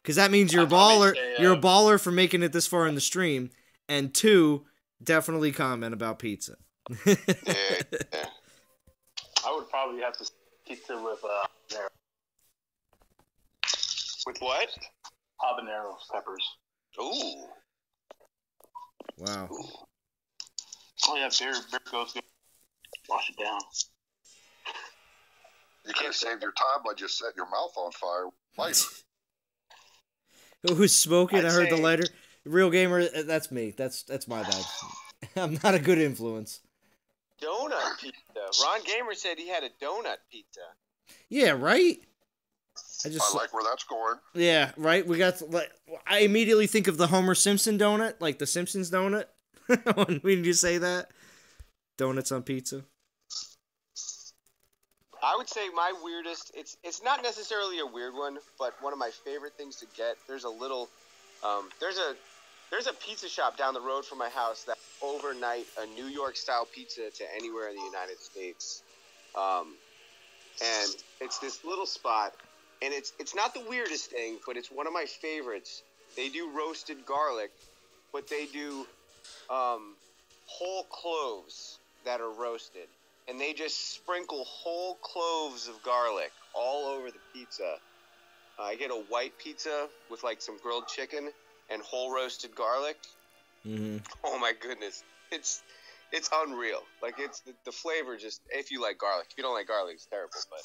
Because that means you're a baller. You're a baller for making it this far in the stream. And 2, definitely comment about pizza. I would probably have to pizza with habanero. With what? Habanero peppers. Ooh. Wow. Oh yeah, beer goes good. Wash it down. You could have saved your time by just setting your mouth on fire. Lighter. Who's smoking? I heard the lighter. Real gamer, that's me. That's my bad. I'm not a good influence. Donut pizza. Ron Gamer said he had a donut pizza. Yeah, right? I like where that's going. Yeah, right? I immediately think of the Homer Simpson donut, like the Simpsons donut. When you say that. Donuts on pizza. I would say my weirdest, it's not necessarily a weird one, but one of my favorite things to get, there's a little, there's a pizza shop down the road from my house that overnight a New York style pizza to anywhere in the United States. And it's this little spot, and it's not the weirdest thing, but it's one of my favorites. They do roasted garlic, but they do whole cloves that are roasted. And they just sprinkle whole cloves of garlic all over the pizza. I get a white pizza with like some grilled chicken and whole roasted garlic. Mm-hmm. Oh my goodness, it's unreal. Like it's the flavor. Just if you like garlic, if you don't like garlic, it's terrible. But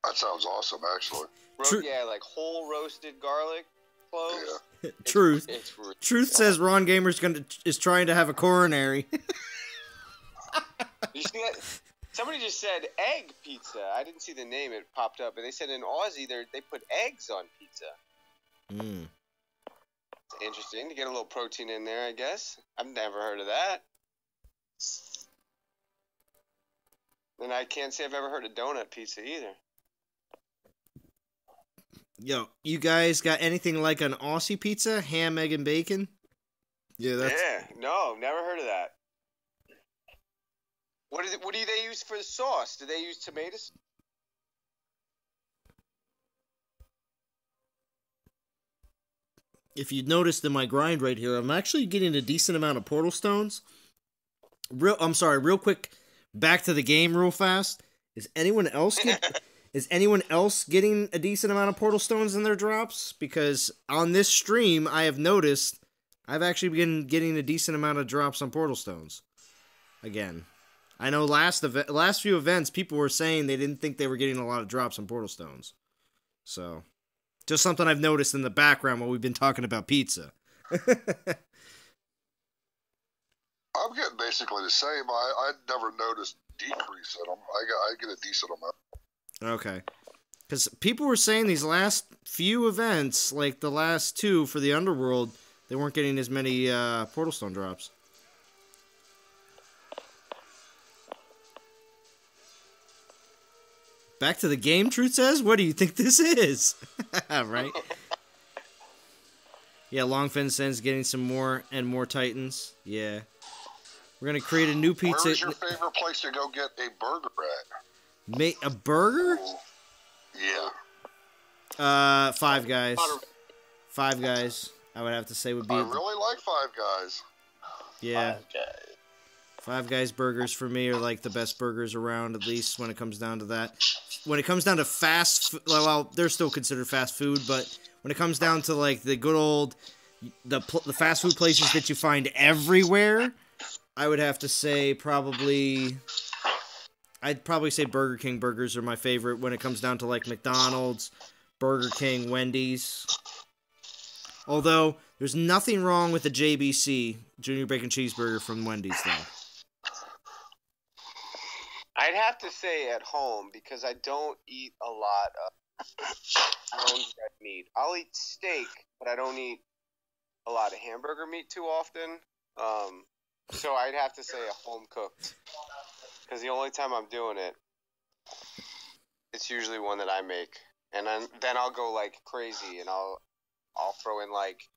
that sounds awesome, actually. Yeah, like whole roasted garlic cloves. Yeah. Truth says Ron Gamer's is trying to have a coronary. You see that? Somebody just said egg pizza. I didn't see the name. It popped up. But they said in Aussie, they put eggs on pizza. Mm. Interesting to get a little protein in there, I guess. I've never heard of that. And I can't say I've ever heard of donut pizza either. Yo, you guys got anything like an Aussie pizza? Ham, egg, and bacon? Yeah, no, never heard of that. What do they use for the sauce? Do they use tomatoes? If you noticed in my grind right here, I'm actually getting a decent amount of portal stones. Real quick, back to the game real fast. Is anyone else getting a decent amount of portal stones in their drops? Because on this stream, I have noticed I've actually been getting a decent amount of drops on portal stones. Again, I know last few events, people were saying they didn't think they were getting a lot of drops on portal stones. So, just something I've noticed in the background while we've been talking about pizza. I'm getting basically the same. I never noticed decrease in them. I get a decent amount. Okay. Because people were saying these last few events, like the last two for the Underworld, they weren't getting as many portal stone drops. Back to the game, Truth says? What do you think this is? Right? Yeah, Longfin sends getting some more and more Titans. Yeah. We're going to create a new pizza. Where's your favorite place to go get a burger at? A burger? Yeah. Five Guys. Five Guys, I would have to say would be. I really like Five Guys. Yeah. Five Guys burgers for me are like the best burgers around, at least when it comes down to that. When it comes down to well, they're still considered fast food, but when it comes down to like the good old, the fast food places that you find everywhere, I would have to say I'd probably say Burger King burgers are my favorite when it comes down to like McDonald's, Burger King, Wendy's. Although, there's nothing wrong with the JBC, Junior Bacon Cheeseburger from Wendy's, though. I'd have to say at home because I don't eat a lot of red meat. I'll eat steak, but I don't eat a lot of hamburger meat too often. So I'd have to say a home cooked. Because the only time I'm doing it, it's usually one that I make. And then I'll go like crazy and I'll throw in like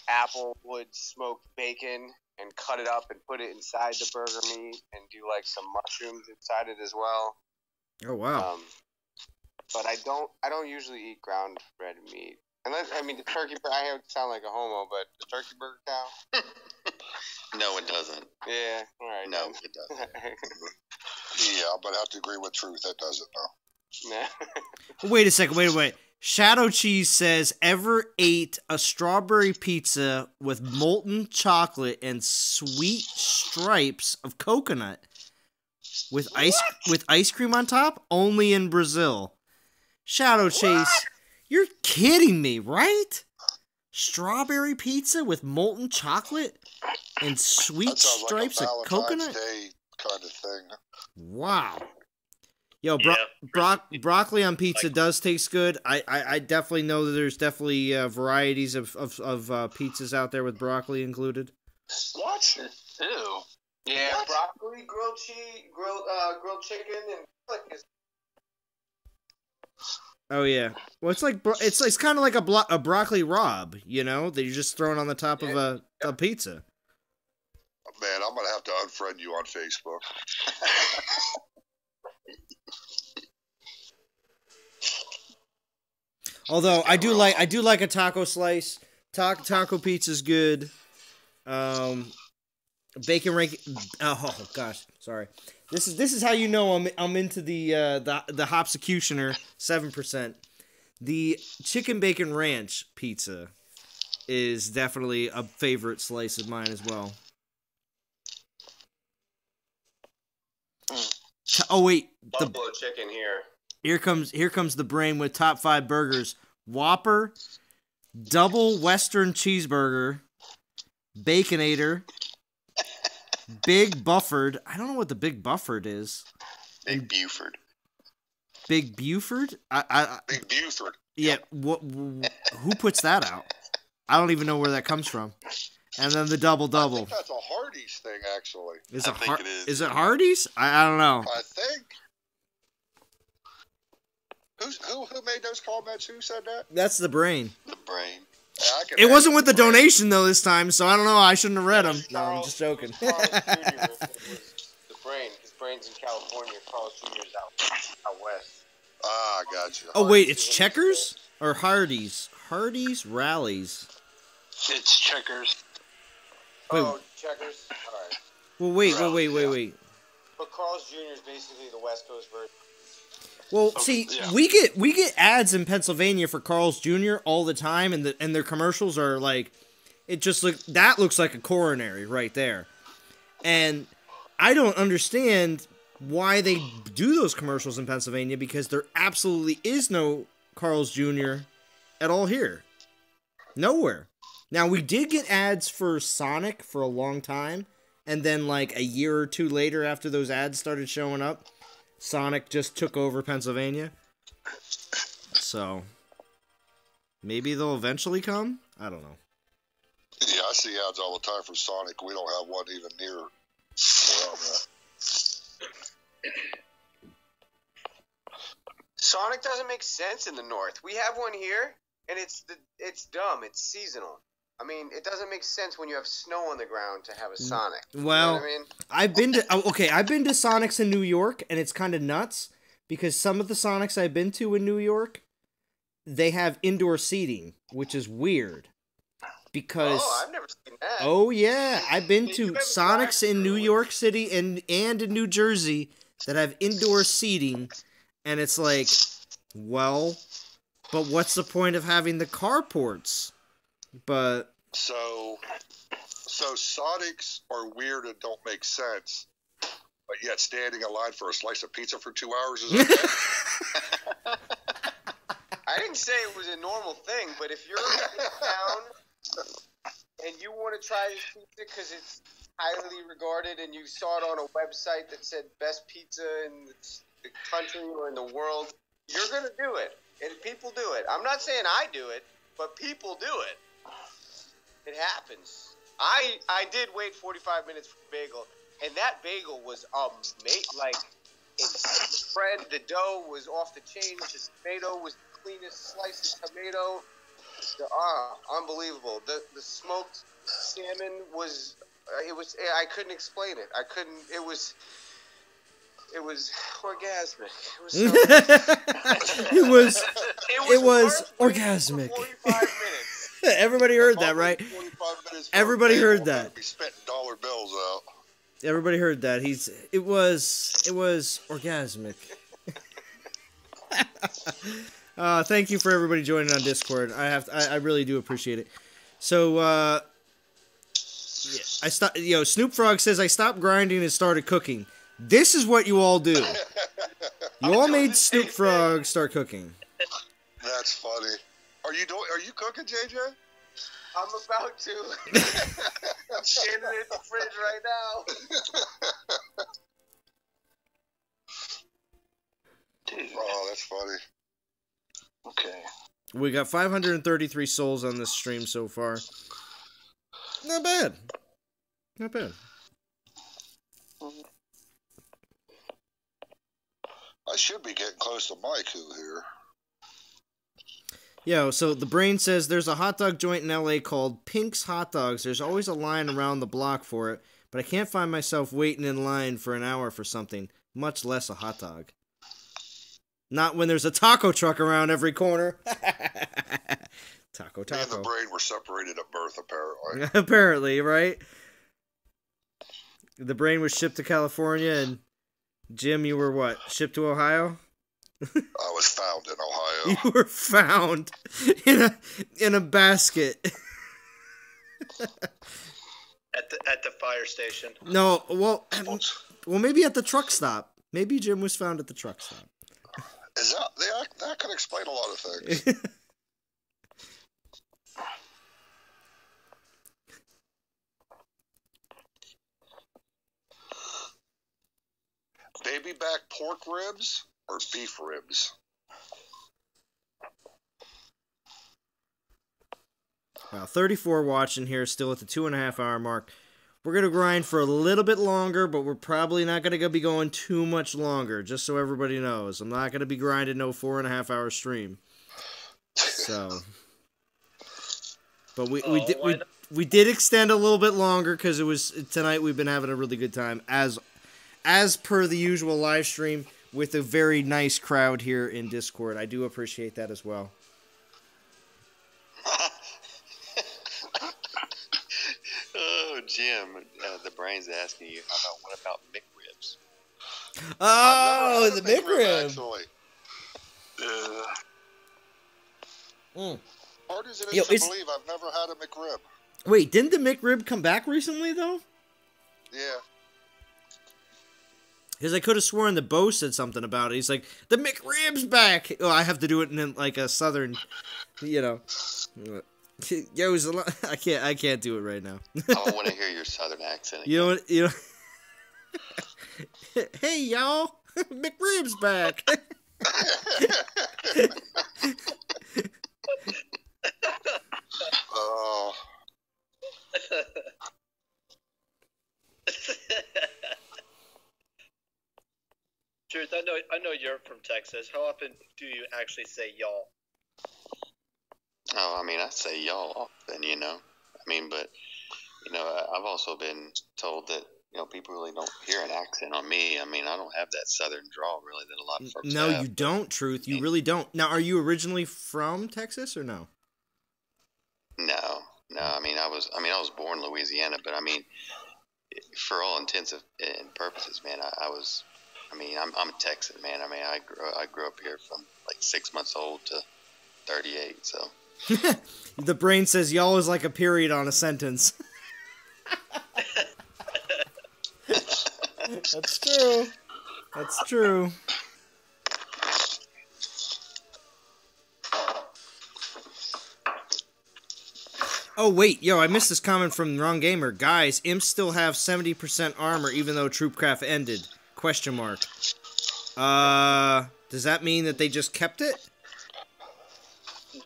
applewood smoked bacon and cut it up and put it inside the burger meat and do like some mushrooms inside it as well. Oh wow! But I don't usually eat ground red meat. Unless the turkey. I sound like a homo, but the turkey burger cow. No, it doesn't. Yeah. All right. No, it doesn't. Yeah, I'm gonna have to agree with Truth. That doesn't know. Nah. Wait a second. Wait. Shadow Cheese says, ever ate a strawberry pizza with molten chocolate and sweet stripes of coconut with ice cream on top? Only in Brazil. Shadow Chase, you're kidding me, right? Strawberry pizza with molten chocolate and sweet stripes like of coconut? Day kind of thing. Wow. Yo, broccoli on pizza does taste good. I definitely know that there's definitely varieties of pizzas out there with broccoli included. What? Ew. Yeah, what? Broccoli, grilled cheese, grilled chicken, and Oh yeah. Well, it's kind of like a broccoli rabe, you know, that you're just throwing on the top of a pizza. Man, I'm gonna have to unfriend you on Facebook. Although I do like a taco slice. Taco pizza's good. Bacon rank. Oh gosh, sorry. This is how you know I'm into the Hopsecutioner 7%. The chicken bacon ranch pizza is definitely a favorite slice of mine as well. Oh wait, buffalo chicken here. Here comes the brain with top 5 burgers: Whopper, double Western cheeseburger, Baconator, Big Bufford. I don't know what the Big Bufford is. Big Buford. Big Buford? Big Buford. Yeah. Who puts that out? I don't even know where that comes from. And then the double I double. think that's a Hardee's thing, actually. Is I it think it is. Is it Hardee's? I don't know. I think. Who made those comments? Who said that? That's the Brain. The Brain. Yeah, I can It wasn't with imagine the donation though this time, so I don't know. I shouldn't have read them. No, I'm just joking. Carl's Jr. was the Brain. His Brain's in California. Carl's Jr. is out west. Ah, gotcha. Oh wait, it's Checkers or Hardee's? Hardee's Rallies. It's Checkers. Oh, Checkers. All right. Well, wait. But Carl's Jr. is basically the West Coast version. Well, see, we get ads in Pennsylvania for Carl's Jr. all the time, and their commercials are like, it just looks like a coronary right there, and I don't understand why they do those commercials in Pennsylvania because there absolutely is no Carl's Jr. at all here, nowhere. Now we did get ads for Sonic for a long time, and then like a year or two later, after those ads started showing up, Sonic just took over Pennsylvania. So, maybe they'll eventually come? I don't know. Yeah, I see ads all the time for Sonic. We don't have one even near where I'm at. Sonic doesn't make sense in the North. We have one here, and it's dumb. It's seasonal. I mean, it doesn't make sense when you have snow on the ground to have a Sonic. Well, you know what I mean? I've been to Sonics in New York, and it's kind of nuts because some of the Sonics I've been to in New York, they have indoor seating, which is weird. Because I've never seen that. Oh yeah, I've been to Sonics in New York City and in New Jersey that have indoor seating, and it's like, well, but what's the point of having the carports? But so Sonics are weird and don't make sense, but yet standing in line for a slice of pizza for 2 hours is okay. I didn't say it was a normal thing, but if you're in town and you want to try this pizza because it's highly regarded and you saw it on a website that said best pizza in the country or in the world, you're going to do it. And people do it. I'm not saying I do it, but people do it. It happens. I did wait 45 minutes for a bagel, and that bagel was amazing. Like, the dough was off the chain. The tomato was the cleanest slice of tomato. Unbelievable. The smoked salmon was. I couldn't explain it. It was orgasmic. It was orgasmic. 45 minutes. Everybody heard that, right? Everybody heard that. We spent dollar bills out. Everybody heard that. It was orgasmic. Thank you for everybody joining on Discord. I really do appreciate it. So yeah, Snoop Frog says I stopped grinding and started cooking. This is what you all do. You all made Snoop Frog start cooking. That's funny. Are you cooking, JJ? I'm about to. I'm standing at the fridge right now. Dude. Oh, that's funny. Okay. We got 533 souls on this stream so far. Not bad. Not bad. I should be getting close to Maiku here. Yo, so the Brain says there's a hot dog joint in LA called Pink's Hot Dogs. There's always a line around the block for it, but I can't find myself waiting in line for an hour for something, much less a hot dog. Not when there's a taco truck around every corner. Taco. Me and the Brain were separated at birth, apparently. Apparently, right? The Brain was shipped to California, and Jim, you were what? Shipped to Ohio? I was found in Ohio. You were found in a basket. At the fire station. No, well, maybe at the truck stop. Maybe Jim was found at the truck stop. That could explain a lot of things. baby back pork ribs or beef ribs? Wow, 34 watching here, still at the 2.5 hour mark. We're going to grind for a little bit longer, but we're probably not going to be going too much longer, just so everybody knows. I'm not going to be grinding no 4.5 hour stream. So, but we did extend a little bit longer because it was tonight. We've been having a really good time as per the usual live stream with a very nice crowd here in Discord. I do appreciate that as well. Oh, Jim, the brain's asking you, what about McRibs? Oh, the McRib. Actually. Hard as it is Yo, to believe, I've never had a McRib. Wait, didn't the McRib come back recently, though? Yeah. Because I could have sworn the Bo said something about it. He's like, the McRib's back! Oh, I have to do it in, like, a southern, you know. Yo, I can't do it right now. I want to hear your southern accent again. You know what? Hey, y'all! McRib's back! Oh. Truth, I know you're from Texas. How often do you actually say y'all? Oh, I mean, I say y'all often, you know. I mean, but, you know, I've also been told that, you know, people really don't hear an accent on me. I mean, I don't have that southern drawl, really, that a lot of folks No, have. you don't, Truth. You really don't. Now, are you originally from Texas or no? No. I mean, I was born in Louisiana, but I mean, for all intents and purposes, man, I'm a Texan, man. I mean, I grew up here from like 6 months old to 38, so. The brain says y'all is like a period on a sentence. That's true. That's true. Oh, wait. Yo, I missed this comment from the wrong gamer. Guys, imps still have 70% armor even though Troopcraft ended. Question mark. Does that mean that they just kept it?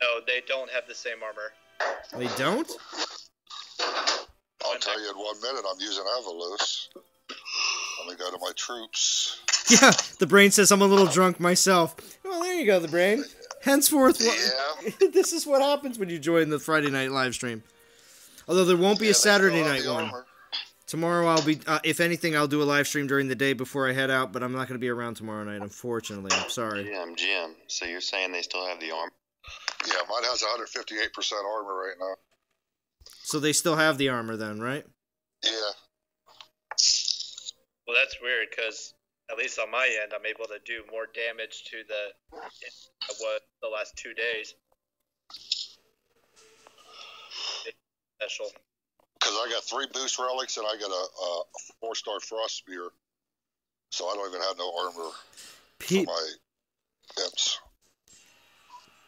No, they don't have the same armor. They don't? I'll tell you in 1 minute, I'm using Evolus. Let me go to my troops. Yeah, the brain says I'm a little drunk myself. Well, there you go, the brain. Henceforth, this is what happens when you join the Friday night live stream. Although there won't be a Saturday night one. Tomorrow I'll be, if anything, I'll do a live stream during the day before I head out, but I'm not going to be around tomorrow night, unfortunately. I'm sorry. Jim, so you're saying they still have the armor? Yeah, mine has 158% armor right now. So they still have the armor then, right? Yeah. Well, that's weird, because at least on my end, I'm able to do more damage to the last 2 days. It's special. Because I got 3 boost relics and I got a 4-star frost spear, so I don't even have no armor for my imps.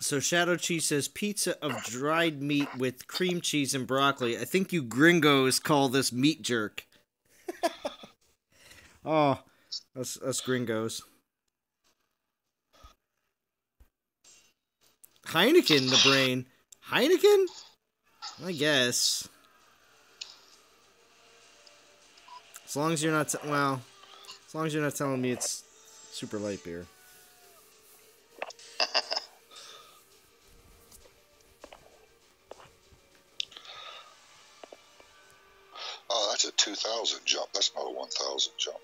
So Shadow Cheese says pizza of dried meat with cream cheese and broccoli. I think you gringos call this meat jerk. Oh, us gringos. Heineken, the brain. Heineken? I guess. As long as you're not, as long as you're not telling me it's super light beer. Oh, that's a 2,000 jump. That's not a 1,000 jump.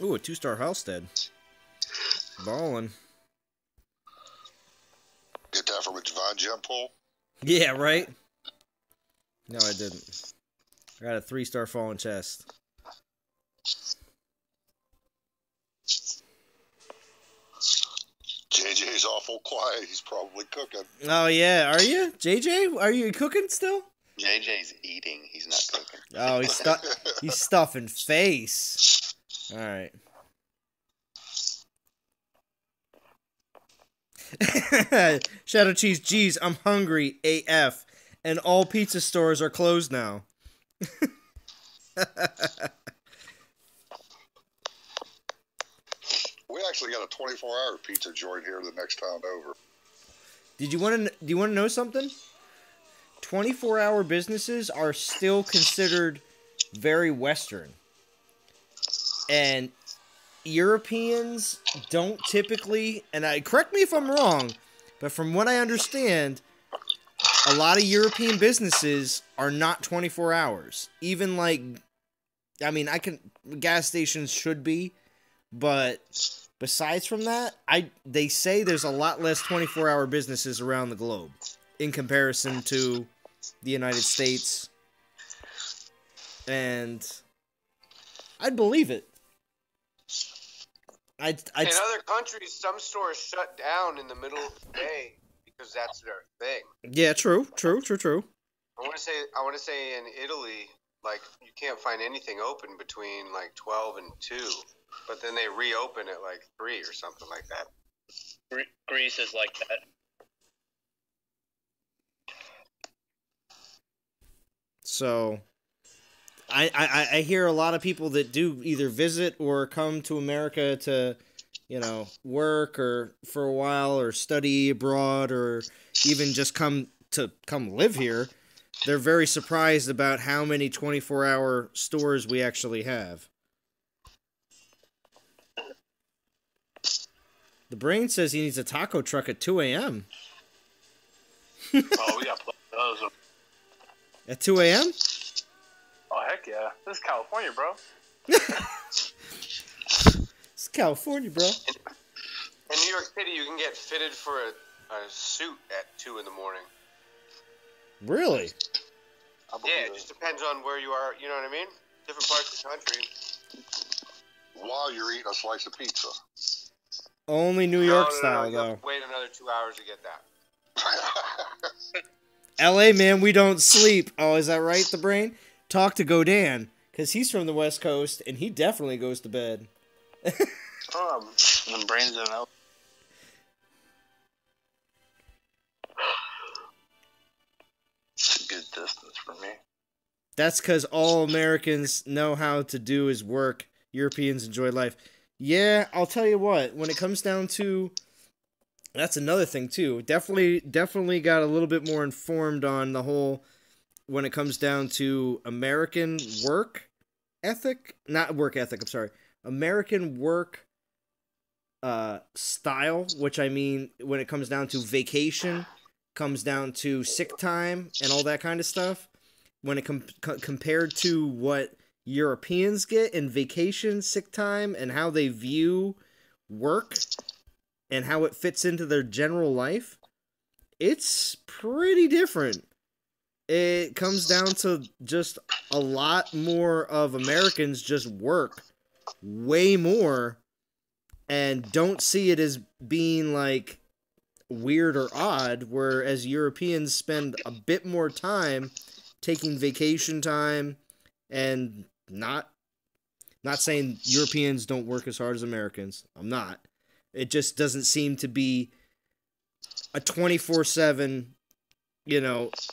Ooh, a 2-star Halstead. Ballin'. Get that from a divine gem pull? Yeah, right? No, I didn't. I got a 3-star fallen chest. JJ's awful quiet. He's probably cooking. Oh, yeah. Are you? JJ? Are you cooking still? JJ's eating. He's not cooking. Oh, he's stuffing face. All right. Shadow Cheese, geez, I'm hungry AF. And all pizza stores are closed now. We actually got a 24-hour pizza joint here the next town over. Do you want to know something? 24-hour businesses are still considered very Western. And Europeans don't typically, and correct me if I'm wrong, but from what I understand, a lot of European businesses are not 24 hours. Even like, I mean, gas stations should be, but besides from that, they say there's a lot less 24-hour businesses around the globe in comparison to the United States. And I'd believe it. In other countries, some stores shut down in the middle of the day because that's their thing. Yeah, true. I want to say in Italy, like, you can't find anything open between like 12 and 2, but then they reopen at like 3 or something like that. Greece is like that. So I hear a lot of people that do either visit or come to America to, work or for a while or study abroad or even just come live here. They're very surprised about how many 24-hour stores we actually have. The Brain says he needs a taco truck at 2 a.m. Oh, we got those. At 2 a.m.? Oh, heck yeah. This is California, bro. It's California, bro. In New York City, you can get fitted for a suit at 2 in the morning. Really? Yeah, it just depends on where you are, you know what I mean? Different parts of the country. While you're eating a slice of pizza. Only New York style, You though. have to wait another 2 hours to get that. LA, man, we don't sleep. Oh, is that right, the Brain? Talk to Godan, because he's from the West Coast, and he definitely goes to bed. The Brain's in LA. It's a good distance for me. That's because all Americans know how to do is work. Europeans enjoy life. Yeah, I'll tell you what. When it comes down to, that's another thing too. Definitely got a little bit more informed on the whole. When it comes down to American work ethic, not work ethic. I'm sorry, American work style. Which I mean, when it comes down to vacation, comes down to sick time and all that kind of stuff. When it compared to what Europeans get in vacation, sick time, and how they view work and how it fits into their general life, it's pretty different. It comes down to just a lot more of Americans just work way more and don't see it as being like weird or odd, whereas Europeans spend a bit more time taking vacation time. And not saying Europeans don't work as hard as Americans. I'm not. It just doesn't seem to be a 24/7,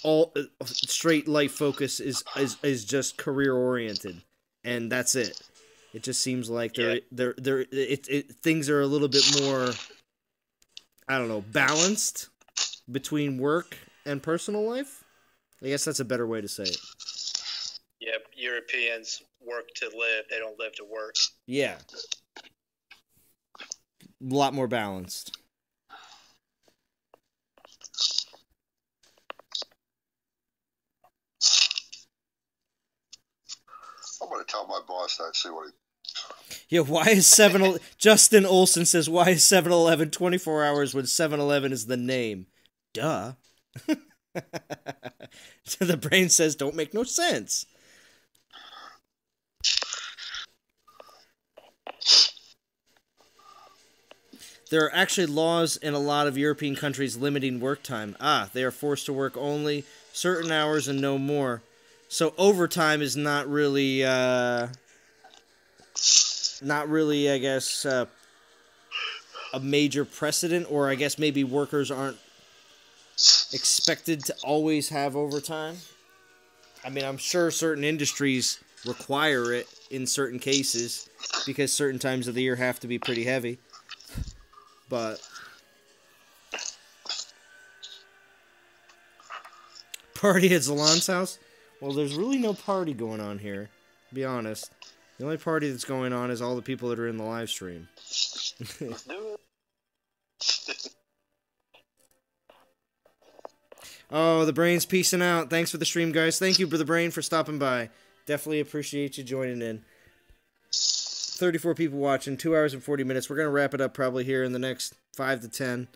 all straight life focus is just career oriented, and that's it. It just seems like things are a little bit more, I don't know, balanced between work and personal life. I guess that's a better way to say it. Yep, Europeans work to live. They don't live to work. Yeah. A lot more balanced. I'm going to tell my boss that, see what he... Yeah, why is Justin Olson says, why is 7-Eleven 24 hours when 7-Eleven is the name? Duh. The Brain says, don't make no sense. There are actually laws in a lot of European countries limiting work time. They are forced to work only certain hours and no more. So overtime is not really, I guess, a major precedent, or I guess maybe workers aren't expected to always have overtime. I mean, I'm sure certain industries require it in certain cases because certain times of the year have to be pretty heavy. But party at Zalon's house? Well, there's really no party going on here, to be honest. The only party that's going on is all the people that are in the live stream. Let's do it. Oh, the Brain's peacing out. Thanks for the stream, guys. Thank you, Brother Brain, for stopping by. Definitely appreciate you joining in. 34 people watching, 2 hours and 40 minutes. We're going to wrap it up probably here in the next 5 to 10.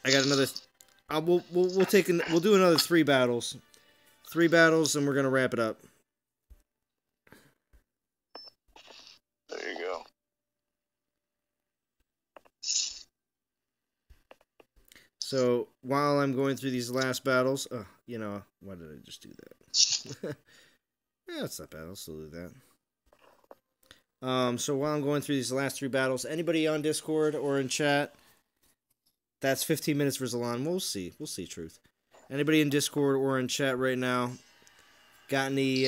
I got another... we'll do another 3 battles. 3 battles, and we're going to wrap it up. There you go. So, while I'm going through these last battles... you know, why did I just do that? Yeah, it's not bad. I'll still do that. So while I'm going through these last 3 battles, anybody on Discord or in chat, that's 15 minutes for Zalon. We'll see. We'll see, truth. Anybody in Discord or in chat right now, got any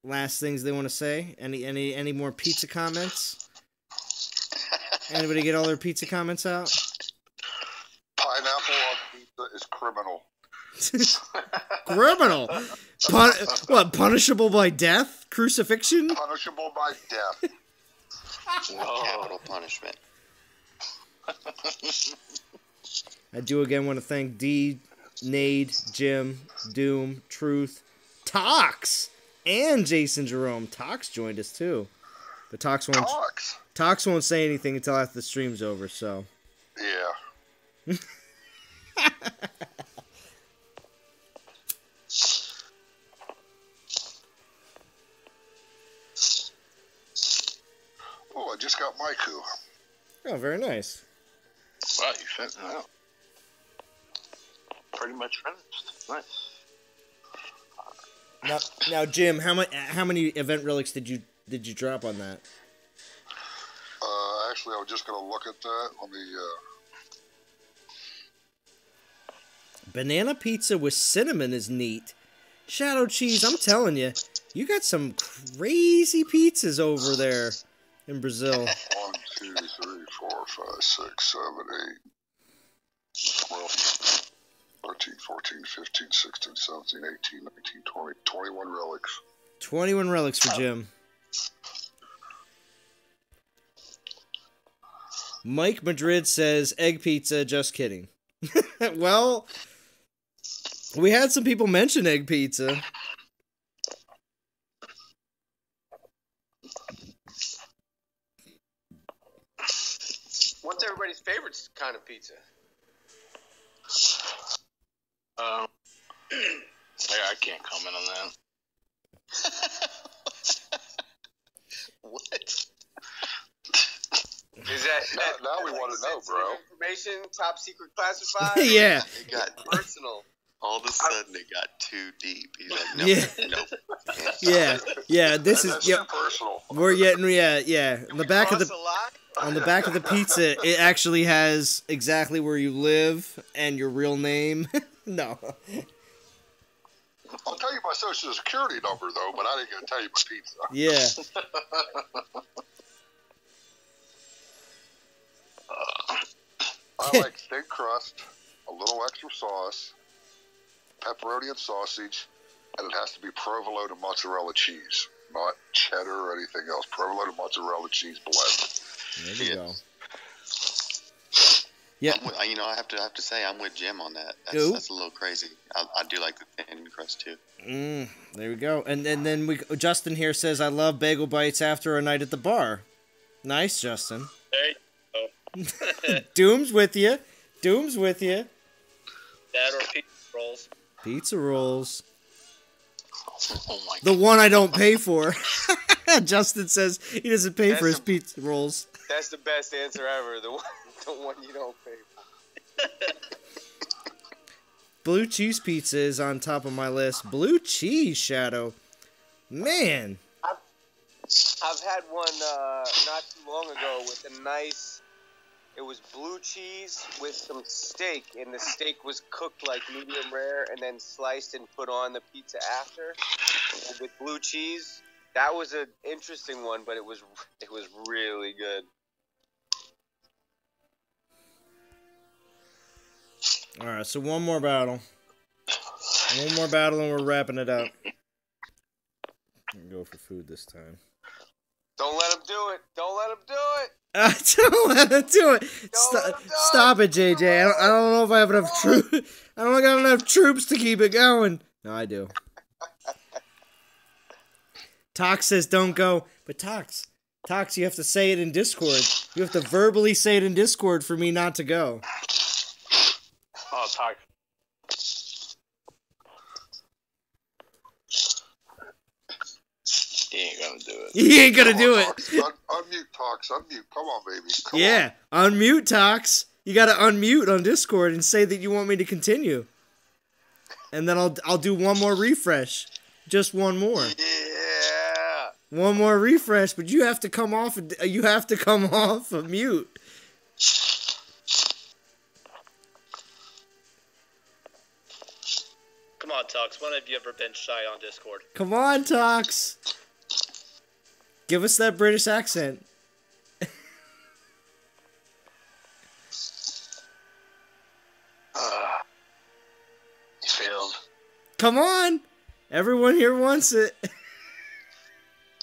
last things they want to say? Any more pizza comments? Anybody get all their pizza comments out? Pineapple on pizza is criminal. Criminal? What, punishable by death? Crucifixion? Punishable by death. Capital punishment. I do again want to thank D, Nade, Jim, Doom, Truth, Tox, and Jason Jerome. Tox joined us too. But Tox won't say anything until after the stream's over, so. Yeah. Oh, I just got my coup. Oh, very nice. Wow, you finished it out. Pretty much finished. Nice. Now, Jim, how many event relics did you drop on that? Actually, I was just gonna look at that. Let me. Banana pizza with cinnamon is neat. Shadow cheese, I'm telling you, you got some crazy pizzas over there in Brazil. 1, 2, 3, 4, 5, 6, 7, 8, 12, 13, 14, 15, 16, 17, 18, 19, 20, 21 relics. 21 relics for Jim. Mike Madrid says, egg pizza, just kidding. Well, we had some people mention egg pizza. What's everybody's favorite kind of pizza? Yeah, I can't comment on that. What? Is that now we want to know, bro. Information, top secret classified? Yeah. It got Personal. all of a sudden it got too deep. He's like, no, Yeah. no. Yeah. This That's is too personal. we're getting yeah. On the back of Cross the a lot? on the back of the pizza, it actually has exactly where you live and your real name. No. I'll tell you my social security number though, but I ain't gonna tell you my pizza. Yeah. I like thin crust, a little extra sauce, pepperoni and sausage, and it has to be provolone and mozzarella cheese, not cheddar or anything else. Provolone and mozzarella cheese blend. There you go. Yeah. I have to say I'm with Jim on that. That's a little crazy. I do like the thin crust too. There we go. And then Justin here says, I love bagel bites after a night at the bar. Nice, Justin. There you go. Doom's with you. Doom's with you. That or pizza rolls. Pizza rolls. Oh my The one I don't pay for. Justin says he doesn't pay for his pizza rolls. That's the best answer ever. The one you don't pay for. Blue cheese pizza is on top of my list. Blue cheese, Shadow. Man. I've had one not too long ago with a nice It was blue cheese with some steak, and the steak was cooked like medium rare and then sliced and put on the pizza after with blue cheese. That was an interesting one, but it was really good. All right, so one more battle. One more battle and we're wrapping it up. I'm gonna go for food this time. Don't let him do it. Don't let him do it. Don't let him do it. Stop it, JJ. I don't know if I have enough troops. I don't got enough troops to keep it going. No, I do. Tox says don't go, but Tox, you have to say it in Discord. You have to verbally say it in Discord for me not to go. Oh, Tox. He ain't gonna do it. He ain't gonna do it. Unmute, Tox. Unmute. Come on, baby. Come on. Unmute, Tox. You gotta unmute on Discord and say that you want me to continue. And then I'll do one more refresh. Just one more. Yeah. One more refresh, but you have to come off. You have to come off of mute. Come on, Tux. When have you ever been shy on Discord? Come on, Tox. Give us that British accent. You failed. Come on. Everyone here wants it.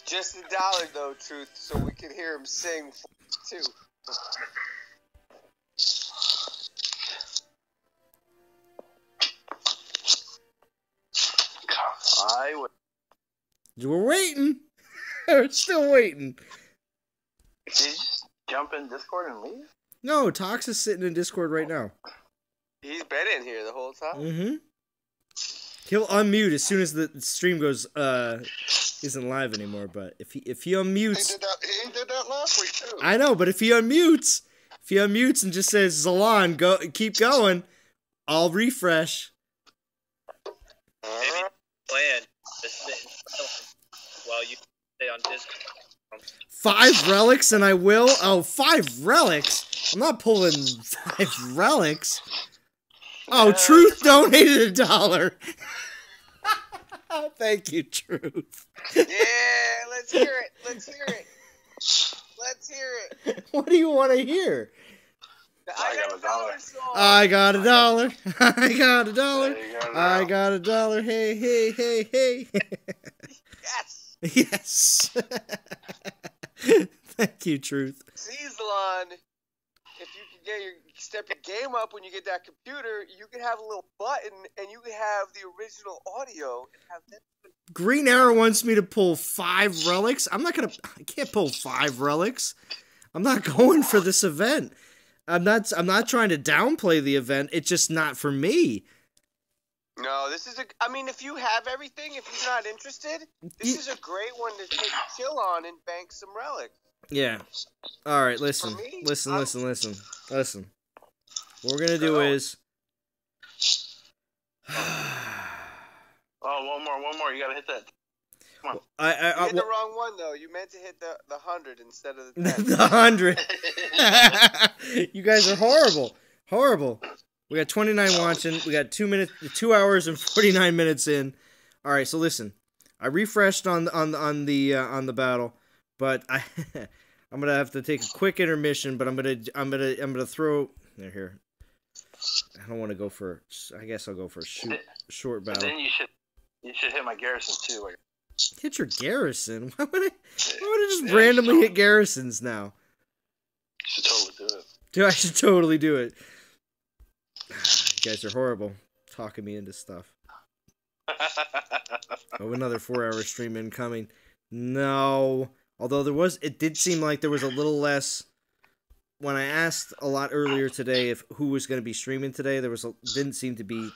Just $1 though, Truth, so we can hear him sing too. We're waiting. We're still waiting. Did you just jump in Discord and leave? No, Tox is sitting in Discord right now. He's been in here the whole time. Mm-hmm. He'll unmute as soon as the stream goes isn't live anymore. But if he unmutes, he did that last week too. I know. But if he unmutes and just says Zalan, go, keep going, I'll refresh. Maybe plan to sit while you stay on Discord. 5 relics and I will. Oh, 5 relics. I'm not pulling 5 relics. Oh, Truth donated $1. Thank you, Truth. Yeah, let's hear it. Let's hear it. Let's hear it. What do you want to hear? I got $1 song. I got $1. I got $1. I got $1. Hey, hey, hey, hey. Yes. Yes. Thank you, Truth. Zlan, if you can step your game up when you get that computer, you can have a little button and you can have the original audio and have that. Green Arrow wants me to pull 5 relics. I can't pull 5 relics. I'm not going for this event. I'm not trying to downplay the event. It's just not for me. No, this is if you have everything, if you're not interested, this is a great one to take a chill on and bank some relics. Yeah. All right, listen. Listen. What we're going to do is... Oh, one more. You got to hit that. Come on. You hit the wrong one, though. You meant to hit the 100 instead of the 10. The 100. You guys are horrible. Horrible. We got 29 watching. We got 2 hours and 49 minutes in. All right, so listen. I refreshed on the battle, but I'm gonna have to take a quick intermission. But I'm gonna throw here. I don't want to go for. I guess I'll go for a short battle. Then you should hit my garrisons too. Hit your garrison? Why would I just randomly hit garrisons now? You should totally do it. Dude, I should totally do it. You guys are horrible. Talking me into stuff. Oh, another 4-hour stream incoming. No. Although it did seem like there was a little less. When I asked a lot earlier today who was going to be streaming today, didn't seem to be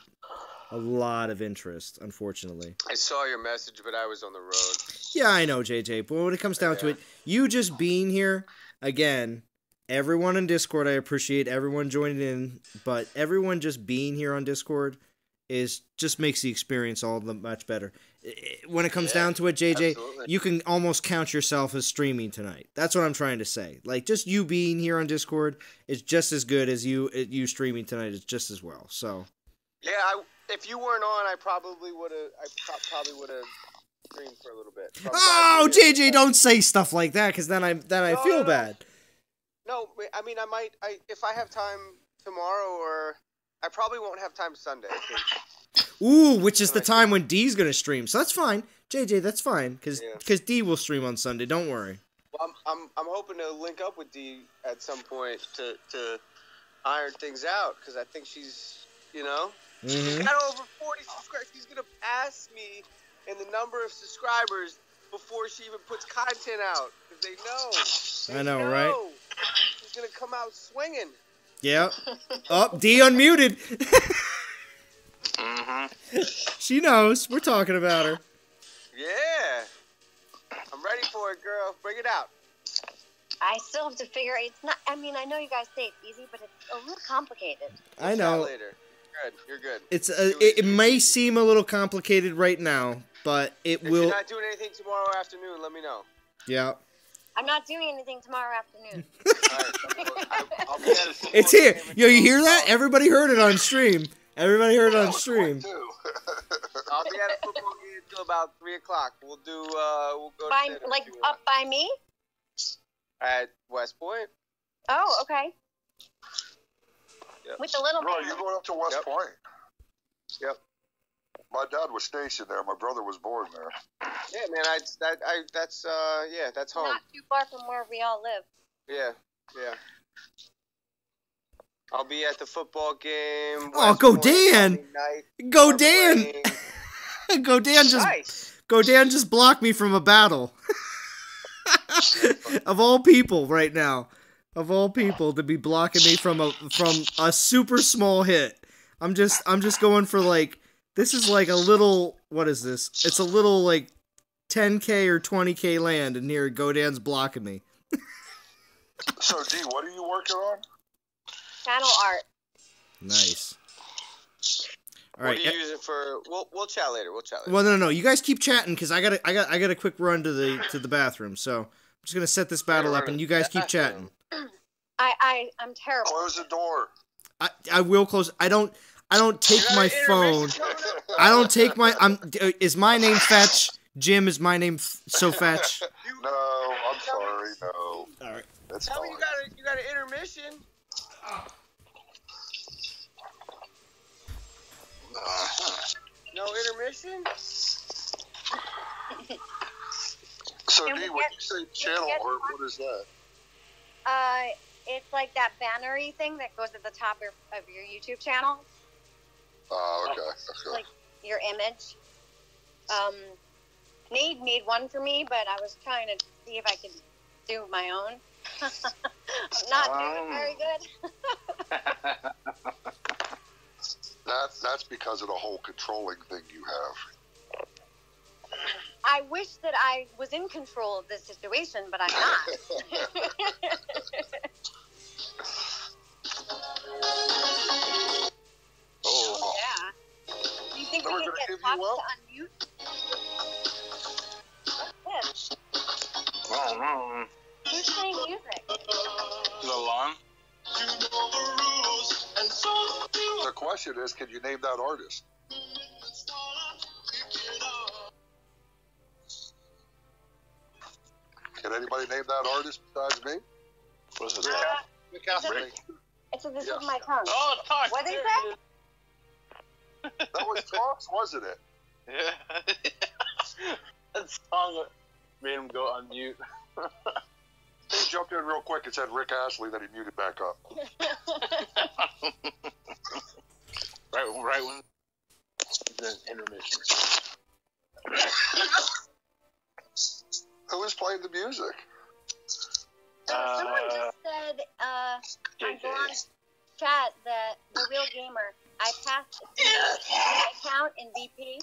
a lot of interest, unfortunately. I saw your message, but I was on the road. Yeah, I know, JJ. But when it comes down to it, you just being here, again, everyone on Discord, I appreciate everyone joining in, but everyone just being here on Discord is just makes the experience all the much better. When it comes down to it, JJ, absolutely. you can almost count yourself as streaming tonight. That's what I'm trying to say. Like, just you being here on Discord is just as good as you streaming tonight is just as well. So Yeah, if you weren't on, I probably would have. Streamed for a little bit. oh, JJ, don't say stuff like that, because then I feel bad. No, I mean, I might. If I have time tomorrow, or I probably won't have time Sunday. Ooh, which is the time when D's gonna stream, so that's fine, JJ. That's fine, because D will stream on Sunday. Don't worry. Well, I'm hoping to link up with D at some point to iron things out, because I think she's she's got over 40 subscribers. She's gonna pass me in the number of subscribers before she even puts content out, because they know. I know, right? She's gonna come out swinging. Yeah. Oh, D unmuted. She knows. We're talking about her. Yeah. I'm ready for it, girl. Bring it out. I still have to figure. It's not. I mean, I know you guys say it's easy, but it's a little complicated. I know. Later. You're good. It's it may seem a little complicated right now, but it will. If you're not doing anything tomorrow afternoon, let me know. Yeah. I'm not doing anything tomorrow afternoon. I'll be at a It's here. Yo, you hear that? Everybody heard it on stream. Everybody heard it on stream. I'll be at a football game until about 3 o'clock. We'll do. We'll go By, to dinner like if you up want. by me? At West Point. Oh, okay. Yep. With the little Bro, man. you going up to West Point? Yep. My dad was stationed there. My brother was born there. Yeah, man. That's that's home. Not too far from where we all live. Yeah. I'll be at the football game. Oh, West go Point Dan! Sunday night. Go We're Dan! playing. Go Dan just blocked me from a battle. Of all people right now. Of all people to be blocking me from a super small hit. I'm just going for like, this is like a little, what is this? It's a little like 10K or 20K land, and here Godan's blocking me. So D, what are you working on? Channel art. Nice. All What right. are you using for? We'll chat later. Well, no. You guys keep chatting, because I got a quick run to the bathroom. So I'm just gonna set this battle up, and you guys keep chatting. I'm terrible. Close the door. I will close. I don't take my phone. I don't take my. Is my name Fetch? Jim, is my name so Fetch? No, I'm sorry. No. All right. That's Tell me fine. you got an intermission. No intermission. So Can D, we when get- you say can we channel get art, one? what is that? It's like that bannery thing that goes at the top of your YouTube channel. Oh, okay. Like your image. Nate made one for me, but I was trying to see if I could do my own. I'm not doing very good. That's because of the whole controlling thing you have. I wish that I was in control of this situation, but I'm not. Oh. Yeah. Do you think They we were can gonna get give Fox you up? to unmute? What's this? Oh, Who's playing music? the alarm. The question is, can you name that artist? Can anybody name that artist besides me? What's it? It's a this is my tongue. Oh, talk. What is there that? it is. That was Talks, wasn't it? Yeah. That song made him go on mute. He jumped in real quick and said Rick Astley, then he muted back up. right when the intermission. Who was playing the music? Someone just said on Bulwark's chat that the real gamer, I passed the account in VP.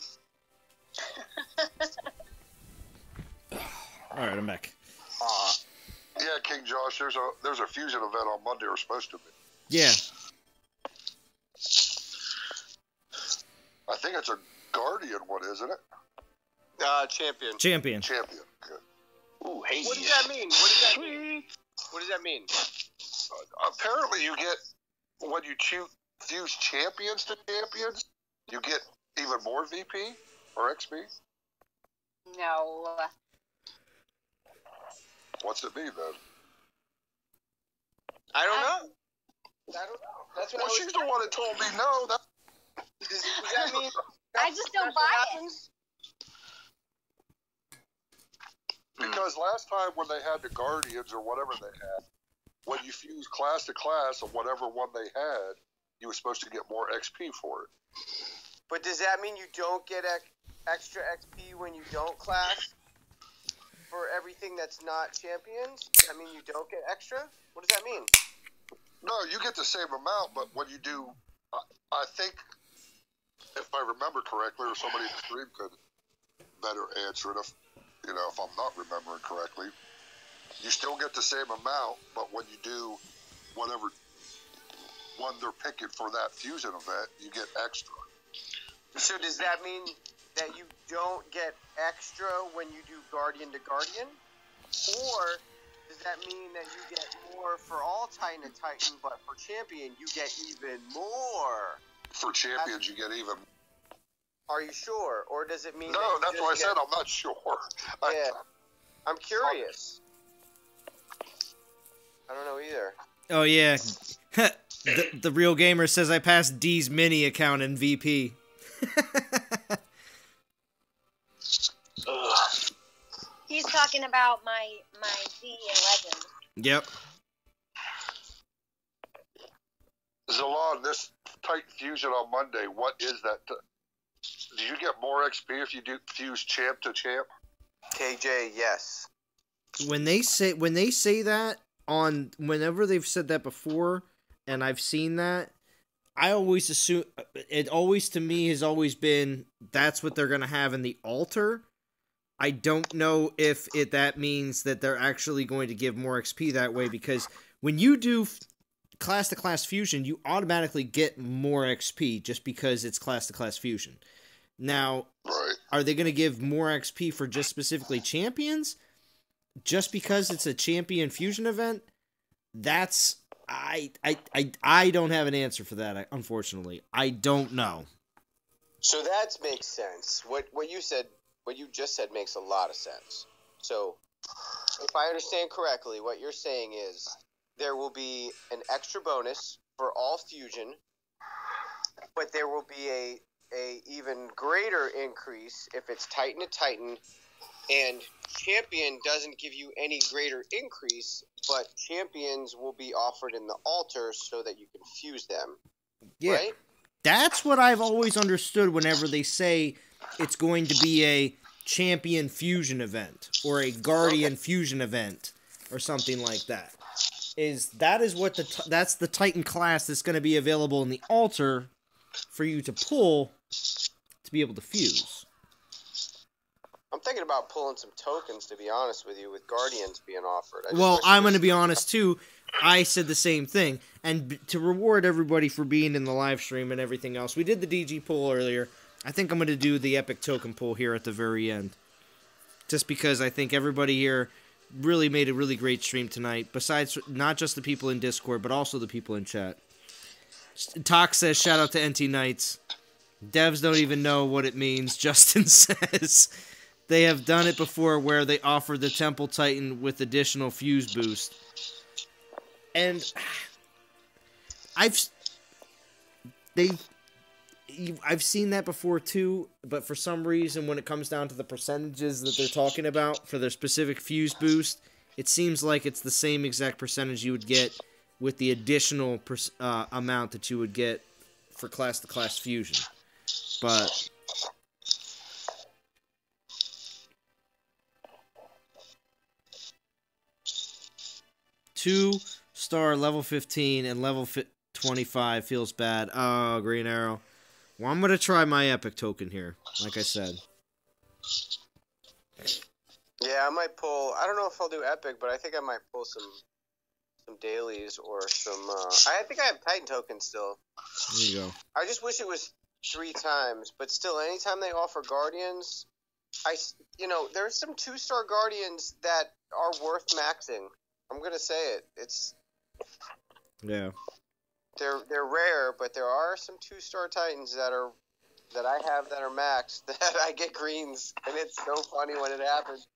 All right, I'm back. Yeah, King Josh, there's a fusion event on Monday, or supposed to be. Yeah. it's a Guardian one, isn't it? Champion. Champion. Champion. Good. Ooh, Hades. What does that mean? What does that mean? Apparently, you get when you fuse champions to champions, you get even more VP or XP. No. What's it mean then? I don't know. That's what Well, she's the one that told me no. Does that mean? I just don't buy it. Because last time when they had the Guardians or whatever they had, when you fuse class to class of whatever one they had, you were supposed to get more XP for it. But does that mean you don't get extra XP when you don't class for everything that's not champions? I mean, you don't get extra? What does that mean? No, you get the same amount, but when you do, I think, if I remember correctly, or somebody in the stream could better answer it, if I'm not remembering correctly, you still get the same amount, but when you do whatever one they're picking for that fusion event, you get extra. So does that mean that you don't get extra when you do Guardian to Guardian? Or does that mean that you get more for all Titan and Titan, but for Champion you get even more? For champions, you get even. Are you sure? Or does it mean... No, that's what I said. I'm not sure. Yeah. I'm curious. I don't know either. Oh, yeah. the real gamer says I passed D's mini account in VP. He's talking about my D in Legend. Yep. Zalon, this Titan Fusion on Monday, what is that? Do you get more XP if you do fuse champ to champ? KJ, yes. When they say that whenever they've said that before, and I've seen that, I always assume it always to me has always been that's what they're gonna have in the altar. I don't know if that means that they're actually going to give more XP that way, because when you do class to class fusion, you automatically get more XP just because it's class to class fusion. Now, are they going to give more XP for just specifically champions? Just because it's a champion fusion event? That's I don't have an answer for that, unfortunately. I don't know. So that makes sense. What you just said makes a lot of sense. So, if I understand correctly, what you're saying is there will be an extra bonus for all fusion, but there will be a even greater increase if it's Titan to Titan, and Champion doesn't give you any greater increase, but Champions will be offered in the altar so that you can fuse them. Yeah. Right? That's what I've always understood whenever they say it's going to be a Champion fusion event or a Guardian fusion event or something like that. That's the Titan class that's going to be available in the altar for you to pull to be able to fuse. I'm thinking about pulling some tokens, to be honest with you, with Guardians being offered. I'm going to be honest, too. I said the same thing. And to reward everybody for being in the live stream and everything else, we did the DG poll earlier. I think I'm going to do the Epic Token poll here at the very end. Just because I think everybody here really made a really great stream tonight. Besides, not just the people in Discord, but also the people in chat. Talk says, shout out to NT Knights. Devs don't even know what it means. Justin says, they have done it before where they offer the Temple Titan with additional fuse boost. And I've seen that before too, but for some reason when it comes down to the percentages that they're talking about for their specific fuse boost, it seems like it's the same exact percentage you would get with the additional amount that you would get for class-to-class fusion. But 2-star level 15 and level 25 feels bad. Oh, Green Arrow. Well, I'm going to try my Epic Token here, like I said. Yeah, I might pull... I don't know if I'll do Epic, but I think I might pull some dailies or some... I think I have Titan tokens still. There you go. I just wish it was 3 times, but still, anytime they offer Guardians, there's some 2-star Guardians that are worth maxing. I'm gonna say it. Yeah. They're rare, but there are some 2-star Titans that I have that are maxed that I get greens, and it's so funny when it happens.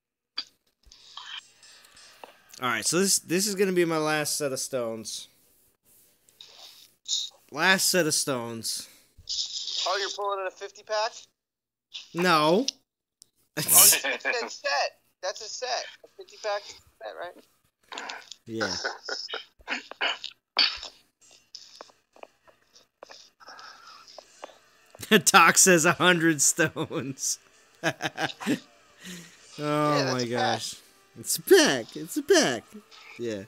All right, so this is gonna be my last set of stones. Last set of stones. Oh, you're pulling in a 50-pack? No. Oh, you said set. That's a set. A 50-pack set, right? Yeah. Doc says 100 stones. Oh my gosh. It's a pack. It's a pack. Yeah.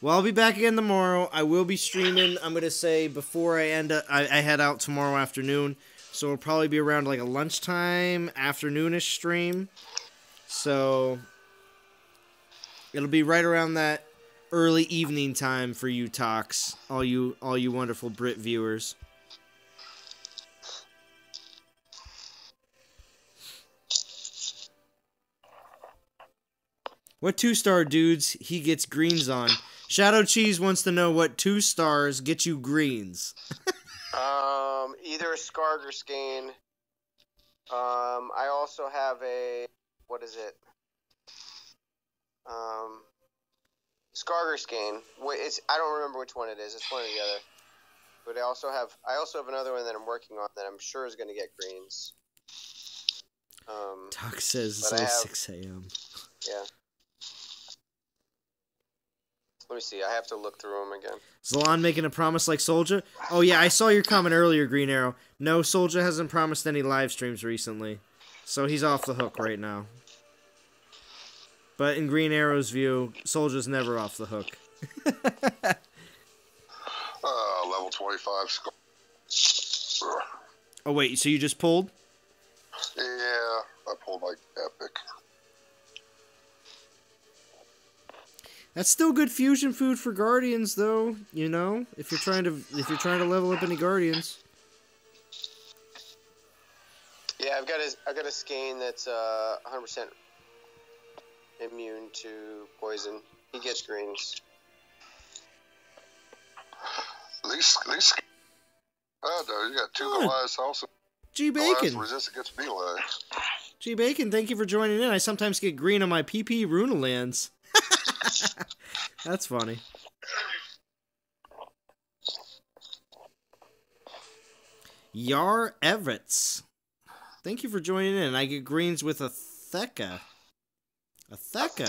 Well, I'll be back again tomorrow. I will be streaming, I'm going to say, before I head out tomorrow afternoon. So it'll probably be around like a lunchtime, afternoonish stream. So it'll be right around that early evening time for you talks, all you wonderful Brit viewers. What 2-star dudes he gets greens on? Shadow Cheese wants to know what 2 stars get you greens. Either a Skarg or Skane. I also have a, what is it? Skarg or Skane. I don't remember which one it is. It's one or the other. But I also have another one that I'm working on that I'm sure is going to get greens. Doc says it's only 6 a.m. Yeah. Let me see. I have to look through them again. Zalon making a promise like Soulja? Oh yeah, I saw your comment earlier, Green Arrow. No, Soulja hasn't promised any live streams recently. So he's off the hook right now. But in Green Arrow's view, Soulja's never off the hook. Level 25 score. Oh wait, so you just pulled? Yeah, I pulled like epic. That's still good fusion food for Guardians, though. You know, if you're trying to level up any Guardians. Yeah, I've got a Skane that's 100% immune to poison. He gets greens. These oh no, you got 2 Goliaths also. G Bacon. Resist against melee. G Bacon, thank you for joining in. I sometimes get green on my PP Runalands. That's funny. Yar Everetts. Thank you for joining in. I get greens with a Theka. A Theka?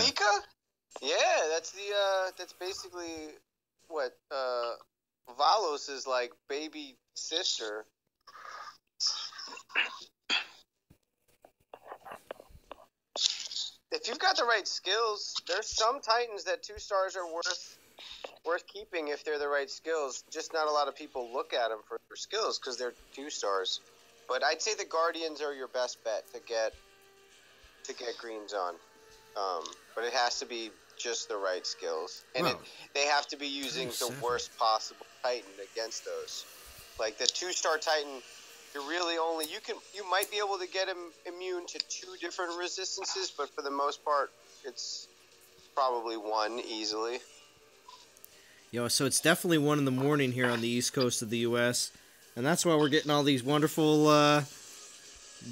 Yeah, that's basically what Valos is like baby sister. If you've got the right skills, there's some Titans that 2 stars are worth keeping if they're the right skills. Just not a lot of people look at them for skills because they're 2 stars. But I'd say the Guardians are your best bet to get greens on. But it has to be just the right skills, and they have to be using the worst possible Titan against those. Like the 2-star Titan. You're really only you might be able to get him immune to 2 different resistances, but for the most part, it's probably 1 easily. Yo, so it's definitely 1 in the morning here on the east coast of the U.S., and that's why we're getting all these wonderful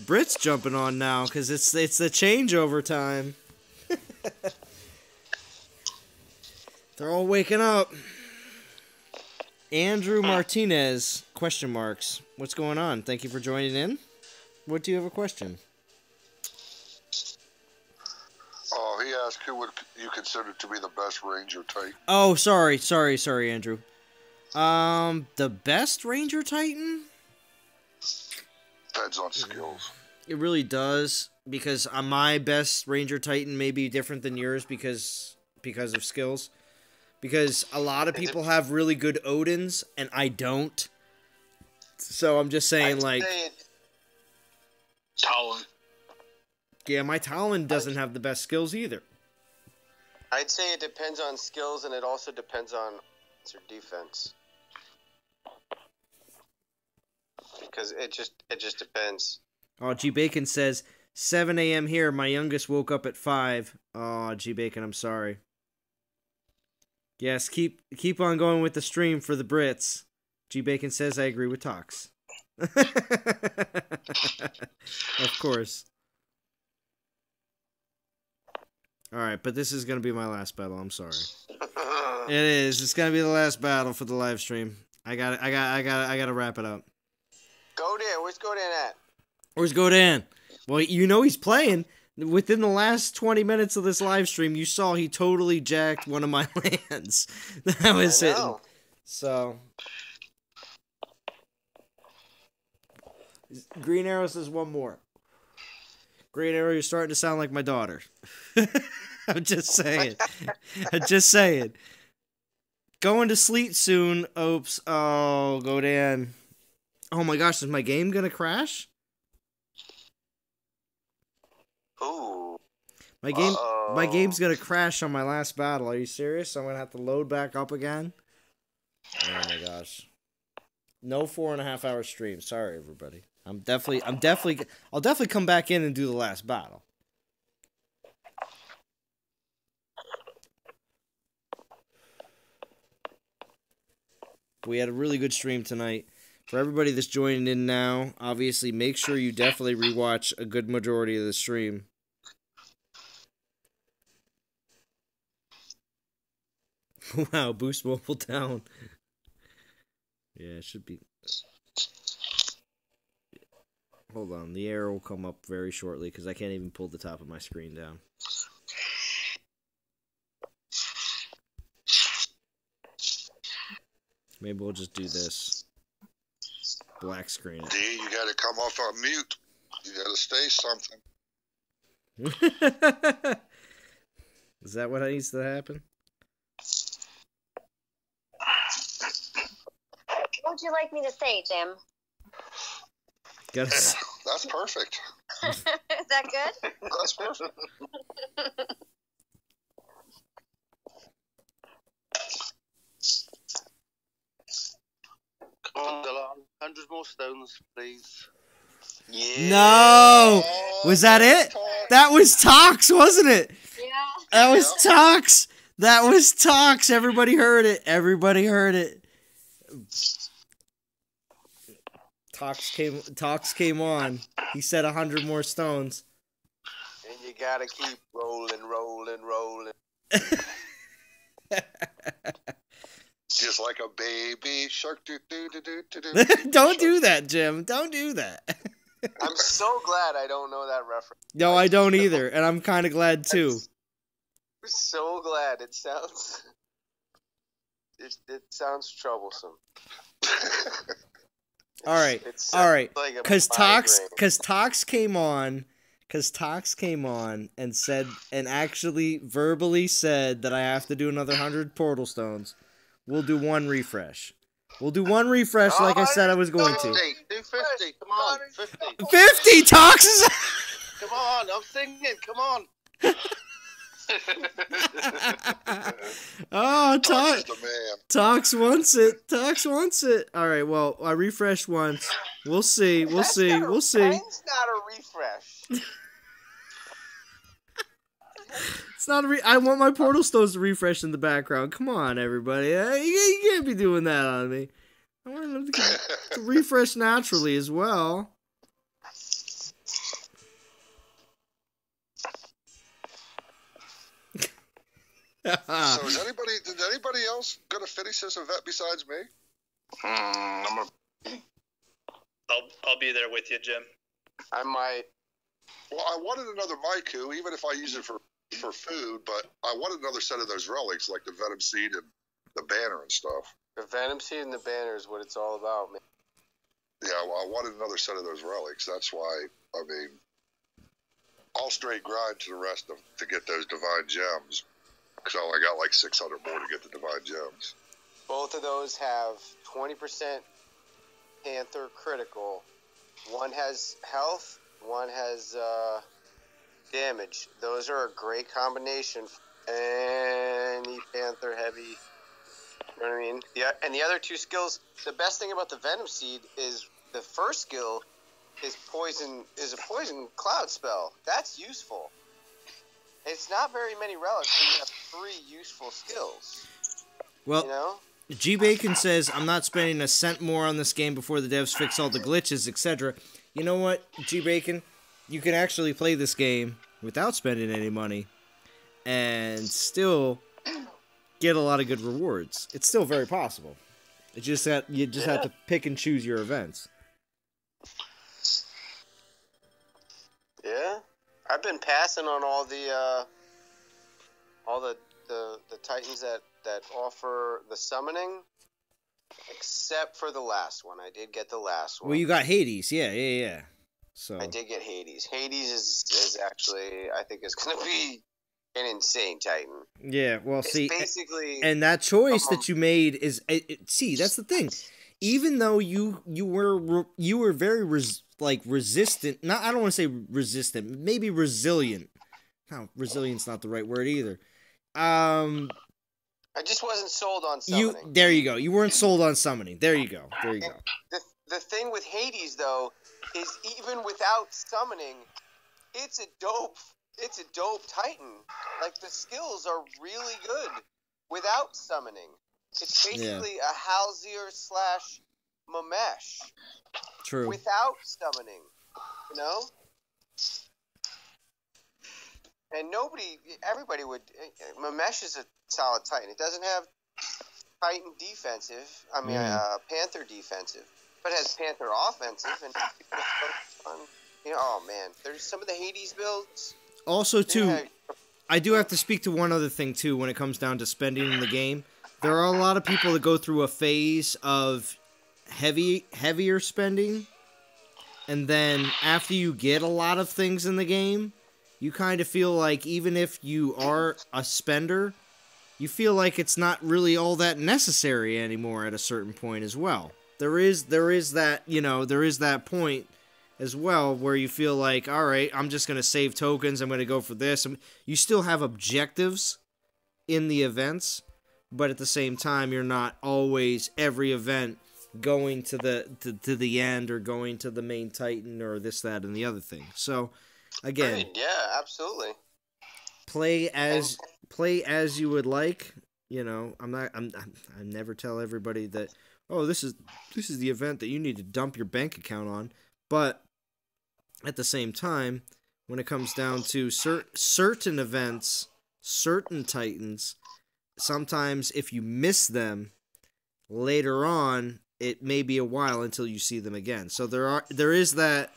Brits jumping on now, because it's the changeover time. They're all waking up. Andrew Martinez, question marks. What's going on? Thank you for joining in. What do you have a question? Oh, he asked who would you consider to be the best Ranger Titan? Oh, sorry, Andrew. The best Ranger Titan? Depends on skills. It really does, because my best Ranger Titan may be different than yours because of skills. Because a lot of people have really good Odins, and I don't. So I'm just saying, Talon. Yeah, my Talon doesn't have the best skills either. I'd say it depends on skills, and it also depends on your defense. because it just depends. Oh, G Bacon says 7 a.m. here. My youngest woke up at 5. Oh, G Bacon, I'm sorry. Yes, keep on going with the stream for the Brits. G Bacon says I agree with Tox. Of course. All right, but this is gonna be my last battle. I'm sorry. It is. It's gonna be the last battle for the live stream. I gotta wrap it up. Godan, where's Godan at? Where's Godan? Well, you know he's playing. Within the last 20 minutes of this live stream, you saw he totally jacked one of my lands that I was hitting. So, Green Arrow says one more. Green Arrow, you're starting to sound like my daughter. I'm just saying. I'm just saying. Going to sleep soon. Oops. Oh, Godan. Oh my gosh, is my game gonna crash? Ooh. My game's gonna crash on my last battle. Are you serious? I'm gonna have to load back up again? Oh my gosh. No 4.5 hour stream. Sorry, everybody. I'll definitely come back in and do the last battle. We had a really good stream tonight. For everybody that's joining in now, obviously make sure you definitely rewatch a good majority of the stream. Wow, boost mobile down. Yeah, it should be. Hold on, the arrow will come up very shortly because I can't even pull the top of my screen down. Maybe we'll just do this. Black screen. D, you gotta come off on mute. You gotta stay something. Is that what needs to happen? What would you like me to say, Jim? That's perfect. Is that good? That's perfect. Come on, Dylan. 100 more stones, please. Yeah. No! Was that it? That was Tox, wasn't it? Yeah. That was Tox! That was Tox! Everybody heard it. Everybody heard it. Tox came on. He said 100 more stones. And you gotta keep rolling. Just like a baby shark. Don't do that, Jim. Don't do that. I'm so glad I don't know that reference. No, I don't either, and I'm kind of glad too. I'm so glad. It sounds troublesome. All right, like because Tox came on and said, and actually verbally said that I have to do another 100 portal stones. We'll do one refresh. Like I said I was going to. Do 50. Come on, 50. 50 Tox is. Come on, I'm singing. Come on. Oh, Tox is the man. Tox wants it. All right, well, I refreshed once. We'll see. Mine's not a refresh. It's not I want my portal stones to refresh in the background. Come on, everybody. You can't be doing that on me. I want them to refresh naturally as well. So did anybody else go to finish this event besides me? I'll be there with you, Jim. I might. Well, I wanted another Maiku, even if I use it for food, but I wanted another set of those relics, like the Venom Seed and the banner and stuff. The Venom Seed and the banner is what it's all about, man. Yeah, well, I wanted another set of those relics. That's why, I mean, I'll straight grind to the rest to get those Divine Gems, because I only got like 600 more to get the Divine Gems. Both of those have 20% Panther critical. One has health, one has damage. Those are a great combination for any Panther heavy. You know what I mean? Yeah, and the other two skills, the best thing about the Venom Seed is the first skill is a poison cloud spell. That's useful. It's not very many relics, but you have 3 useful skills. Well, you know? G Bacon says, I'm not spending a cent more on this game before the devs fix all the glitches, etc. You know what, G Bacon? You can actually play this game without spending any money and still get a lot of good rewards. It's still very possible. It's just that you just have to pick and choose your events. Yeah. I've been passing on all the titans that offer the summoning, except for the last one. I did get the last one. Well, you got Hades, yeah. So I did get Hades. Hades is actually, I think, is going to be an insane titan. Yeah, well, It's see, basically, and that choice that you made is, see, that's the thing. Even though you were very resistant. Not, I don't want to say resistant. Maybe resilient. No, resilient's not the right word either. I just wasn't sold on summoning. There you go. You weren't sold on summoning. There you go. The thing with Hades though is even without summoning, it's a dope titan. Like the skills are really good without summoning. It's basically a Halzir / Mamesh. True. Without summoning, you know? And everybody would. Mamesh is a solid Titan. It doesn't have Titan defensive. Panther defensive, but it has Panther offensive. And oh man, there's some of the Hades builds. Also, too, I do have to speak to one other thing too. When it comes down to spending in the game, there are a lot of people that go through a phase of heavier spending, and then after you get a lot of things in the game, you kind of feel like even if you are a spender, you feel like it's not really all that necessary anymore at a certain point as well. There is that, there is that point as well where you feel like, all right, I'm just going to save tokens, I'm going to go for this. You still have objectives in the events, but at the same time, you're not always every event going to the end or going to the main Titan or this, that, and the other thing. So, again, right. Yeah, absolutely. Play as you would like. I never tell everybody that, oh, this is the event that you need to dump your bank account on. But at the same time, when it comes down to certain events, certain Titans, sometimes if you miss them later on, it may be a while until you see them again. So there is that,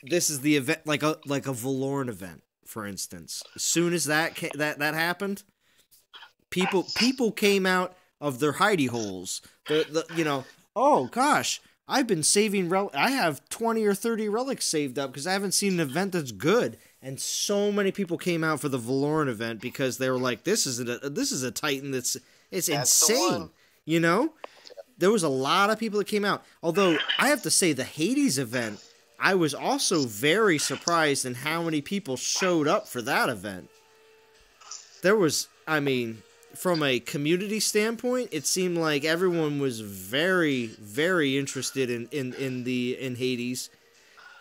this is the event, like a Valorn event, for instance. As soon as that happened, people came out of their hidey holes. Oh gosh, I've been saving I have 20 or 30 relics saved up because I haven't seen an event that's good. And so many people came out for the Valorn event because they were like, this is a Titan that's insane. There was a lot of people that came out. Although I have to say the Hades event, I was also very surprised in how many people showed up for that event. There was, from a community standpoint, it seemed like everyone was very, very interested in Hades.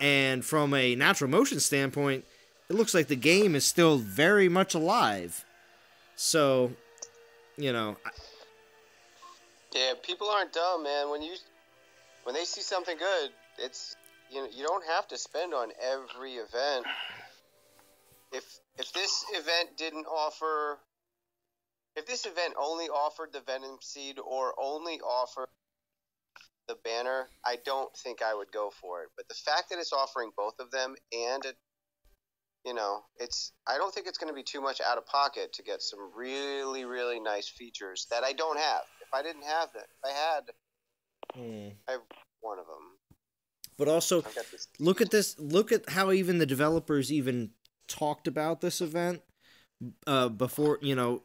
And from a natural motion standpoint, it looks like the game is still very much alive. So, Yeah, people aren't dumb, man. When they see something good, it's you don't have to spend on every event. If this event only offered the Venom Seed or only offered the banner, I don't think I would go for it. But the fact that it's offering both of them and I don't think it's going to be too much out of pocket to get some really, really nice features that I don't have. If I didn't have them, if I had, I have one of them. But also, look at this. Look at how even the developers even talked about this event before,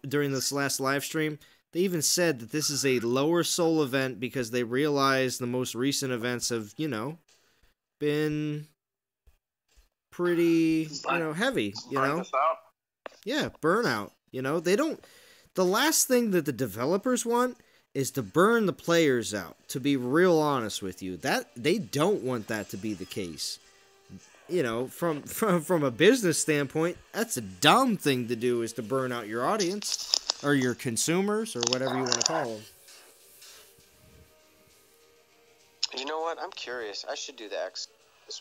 during this last live stream. They even said that this is a lower soul event because they realized the most recent events have, been pretty, heavy, Yeah, burnout. They don't. The last thing that the developers want is to burn the players out. To be real honest with you, that they don't want that to be the case. You know, from a business standpoint, that's a dumb thing to do, is to burn out your audience or your consumers or whatever you want to call them. You know what? I'm curious. I should do this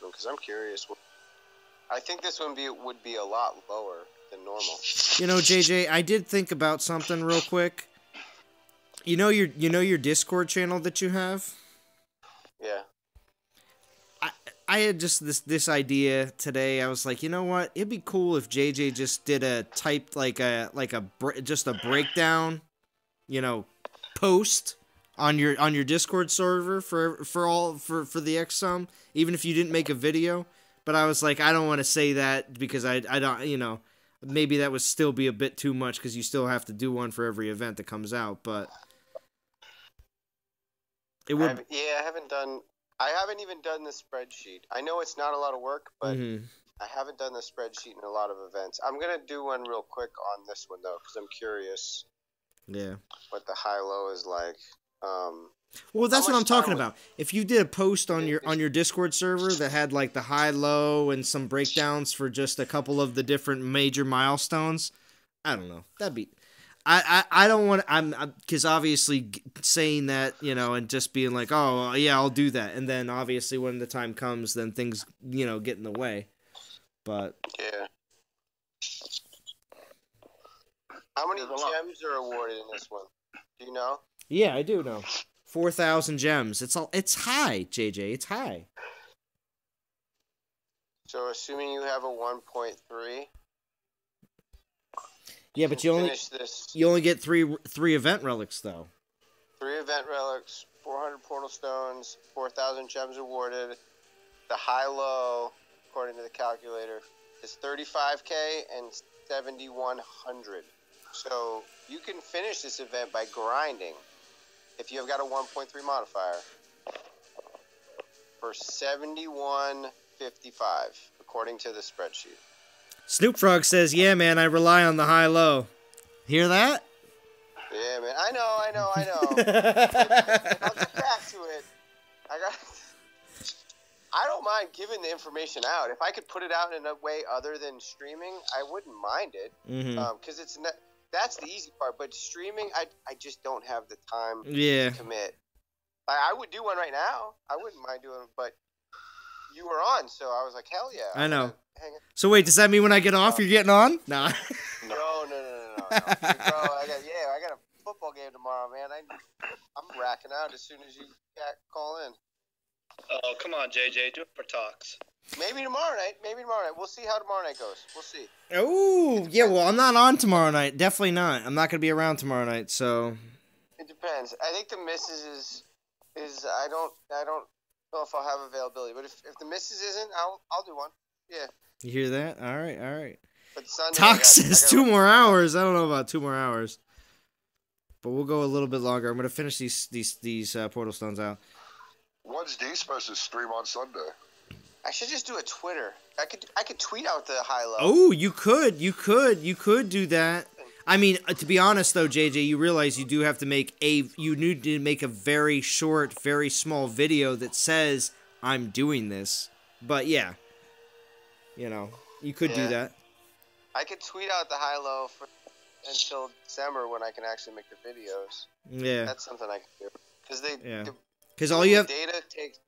one because I'm curious. I think this one would be a lot lower than normal. You know, JJ, I did think about something real quick. You know your Discord channel that you have? Yeah. I had just this idea today. I was like, you know what? It'd be cool if JJ just did a just a breakdown, you know, post on your Discord server for the XSum, even if you didn't make a video. But I was like, I don't want to say that because I don't, you know, maybe that would still be a bit too much because you still have to do one for every event that comes out. But it would. I haven't even done the spreadsheet. I know it's not a lot of work, but I haven't done the spreadsheet in a lot of events. I'm gonna do one real quick on this one though, because I'm curious. Yeah. What the high-low is like. Well, that's what I'm talking about. If you did a post on your Discord server that had like the high-low and some breakdowns for just a couple of the different major milestones, I don't know. That'd be. I don't want. Because obviously saying that, you know, and just being like, oh yeah, I'll do that, and then obviously when the time comes, then things, you know, get in the way. But yeah. How many gems are awarded in this one? Do you know? Yeah, I do know. 4,000 gems. It's high, JJ. It's high. So assuming you have a 1.3. Yeah, but you only get three event relics though. 3 event relics, 400 portal stones, 4,000 gems awarded. The high-low, according to the calculator, is 35k and 7,100. So you can finish this event by grinding if you've got a 1.3 modifier for 71.55, according to the spreadsheet. Snoop Frog says, "Yeah, man, I rely on the high-low." Hear that? Yeah, man. I know. I'll get back to it. I don't mind giving the information out. If I could put it out in a way other than streaming, I wouldn't mind it. Because that's the easy part. But streaming, I just don't have the time to commit. I would do one right now. I wouldn't mind doing it, but you were on, so I was like, hell yeah. I know. So wait, does that mean when I get off, you're getting on? Nah. No. Bro, I got a football game tomorrow, man. I'm racking out as soon as you call in. Oh, come on, JJ. Do it for talks. Maybe tomorrow night. We'll see how tomorrow night goes. We'll see. Oh, yeah, well, I'm not on tomorrow night. Definitely not. I'm not going to be around tomorrow night, so. It depends. I think the missus is I don't know if I'll have availability, but if the missus isn't, I'll do one. Yeah. You hear that? All right. But Sunday, Talk says 2 more hours. I don't know about 2 more hours. But we'll go a little bit longer. I'm going to finish these portal stones out. When's D supposed to stream on Sunday? I should just do a Twitter. I could tweet out the high-low. Oh, you could do that. I mean, to be honest though, JJ, you realize you do have to make you need to make a very short, very small video that says I'm doing this. But yeah, you know, you could do that. I could tweet out the high-low until December when I can actually make the videos. Yeah, that's something I can do because all you have data takes.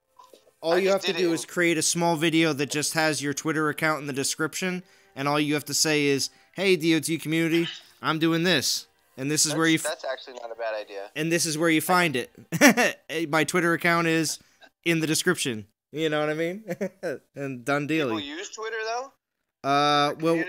All you have to do is create a small video that just has your Twitter account in the description, and all you have to say is, "Hey, DOT community, I'm doing this, and this is where you." That's actually not a bad idea. And this is where you find it. My Twitter account is in the description. You know what I mean? And done deal. People use Twitter though. Well,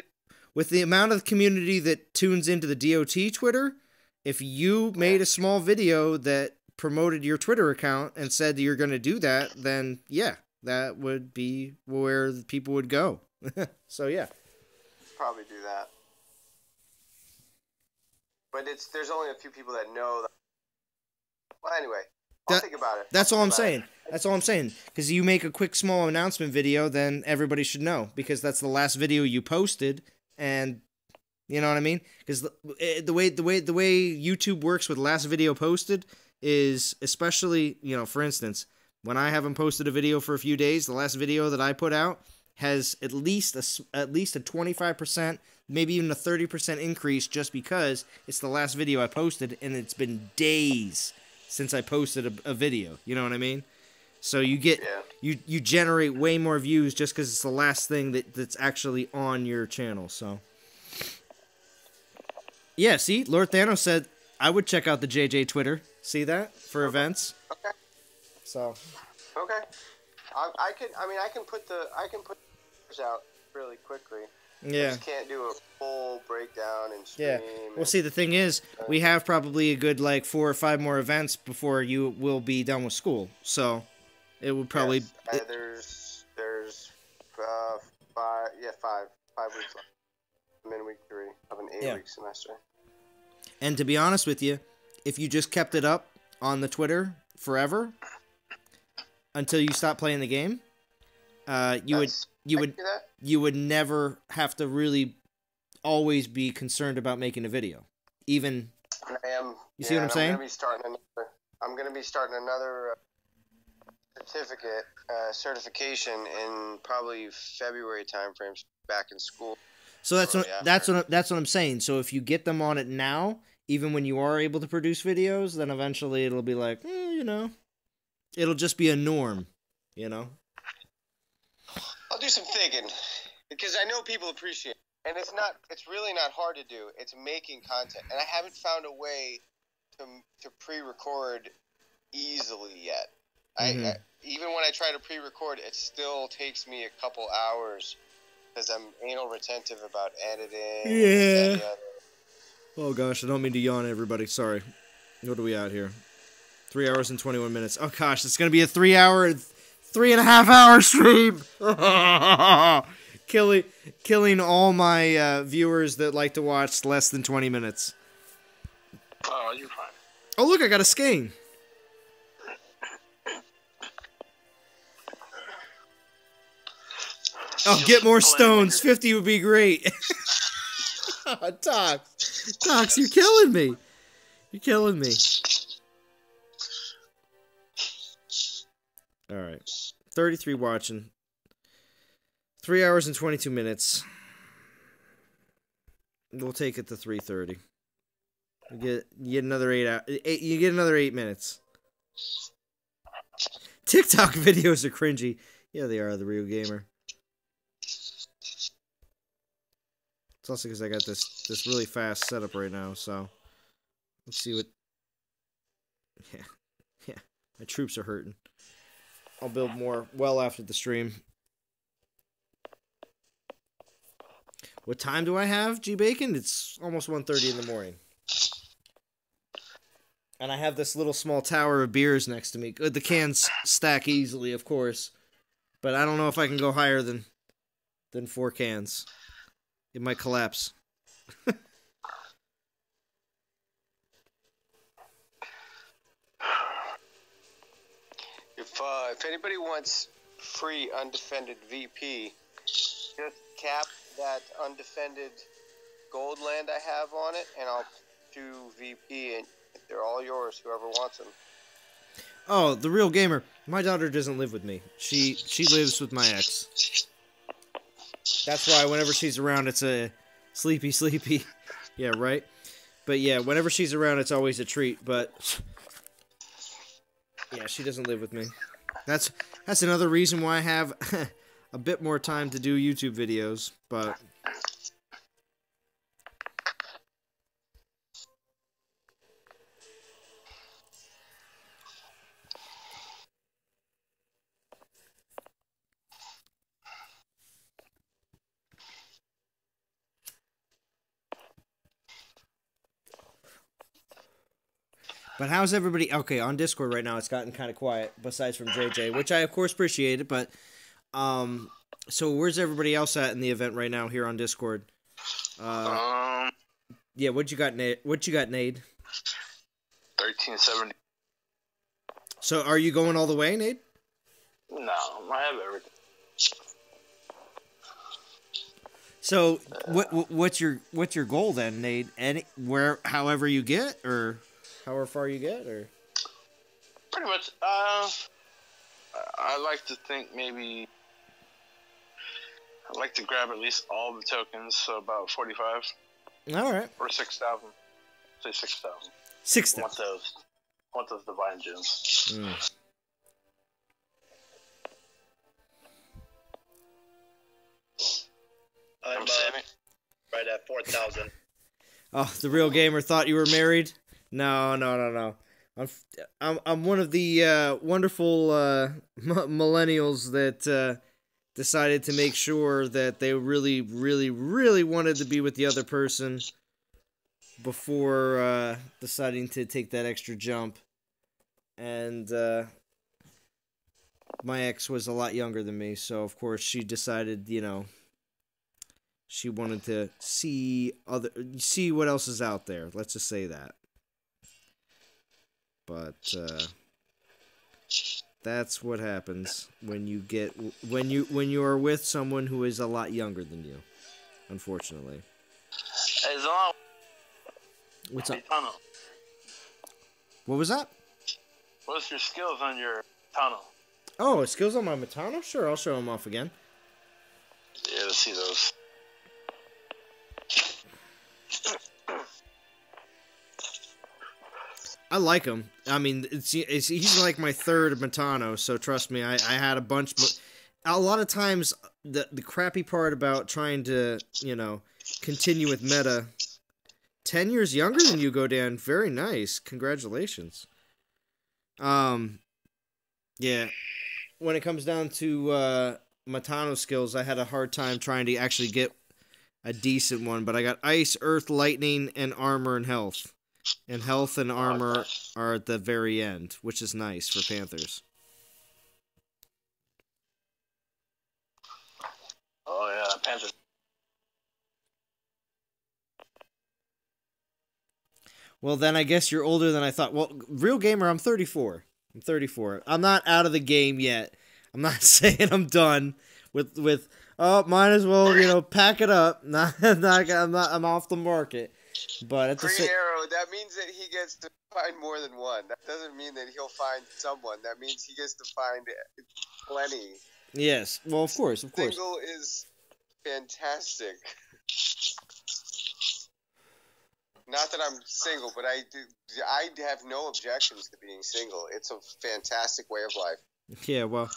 with the amount of community that tunes into the DOT Twitter, if you made a small video that promoted your Twitter account and said that you're going to do that, then yeah, that would be where people would go. So yeah, probably do that. But there's only a few people that know that. Well, anyway, I'll think about it. That's all I'm saying. That's all I'm saying. Because you make a quick small announcement video, then everybody should know, because that's the last video you posted, and you know what I mean? Because the way YouTube works with last video posted is, especially, you know, for instance, when I haven't posted a video for a few days, the last video that I put out has at least a 25%, maybe even a 30% increase, just because it's the last video I posted, and it's been days since I posted a video. You know what I mean? So you get you generate way more views just because it's the last thing that's actually on your channel. So yeah, see, Lord Thanos said I would check out the JJ Twitter. See that for events? Okay. So. Okay. I can put those out really quickly. Yeah. I just can't do a full breakdown and stream. Yeah. Well, see, the thing is, we have probably a good, like, 4 or 5 more events before you will be done with school. So, it would probably... Yes. There's 5 weeks left. I'm in week 3 of an 8-week semester. And to be honest with you, if you just kept it up on the Twitter forever until you stop playing the game, you would never have to really always be concerned about making a video. Even you see what I'm saying? I'm going to be starting another certification in probably February timeframes back in school. So that's what I'm saying. So if you get them on it now, even when you are able to produce videos, then eventually it'll be like, you know, it'll just be a norm, you know. I'll do some thinking because I know people appreciate it. And it's really not hard to do. It's making content. And I haven't found a way to pre-record easily yet. I even when I try to pre-record, it still takes me a couple hours because I'm anal retentive about editing. Yeah. Oh gosh, I don't mean to yawn, everybody. Sorry. What are we at here? 3 hours and 21 minutes. Oh gosh, it's gonna be a 3.5 hour stream. Killing all my viewers that like to watch less than 20 minutes. Oh, you're fine. Oh look, I got a skein. Oh, get more stones. 50 would be great. Tox, you're killing me. You're killing me. All right. 33 watching. 3 hours and 22 minutes. We'll take it to 3:30. You get another 8 minutes. TikTok videos are cringy. Yeah, they are, the real gamer. It's also because I got this really fast setup right now, so let's see what... Yeah, my troops are hurting. I'll build more well after the stream. What time do I have, G-Bacon? It's almost 1:30 in the morning. And I have this little small tower of beers next to me. The cans stack easily, of course. But I don't know if I can go higher than 4 cans. It might collapse. If anybody wants free undefended VP, just cap that undefended gold land I have on it, and I'll do VP, and they're all yours, whoever wants them. Oh, the real gamer. My daughter doesn't live with me. She lives with my ex. That's why whenever she's around, it's a sleepy. Yeah, right? But yeah, whenever she's around, it's always a treat. But yeah, she doesn't live with me. That's another reason why I have a bit more time to do YouTube videos. But But how's everybody? Okay, on Discord right now, it's gotten kind of quiet, besides from JJ, which I, of course, appreciate it. But, so where's everybody else at in the event right now here on Discord? Yeah, what you got, Nade? 1370. So, are you going all the way, Nade? No, I have everything. So, what's your goal then, Nade? However you get, or however far you get, or? Pretty much. I like to think maybe I'd like to grab at least all the tokens, so about 45. All right. Or 6,000. Say 6,000. 6,000. Want those divine gems. I'm right at 4,000. Oh, the real gamer thought you were married? No. I'm one of the wonderful millennials that decided to make sure that they really, really, really wanted to be with the other person before deciding to take that extra jump. And my ex was a lot younger than me, so of course she decided, she wanted to see what else is out there. Let's just say that. But that's what happens when you are with someone who is a lot younger than you. Unfortunately. Hey, Zon. What's up? Tunnel. What was that? What's your skills on your tunnel? Oh, skills on my Matano? Sure, I'll show them off again. Yeah, let's see those. I like him. I mean, he's like my third Matano, so trust me, I had a bunch. But a lot of times, the crappy part about trying to, continue with meta, 10 years younger than you, Godan. Very nice. Congratulations. Yeah. When it comes down to Matano skills, I had a hard time trying to actually get a decent one, but I got Ice, Earth, Lightning, and Armor and Health. And Health and Armor are at the very end, which is nice for Panthers. Oh, yeah, Panthers. Well, then I guess you're older than I thought. Well, real gamer, I'm 34. I'm not out of the game yet. I'm not saying I'm done with might as well, pack it up. I'm off the market. But at the Green Arrow, that means that he gets to find more than one. That doesn't mean that he'll find someone. That means he gets to find plenty. Yes. Well, of course. Single is fantastic. Not that I'm single, but I have no objections to being single. It's a fantastic way of life. Yeah, well,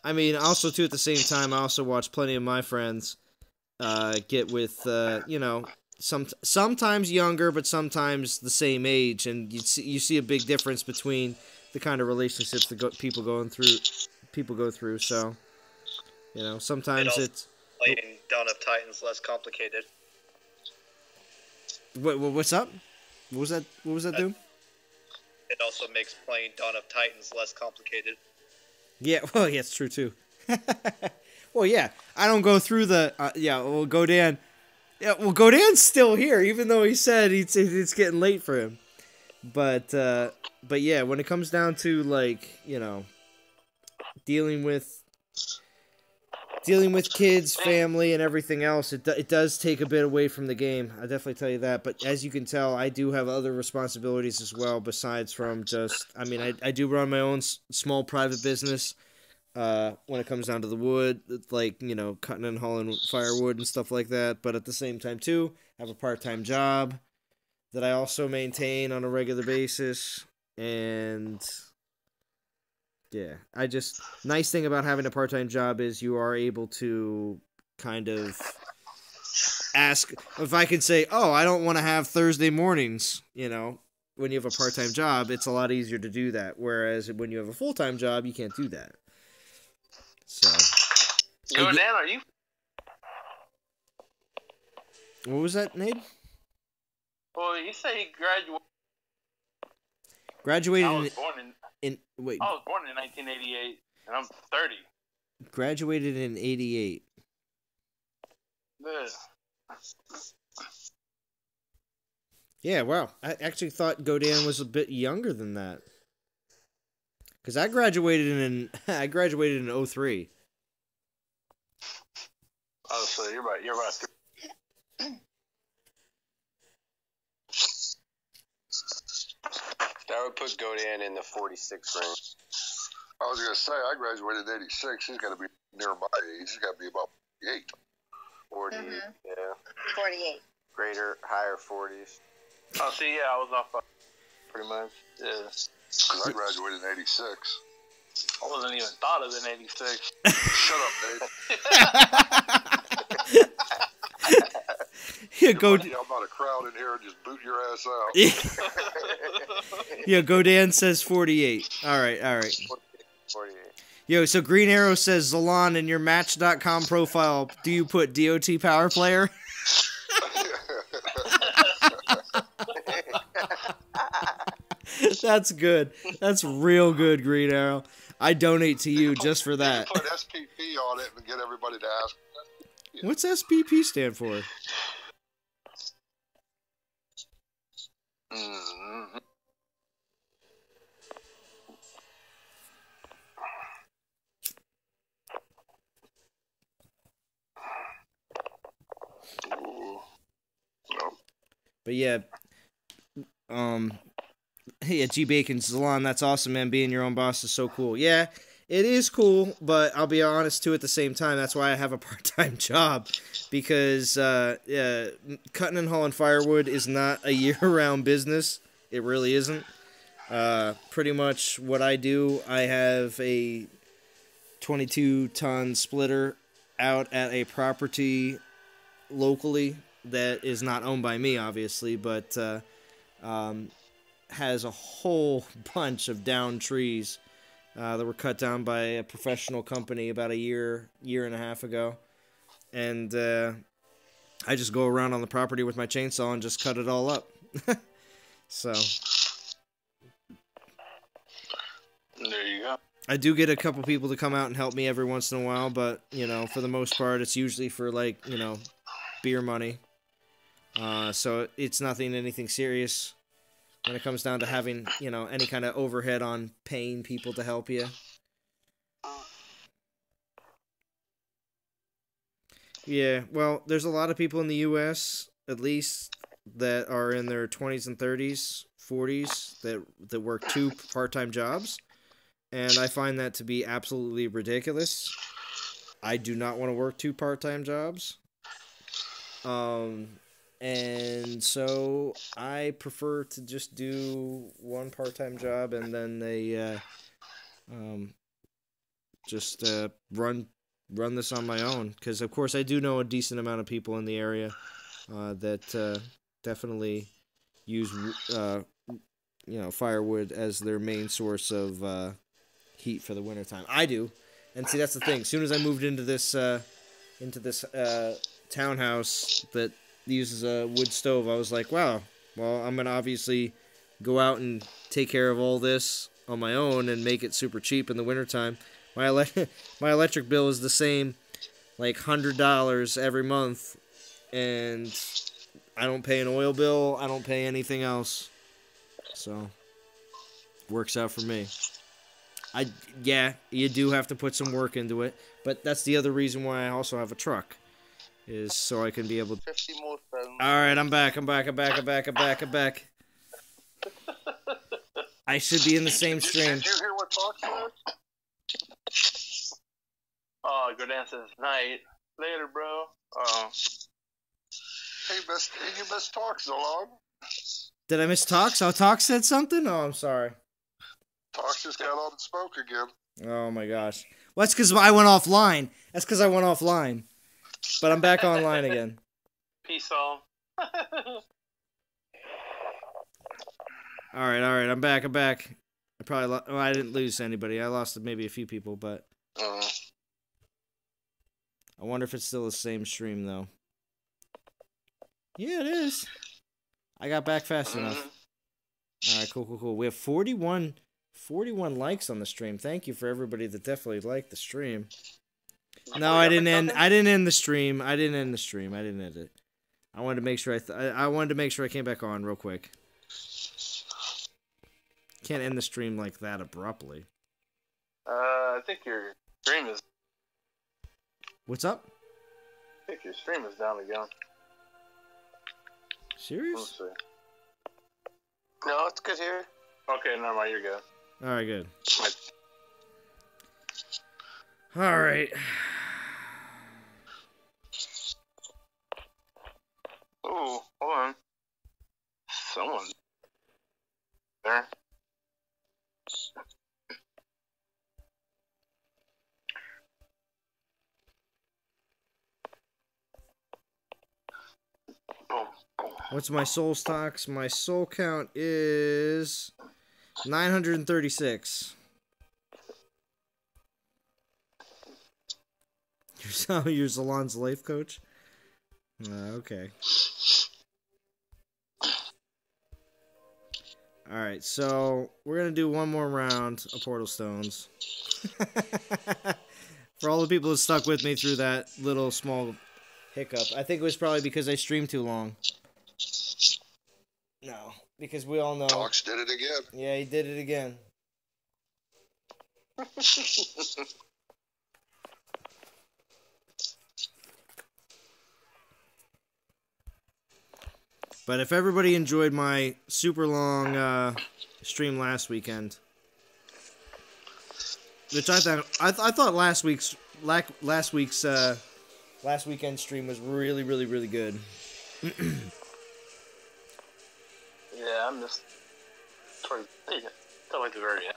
I mean, also, too, at the same time, I also watch plenty of my friends get with, sometimes younger, but sometimes the same age, and you see a big difference between the kind of relationships that people go through. So, sometimes it's playing Dawn of Titans less complicated. What's up? What was that do? It also makes playing Dawn of Titans less complicated. Yeah, well, yeah, it's true too. Well, yeah, I don't go through the Godan. Yeah, well, Godan's still here, even though he said it's getting late for him. But yeah, when it comes down to dealing with kids, family, and everything else, it does take a bit away from the game. I definitely tell you that. But as you can tell, I do have other responsibilities as well, besides from just, I do run my own small private business when it comes down to the wood, cutting and hauling firewood and stuff like that. But at the same time, too, I have a part-time job that I also maintain on a regular basis. And yeah, nice thing about having a part-time job is you are able to kind of ask, if I could say, oh, I don't want to have Thursday mornings, when you have a part-time job, it's a lot easier to do that. Whereas when you have a full-time job, you can't do that. So. Dan, are you? What was that, Nate? Well, he said he graduated. Graduated I was born in wait. I was born in 1988, and I'm 30. Graduated in 88. Yeah. Yeah, wow. I actually thought Godan was a bit younger than that. Because I graduated in 03. Oh, so you're about 3. I would put Godin in the 46 range. I was going to say, I graduated in 86. He's got to be near my age. He's got to be about 8. 40, yeah. 48. Greater, higher 40s. Oh, see, yeah, I was off pretty much. Yeah. Because I graduated in 86. I wasn't even thought of in 86. Shut up, Dave. Yeah, go. I'm not a crowd in here and just boot your ass out. Yeah, Godin says 48. All right. 48. Yo, so Green Arrow says, Zalon, in your Match.com profile, do you put DOT Power Player? That's good. That's real good, Green Arrow. I donate to you just for that. You can put SPP on it and get everybody to ask. What's SPP stand for? Mm-hmm. But yeah, hey, G Bacon Salon, that's awesome, man. Being your own boss is so cool. Yeah, it is cool, but I'll be honest too. At the same time, that's why I have a part-time job, because cutting and hauling firewood is not a year-round business. It really isn't. Pretty much what I do, I have a 22-ton splitter out at a property locally that is not owned by me, obviously, but has a whole bunch of downed trees that were cut down by a professional company about a year and a half ago. And I just go around on the property with my chainsaw and just cut it all up. So there you go. I do get a couple people to come out and help me every once in a while, but, you know, for the most part, it's usually for, like, you know, beer money. So it's anything serious when it comes down to having, you know, any kind of overhead on paying people to help you. Yeah, well, there's a lot of people in the U.S., at least, that are in their 20s and 30s, 40s, that work 2 part-time jobs. And I find that to be absolutely ridiculous. I do not want to work 2 part-time jobs. And so I prefer to just do 1 part-time job, and then they just run this on my own. Because, of course, I do know a decent amount of people in the area that definitely use firewood as their main source of heat for the wintertime. I do. And see, that's the thing. As soon as I moved into this townhouse that uses a wood stove, I was like, wow, well, I'm going to obviously go out and take care of all this on my own and make it super cheap in the wintertime. My electric bill is the same, like $100 every month, and I don't pay an oil bill, I don't pay anything else, so works out for me. Yeah, you do have to put some work into it, but that's the other reason why I also have a truck, is so I can be able to... 50 more friends. Alright, I'm back. I should be in the same stream. Did you hear what Talk said? Oh, go dance this night. Later, bro. Hey, you missed Talk so long. Did I miss Talks? Oh, Talks said something? Oh, I'm sorry. Talk just got on and spoke again. Oh my gosh. Well, that's because I went offline. But I'm back online again. Peace all. Alright, I'm back. I probably I didn't lose anybody. I lost maybe a few people, but... I wonder if it's still the same stream, though. Yeah, it is. I got back fast enough. Alright, cool. We have 41 likes on the stream. Thank you for everybody that definitely liked the stream. No, I didn't end the stream. I didn't end it. I wanted to make sure I wanted to make sure I came back on real quick. Can't end the stream like that abruptly. I think your stream is... What's up? I think your stream is down again. Serious? No, it's good here. Okay, never mind. You're good. All right, good. My- All right. Oh, hold on. Someone's there. Boom, boom. What's my soul stocks? My soul count is 936. You're Salon's life coach? Okay. Alright, so we're going to do one more round of Portal Stones. For all the people who stuck with me through that little small hiccup. I think it was probably because I streamed too long. No, because we all know. Talks did it again. Yeah, he did it again. But if everybody enjoyed my super long stream last weekend, which I thought last weekend stream was really, really, really good. Yeah, I missed towards till like the very end.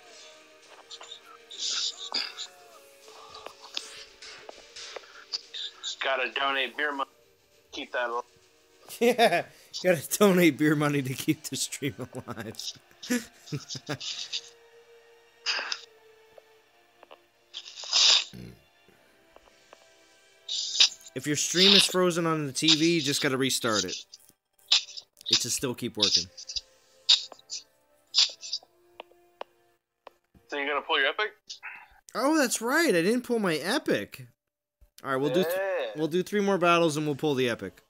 Gotta donate beer money. Keep that alive. Yeah, gotta donate beer money to keep the stream alive. If your stream is frozen on the TV, you just gotta restart it. It should still keep working. So you're gonna pull your epic? Oh, that's right. I didn't pull my epic. All right, we'll do 3 more battles and we'll pull the epic.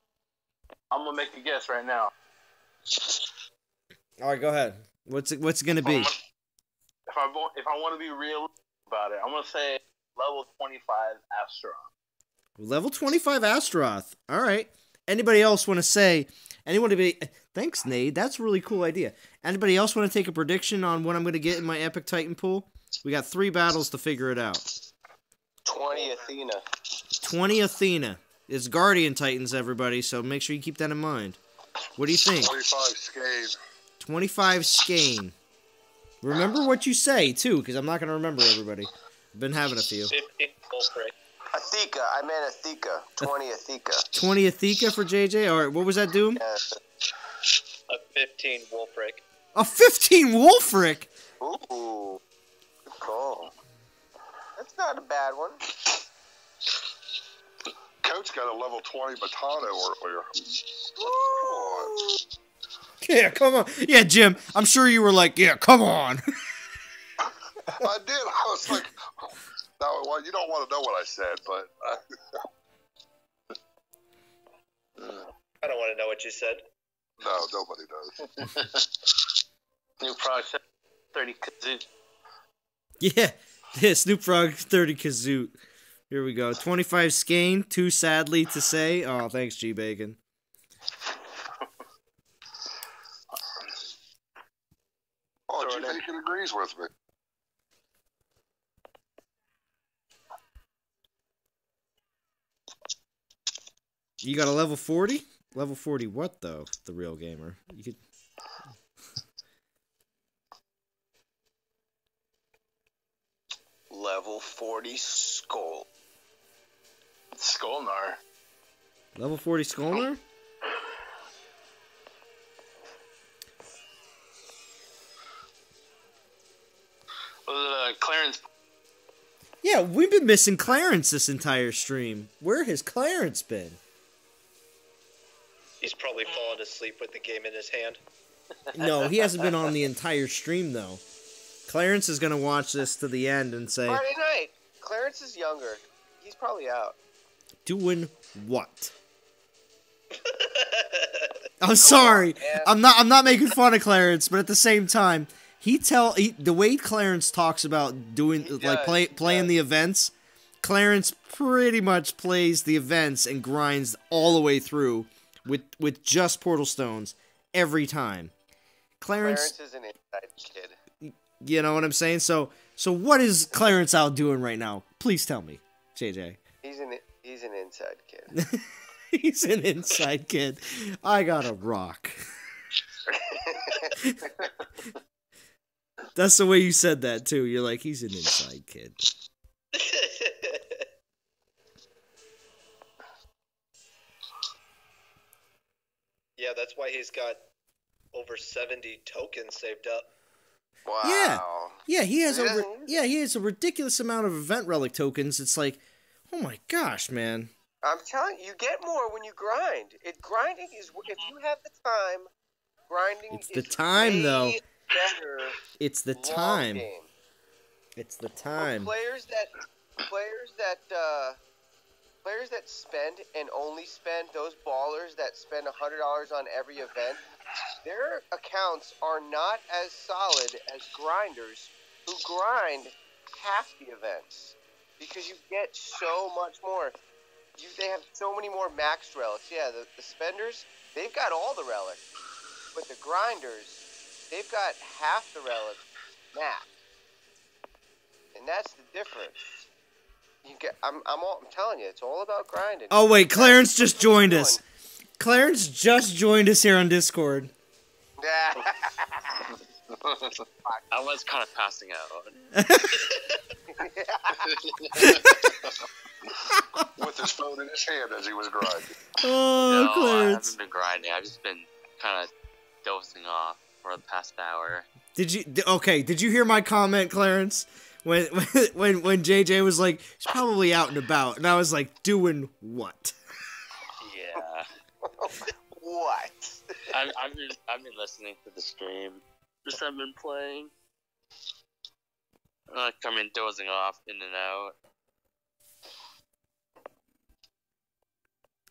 I'm gonna make a guess right now. All right, go ahead. What's it gonna be? If I want to be real about it, I'm gonna say level 25 Asteroth. Level 25 Astaroth. All right. Anybody else want to say? Thanks, Nate. That's a really cool idea. Anybody else want to take a prediction on what I'm going to get in my Epic Titan pool? We got 3 battles to figure it out. 20 Athena. 20 Athena. It's Guardian Titans, everybody, so make sure you keep that in mind. What do you think? 25 Skane. 25 Skane. Remember what you say, too, because I'm not going to remember everybody. I've been having a few. 15 Wolfric. Atheka. I meant Atheka. 20 Atheka. 20 Atheka for JJ? All right, what was that, Doom? A 15 Wolfric. A 15 Wolfric? Ooh. Good call. That's not a bad one. Coach got a level 20 Batano earlier. Yeah, come on. Yeah, Jim, I'm sure you were like, yeah, come on. I did. I was like, no, well, you don't want to know what I said, but... I don't want to know what you said. No, nobody does. New product 30 Kazoot. Yeah, Snoop Frog 30 Kazoot. Here we go. 25 Skane, too sadly to say. Oh, thanks, G Bacon. Oh, G Bacon agrees with me. You got a level 40? Level 40 what, though? The real gamer. You could... Level 40 Skull. Skolnar. Level 40 Skolnar? Was it Clarence? Yeah, we've been missing Clarence this entire stream. Where has Clarence been? He's probably fallen asleep with the game in his hand. No, he hasn't been on the entire stream, though. Clarence is going to watch this to the end and say... Friday night. Clarence is younger. He's probably out. Doing what? I'm sorry. I'm not making fun of Clarence, but at the same time, the way Clarence talks about doing playing the events, Clarence pretty much plays the events and grinds all the way through with just Portal Stones every time. Clarence is an inside kid. You know what I'm saying? So what is Clarence out doing right now? Please tell me, JJ. He's an inside kid. He's an inside kid. I got a rock. That's the way you said that too. You're like, he's an inside kid. Yeah, that's why he's got over 70 tokens saved up. Wow. Yeah, he has he has a ridiculous amount of event relic tokens. It's like, oh my gosh, man. I'm telling you, get more when you grind. Grinding is, if you have the time, grinding It's the is time, way though. better. It's the long time. game. It's the time. Players that spend and only spend, those ballers that spend $100 on every event, their accounts are not as solid as grinders who grind half the events, because you get so much more. They have so many more maxed relics. Yeah, the spenders, they've got all the relics, but the grinders, they've got half the relics maxed, and that's the difference. I'm telling you, it's all about grinding. Oh wait, Clarence just joined us. Clarence just joined us here on Discord. I was kind of passing out. With his phone in his hand as he was grinding. Oh, No, Clarence. I haven't been grinding. I've just been kind of dozing off for the past hour. Did you hear my comment, Clarence? When JJ was like, he's probably out and about, and I was like, doing what? Yeah. What? I've been listening to the stream. Just I've been playing. Coming dozing off in and out.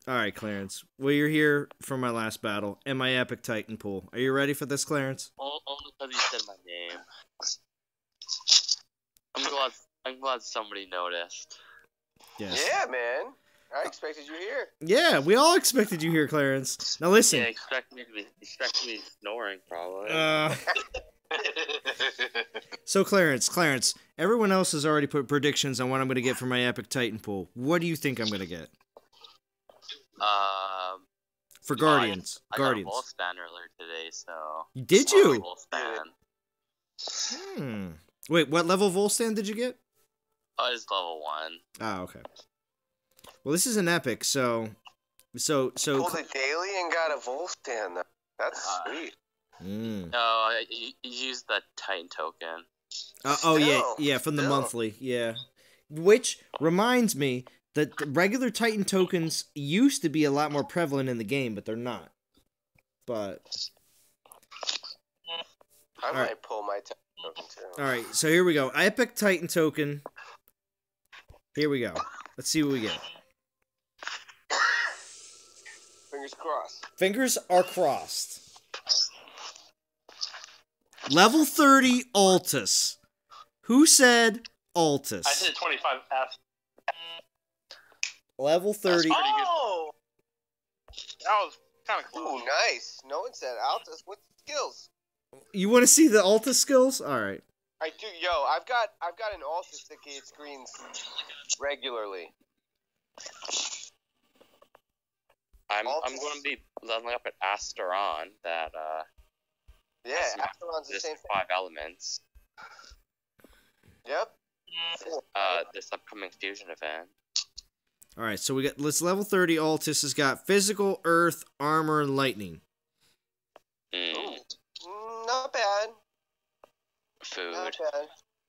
All right, Clarence. Well, you're here for my last battle and my epic Titan pool. Are you ready for this, Clarence? Only because you said my name. I'm glad somebody noticed. Yes. Yeah, man. I expected you here. Yeah, we all expected you here, Clarence. Now listen. Yeah, expect me to be snoring probably. So Clarence, everyone else has already put predictions on what I'm going to get for my epic Titan pool. What do you think I'm going to get? For Guardians. I got a Wolfspan earlier today, so... Did you? Wolfspan. Wait, what level Volstan did you get? Oh, it's level 1. Oh, okay. Well, this is an epic, so... Pulled it daily and got a Volstan. That's sweet. No, you used the Titan token. Yeah, from the monthly, yeah. Which reminds me that the regular Titan tokens used to be a lot more prevalent in the game, but they're not. But... I might pull my Titan token, too. Alright, so here we go. Epic Titan token. Here we go. Let's see what we get. Fingers crossed. Fingers are crossed. Level 30 Altus. Who said Altus? I said 25 F. Level 30. Oh! That was kind of cool. Ooh, nice. No one said Altus. What's the skills? You want to see the Altus skills? Alright. I do. Yo, I've got an Altus that gets screens regularly. I'm going to be leveling up at Asteron. That Yeah, Asteron's the same thing. 5 elements. Yep. This upcoming fusion event. Alright, so we got this level 30 Altus has got physical, earth, armor, and lightning. Not bad. Food. Not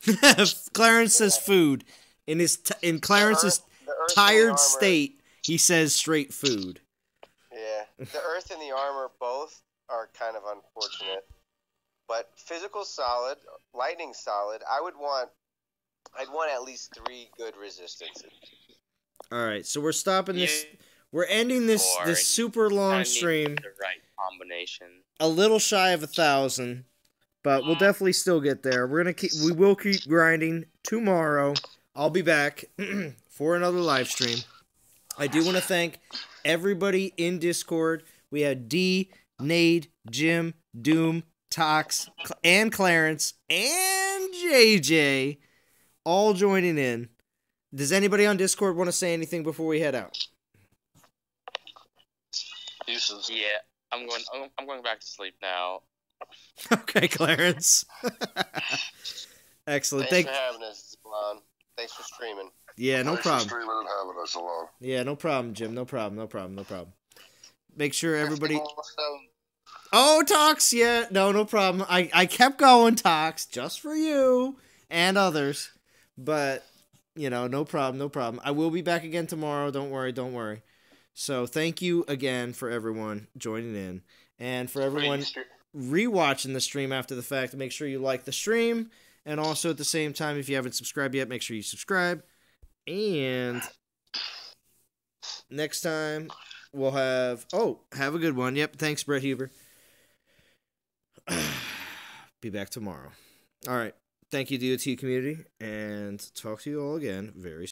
bad. Clarence says food. In Clarence's tired state, he says straight food. Yeah, the earth and the armor both are kind of unfortunate, but physical solid, lightning solid. I'd want at least 3 good resistances. All right, so we're stopping this. We're ending this super long stream. The right combination. A little shy of 1,000, but we'll definitely still get there. We will keep grinding tomorrow. I'll be back for another live stream. I do want to thank everybody in Discord. We had D, Nade, Jim, Doom, Tox, and Clarence, and JJ all joining in. Does anybody on Discord want to say anything before we head out? Deuces. Yeah, I'm going back to sleep now. Okay, Clarence. Excellent. Thanks for having us, Blonde. Thanks for streaming. Yeah, no Thanks for problem. streaming and having us along. Yeah, no problem, Jim. No problem. Make sure everybody... Oh, Tox, yeah. No problem. I kept going, Tox, just for you and others. But, no problem. I will be back again tomorrow. Don't worry. So, thank you again for everyone joining in. And for everyone rewatching the stream after the fact, make sure you like the stream. And also, at the same time, if you haven't subscribed yet, make sure you subscribe. And next time, we'll have... Oh, have a good one. Yep, thanks, Brett Huber. Be back tomorrow. All right. Thank you, DOT community, and talk to you all again very soon.